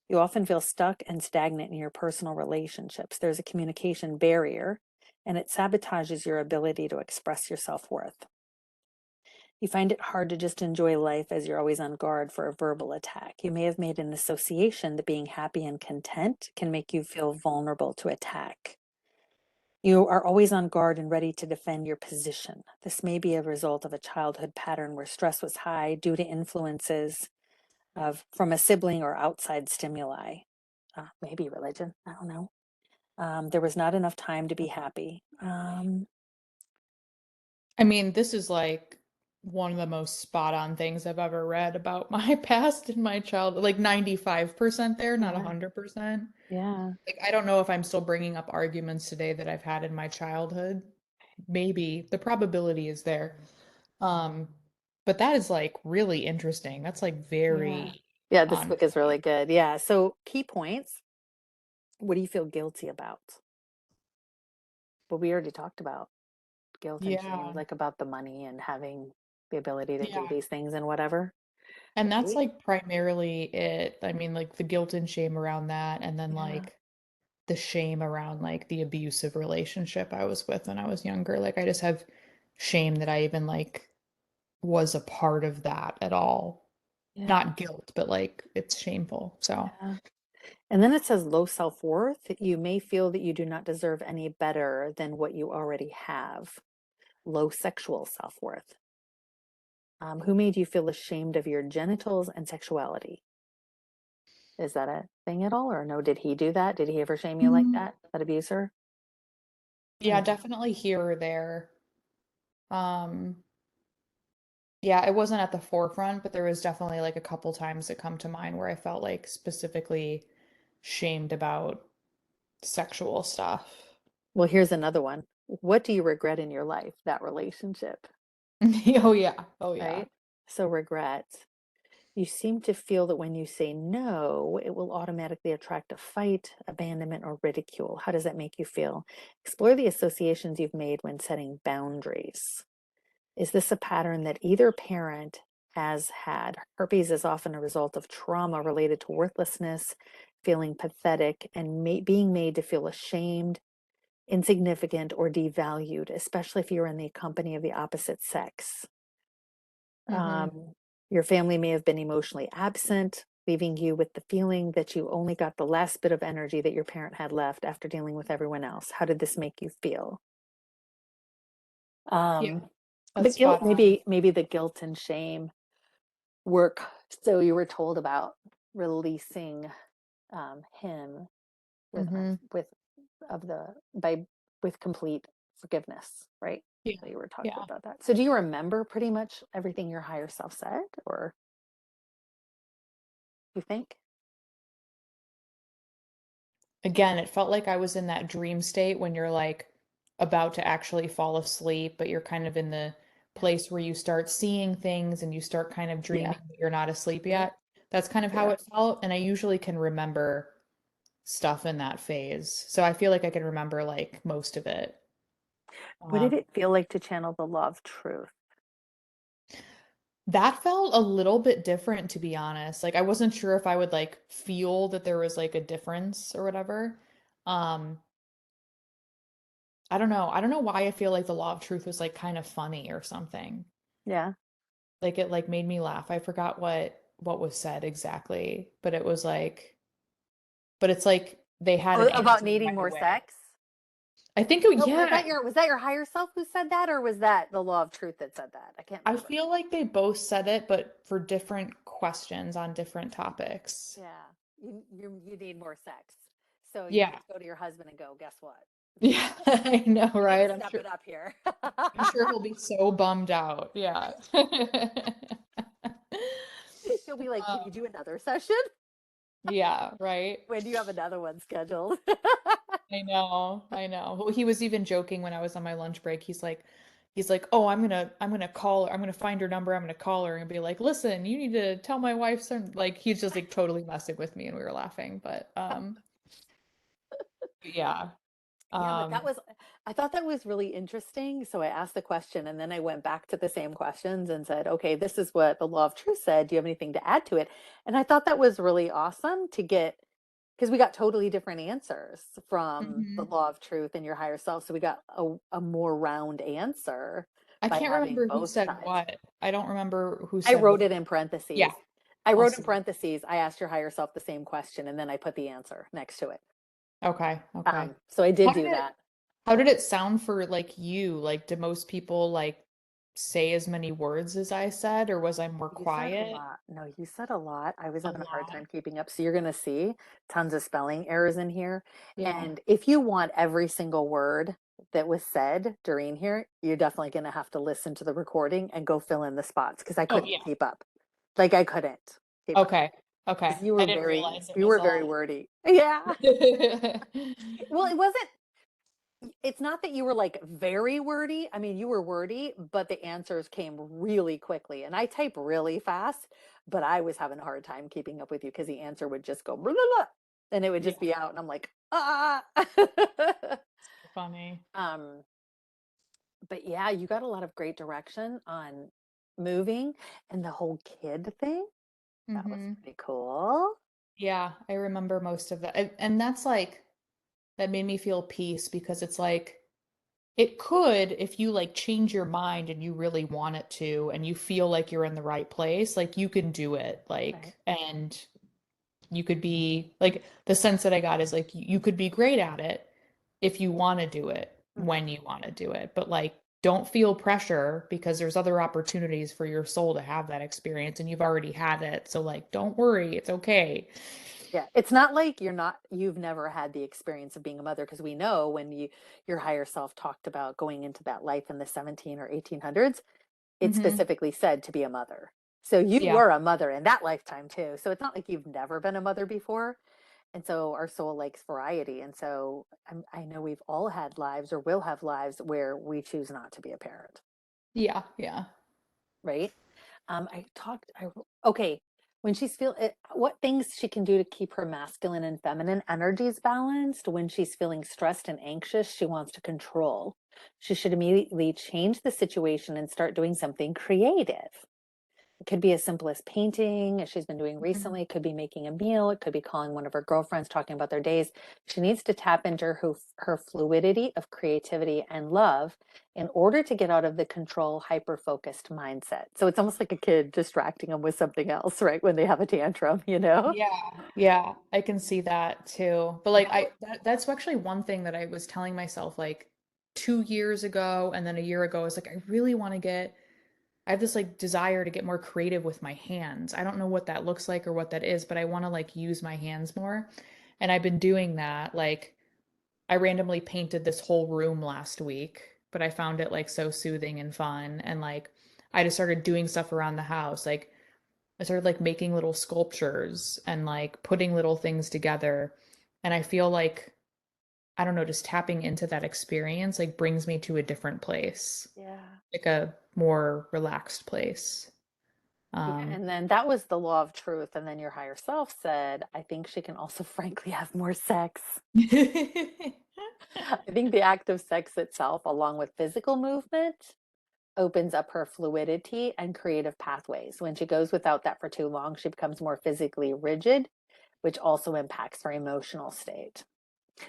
You often feel stuck and stagnant in your personal relationships. There's a communication barrier, and it sabotages your ability to express your self worth. You find it hard to just enjoy life as you're always on guard for a verbal attack. You may have made an association that being happy and content can make you feel vulnerable to attack. You are always on guard and ready to defend your position. This may be a result of a childhood pattern where stress was high due to influences of from a sibling or outside stimuli. Maybe religion. I don't know. There was not enough time to be happy. I mean, this is like one of the most spot on things I've ever read about my past and my childhood, like 95% there, not Yeah, 100%. yeah, Like, I don't know if I'm still bringing up arguments today that I've had in my childhood. Maybe the probability is there. Um, but that is like really interesting. That's like yeah. very Yeah, this on book is really point. good. Yeah. So, key points. What do you feel guilty about? Well, we already talked about guilt and shame, Yeah. like about the money and having the ability to do Yeah. these things and whatever. And that's Right? like primarily it. I mean, like the guilt and shame around that, and then Yeah. like the shame around like the abusive relationship I was with when I was younger. Like I just have shame that I even like was a part of that at all. Yeah. Not guilt, but like it's shameful. So, Yeah. And then it says low self worth. You may feel that you do not deserve any better than what you already have. Low sexual self worth. Who made you feel ashamed of your genitals and sexuality? Is that a thing at all? Or no, did he do that? Did he ever shame you like mm, that abuser? yeah, And definitely here or there. Um, yeah, it wasn't at the forefront, but there was definitely like a couple times that come to mind where I felt like specifically shamed about sexual stuff. well, here's another one. What do you regret in your life? That relationship, Oh yeah. Oh yeah. right? So, regret. You seem to feel that when you say no, it will automatically attract a fight, abandonment, or ridicule. How does that make you feel? Explore the associations you've made when setting boundaries. Is this a pattern that either parent has had? Herpes is often a result of trauma related to worthlessness, feeling pathetic, and being made to feel ashamed, insignificant, or devalued, especially if you're in the company of the opposite sex. Hmm. Um, your family may have been emotionally absent, leaving you with the feeling that you only got the last bit of energy that your parent had left after dealing with everyone else. How did this make you feel? Yeah, Um, the that's guilt, spot on. maybe the guilt and shame work. So you were told about releasing him with Hmm. with of the by with complete forgiveness, right? Yeah. So you were talking Yeah. about that. So do you remember pretty much everything your higher self said, or you think? Again, it felt like I was in that dream state when you're like about to actually fall asleep, but you're kind of in the place where you start seeing things and you start kind of Yeah. dreaming, but you're not asleep Yeah. yet. That's kind of how Yeah. it felt. And I usually can remember stuff in that phase. So I feel like I can remember like most of it. What did Um, it feel like to channel the law of truth? That felt a little bit different, to be honest. Like I wasn't sure if I would like feel that there was like a difference or whatever. Um, I don't know. I don't know why I feel like the law of truth was like kind of funny or something. Yeah. Like it like made me laugh. I forgot what was said exactly, but it was like, but it's like they had Oh, an about answer needing right more away. sex? I think it, No, yeah, was that your higher self who said that, or was that the law of truth that said that? I can't I remember. feel like they both said it, but for different questions on different topics. Yeah, you need more sex. So you Yeah. just go to your husband and go, guess what? Yeah, I know, You need to right? step it up here. I'm sure he'll be so bummed out. Yeah. He'll be like, can you Um, do another session? yeah, right. When do you have another one scheduled? I know, I know. Well, he was even joking when I was on my lunch break. He's like, "Oh, I'm gonna call her. I'm gonna find her number. I'm gonna call her and be like, listen, you need to tell my wife some." Like he's just like totally messing with me, and we were laughing. But yeah, Yeah, but um, I thought that was really interesting. So I asked the question and then I went back to the same questions and said, okay, this is what the law of truth said. Do you have anything to add to it? And I thought that was really awesome to get, because we got totally different answers from the mhm. law of truth and your higher self. So we got a more round answer I by can't having remember who both said sides. what. I don't remember who I said wrote what. it in Yeah, parentheses. I wrote in awesome. parentheses, I asked your higher self the same question and then I put the answer next to it. Okay, okay. So I How did did do it that. how did it sound for like you? Like, do most people like say as many words as I said, or was I more You said a quiet? lot. No, you said a lot. I was A having a hard lot. time keeping up. So you're going to see tons of spelling errors in here. Yeah. And if you want every single word that was said during here, you're definitely going to have to listen to the recording and go fill in the spots because I Oh, couldn't yeah. keep up. Like I couldn't keep up Okay. Okay. because I didn't realize it you was were a very lot. wordy. Yeah. Well, it's not that you were like very wordy. I mean, you were wordy, but the answers came really quickly. And I type really fast, but I was having a hard time keeping up with you because the answer would just go blah, blah, blah, and it would Yeah. just be out. And I'm like, ah. Funny. um, but yeah, you got a lot of great direction on moving and the whole kid thing. That was Hmm. pretty cool. Yeah, I remember most of that. And that's like that made me feel peace because it's like it could, if you like change your mind and you really want it to, and you feel like you're in the right place, like you can do it. Right. And you could be like, the sense that I got is like, you could be great at it if you want to do it Mhm. when you want to do it. But like, don't feel pressure because there's other opportunities for your soul to have that experience and you've already had it. So, like, don't worry, it's okay. Yeah, it's not like you've never had the experience of being a mother because we know when your higher self talked about going into that life in the 17 or 1800s, it Hmm. specifically said to be a mother. So you Yeah. were a mother in that lifetime too. So it's not like you've never been a mother before. And so our soul likes variety. And so I know we've all had lives or will have lives where we choose not to be a parent, Yeah. Yeah. right? Okay. When what things she can do to keep her masculine and feminine energies balanced when she's feeling stressed and anxious, she wants to control. She should immediately change the situation and start doing something creative. It could be as simple as painting, as she's been doing Mhm. recently. It could be making a meal. It could be calling one of her girlfriends, talking about their days. She needs to tap into her fluidity of creativity and love in order to get out of the control, hyper focused mindset. So it's almost like a kid distracting them with something else, right? When they have a tantrum, you know? Yeah, yeah, I can see that too. But like That was, that's actually one thing that I was telling myself like 2 years ago and then a year ago. I was like, I really want to get I have this like desire to get more creative with my hands. I don't know what that looks like or what that is, but I want to like use my hands more. And I've been doing that. Like I randomly painted this whole room last week, but I found it like so soothing and fun. And like I just started doing stuff around the house. Like I started like making little sculptures and like putting little things together. And I feel like, I don't know, just tapping into that experience like brings me to a different place, yeah. like a more relaxed place. Yeah. Um, And then that was the law of truth. And then your higher self said, I think she can also, frankly, have more sex. I think the act of sex itself, along with physical movement, opens up her fluidity and creative pathways. When she goes without that for too long, she becomes more physically rigid, which also impacts her emotional state.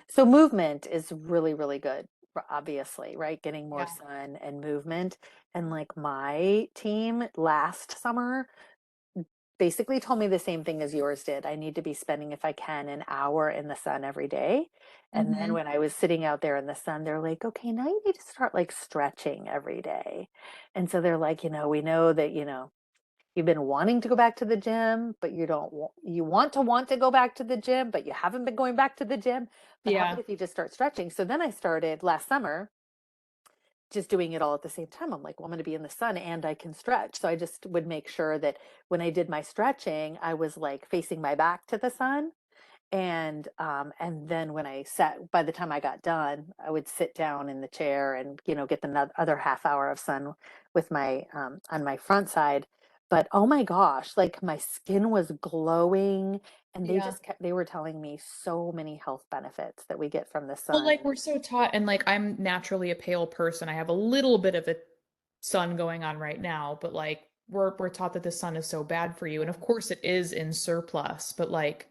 So movement is really, really good, obviously, right? Getting more Yeah. sun and movement. And like my team last summer basically told me the same thing as yours did. I need to be spending, if I can, an hour in the sun every day. And then Mm-hmm. when I was sitting out there in the sun, they're like, okay, now you need to start like stretching every day. And so they're like, we know that, you've been wanting to go back to the gym, but you don't you want to go back to the gym, but you haven't been going back to the gym. But how about Yeah. if you just start stretching? So then I started last summer just doing it all at the same time. I'm like, well, I'm going to be in the sun and I can stretch. So I just would make sure that when I did my stretching, I was like facing my back to the sun. And then when I sat, by the time I got done, I would sit down in the chair and get the other half hour of sun with my on my front side. But oh my gosh, like my skin was glowing, and Yeah. they were telling me so many health benefits that we get from the Well, like sun. we're so taught, and like I'm naturally a pale person. I have a little bit of a sun going on right now, but like we're taught that the sun is so bad for you. And of course it is in surplus, but like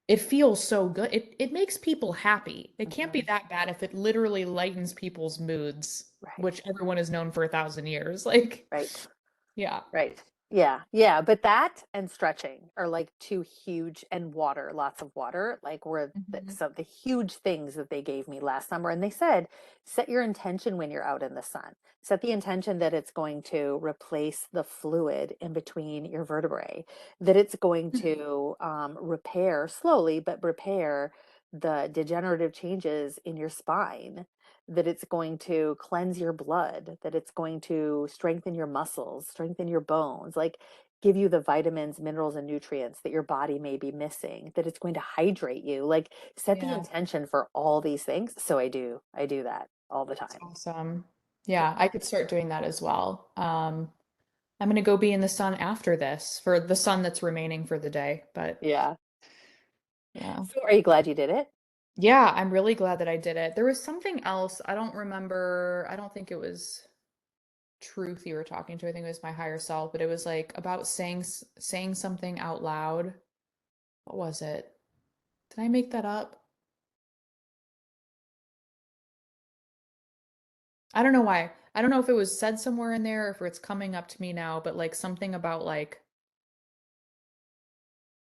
it feels so good. It makes people happy. It can't be Mhm. that bad if it literally lightens people's moods, Right, which everyone has known for 1,000 years. Like, right. yeah. Right. Yeah. Yeah. But that and stretching are like two huge, and water, lots of water, like were Mhm. some of the huge things that they gave me last summer. And they said, set your intention when you're out in the sun. Set the intention that it's going to replace the fluid in between your vertebrae, that it's going to repair slowly, but repair the degenerative changes in your spine, that it's going to cleanse your blood, that it's going to strengthen your muscles, strengthen your bones, like give you the vitamins, minerals, and nutrients that your body may be missing, that it's going to hydrate you. Like set the Yeah, intention for all these things. So I do that all the that's time. awesome. Yeah. Yeah, I could start doing that as well. I'm gonna go be in the sun after this for the sun that's remaining for the day. But Yeah. yeah. So are you glad you did it? Yeah, I'm really glad that I did it. There was something else. I don't remember. I don't think it was truth you were talking to. I think it was my higher self, but it was like about saying something out loud. What was it? Did I make that up? I don't know why. I don't know if it was said somewhere in there or if it's coming up to me now, but like something about like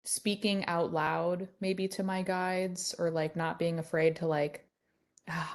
speaking out loud maybe to my guides or like not being afraid to like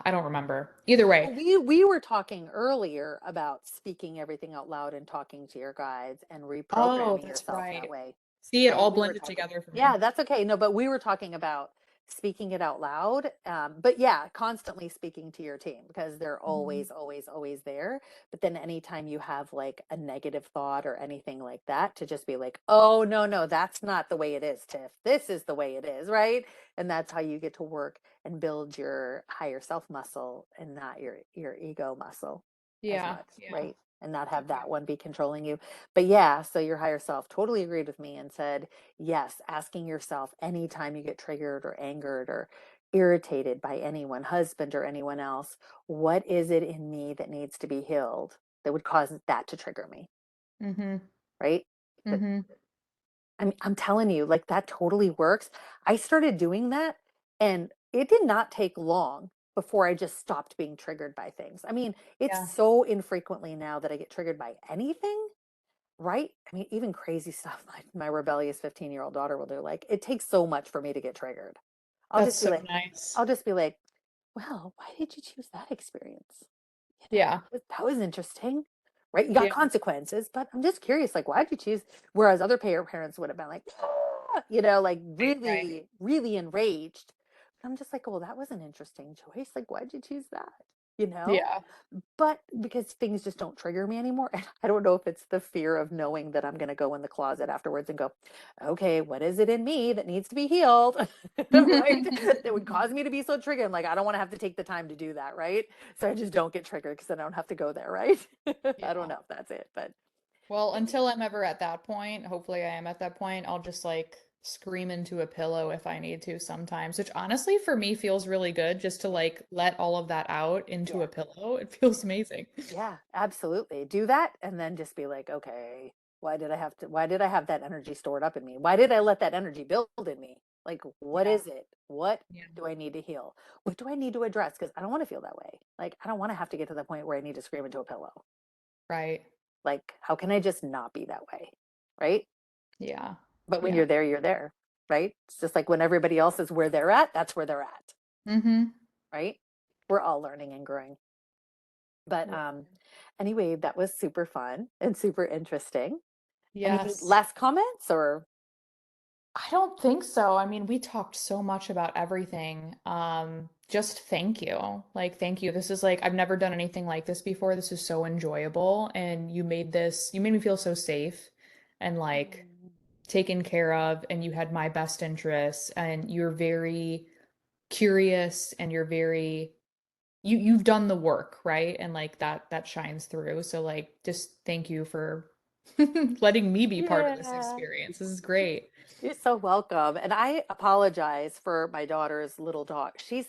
I don't remember. Either way. Well, we were talking earlier about speaking everything out loud and talking to your guides and Oh, reprogramming that's yourself that right. way, See, it right? all We were blended talking. together for Yeah, me. that's okay. No, but we were talking about speaking it out loud. But yeah, constantly speaking to your team because they're Mhm. always, always, always there. But then anytime you have like a negative thought or anything like that, to just be like, oh, no, no, that's not the way it is, Tiff. This is the way it is, right? And that's how you get to work and build your higher self muscle and not your ego muscle as Yeah, much, yeah. right? And not have Okay. that one be controlling you. But yeah, so your higher self totally agreed with me and said, yes, asking yourself anytime you get triggered or angered or irritated by anyone, husband or anyone else, what is it in me that needs to be healed that would cause that to trigger me, Mm-hmm. right? That Mm-hmm. I'm telling you, like that totally works. I started doing that and it did not take long before I just stopped being triggered by things. I mean, it's Yeah. so infrequently now that I get triggered by anything, right? I mean, even crazy stuff like my rebellious 15-year-old daughter will do. Like, it takes so much for me to get triggered. I'll That's just be so like, nice. I'll just be like, well, why did you choose that experience? Yeah. That was interesting, right? You got Yeah. consequences, but I'm just curious, like, why'd you choose? Whereas other parents would have been like, "Ah," like Right, right. really, really enraged. I'm just like, well, that was an interesting choice. Like, why'd you choose that? You know? Yeah. But because things just don't trigger me anymore. And I don't know if it's the fear of knowing that I'm going to go in the closet afterwards and go, okay, what is it in me that needs to be healed? Right? That would cause me to be so triggered. Like, I don't want to have to take the time to do that. Right. So I just don't get triggered because I don't have to go there. Right. I don't Yeah. know if that's it, Well, but until I'm ever at that point, hopefully I am at that point, I'll just like scream into a pillow if I need to sometimes, which honestly for me feels really good just to like let all of that out into Yeah. a pillow. It feels amazing. Yeah, absolutely. Do that and then just be like, okay, why did I have that energy stored up in me? Why did I let that energy build in me? Like, what Yeah. is it? What Yeah. do I need to heal? What do I need to address? Because I don't want to feel that way. Like, I don't want to have to get to the point where I need to scream into a pillow. Right. Like, how can I just not be that way? Right. Yeah. But when Yeah. you're there. Right. It's just like when everybody else is where they're at, that's where they're at. Mm-hmm. Right. We're all learning and growing. But anyway, that was super fun and super interesting. Any Yes. last comments or I don't think so. I mean, we talked so much about everything. Just thank you. Like, thank you. This is like, I've never done anything like this before. This is so enjoyable. And you made me feel so safe and like mm, taken care of. And you had my best interests. And you're very curious and you've done the work, right? And like that shines through. So like, just thank you for letting me be part of this yeah. experience. This is great. You're so welcome. And I apologize for my daughter's little dog. She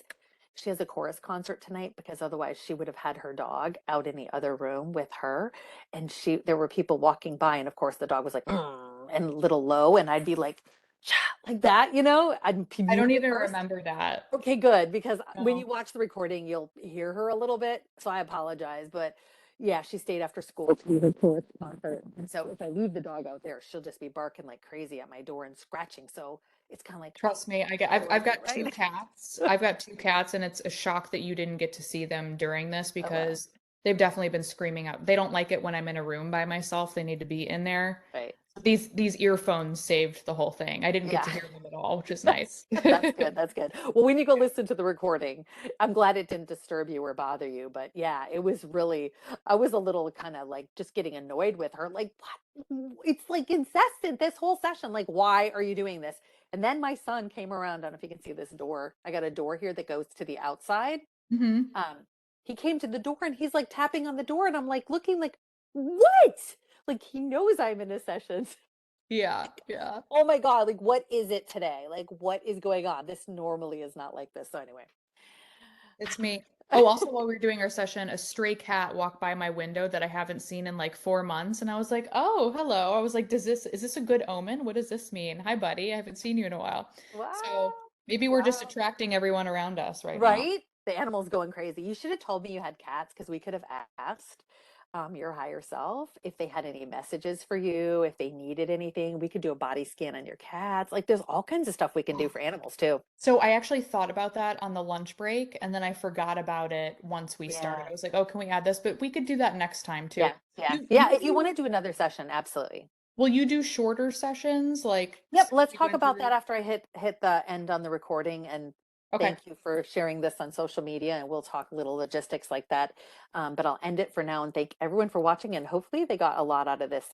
has a chorus concert tonight because otherwise she would have had her dog out in the other room with her. And there were people walking by, and of course the dog was like and a little low, and I'd be like, "Cha," like that, I'd I mute don't it even first. remember that. Okay, good, because when No. you watch the recording, you'll hear her a little bit. So I apologize, but yeah, she stayed after school to the tourist concert. And so if I leave the dog out there, she'll just be barking like crazy at my door and scratching. So it's kind of like, oh, Trust me, better I've worth it, got two right? cats. I've got two cats, and it's a shock that you didn't get to see them during this Oh, wow. because they've definitely been screaming out. They don't like it when I'm in a room by myself. They need to be in there. Right. These earphones saved the whole thing. I didn't get Yeah. to hear them at all, which is nice. That's good. That's good. Well, when you go listen to the recording, I'm glad it didn't disturb you or bother you. But yeah, it was really, I was a little kind of like just getting annoyed with her. Like, what? It's like incessant this whole session. Like, why are you doing this? And then my son came around. I don't know if you can see this door. I got a door here that goes to the outside. Hmm. Um, he came to the door and he's like tapping on the door, and I'm like looking like, what? Like he knows I'm in a session. Yeah, yeah. Oh my God, like what is it today? Like what is going on? This normally is not like this. So anyway. It's me. Oh, also while we were doing our session, a stray cat walked by my window that I haven't seen in like 4 months, and I was like, "Oh, hello." I was like, is this a good omen? What does this mean? Hi, buddy. I haven't seen you in a while." So Wow. maybe we're just Wow. attracting everyone around us right now. Right? The animal's going crazy. You should have told me you had cats because we could have asked your higher self if they had any messages for you, if they needed anything. We could do a body scan on your cats. Like there's all kinds of stuff we can do for animals too. So I actually thought about that on the lunch break, and then I forgot about it once we started. Yeah. I was like, "Oh, can we add this?" But we could do that next time too. Yeah. Yeah. You Yeah. If you want do, to do another session, absolutely. will you do shorter sessions like Yep, let's we talk went about that through? after I hit the end on the recording. And Okay. thank you for sharing this on social media. And we'll talk little logistics like that. But I'll end it for now and thank everyone for watching. And hopefully they got a lot out of this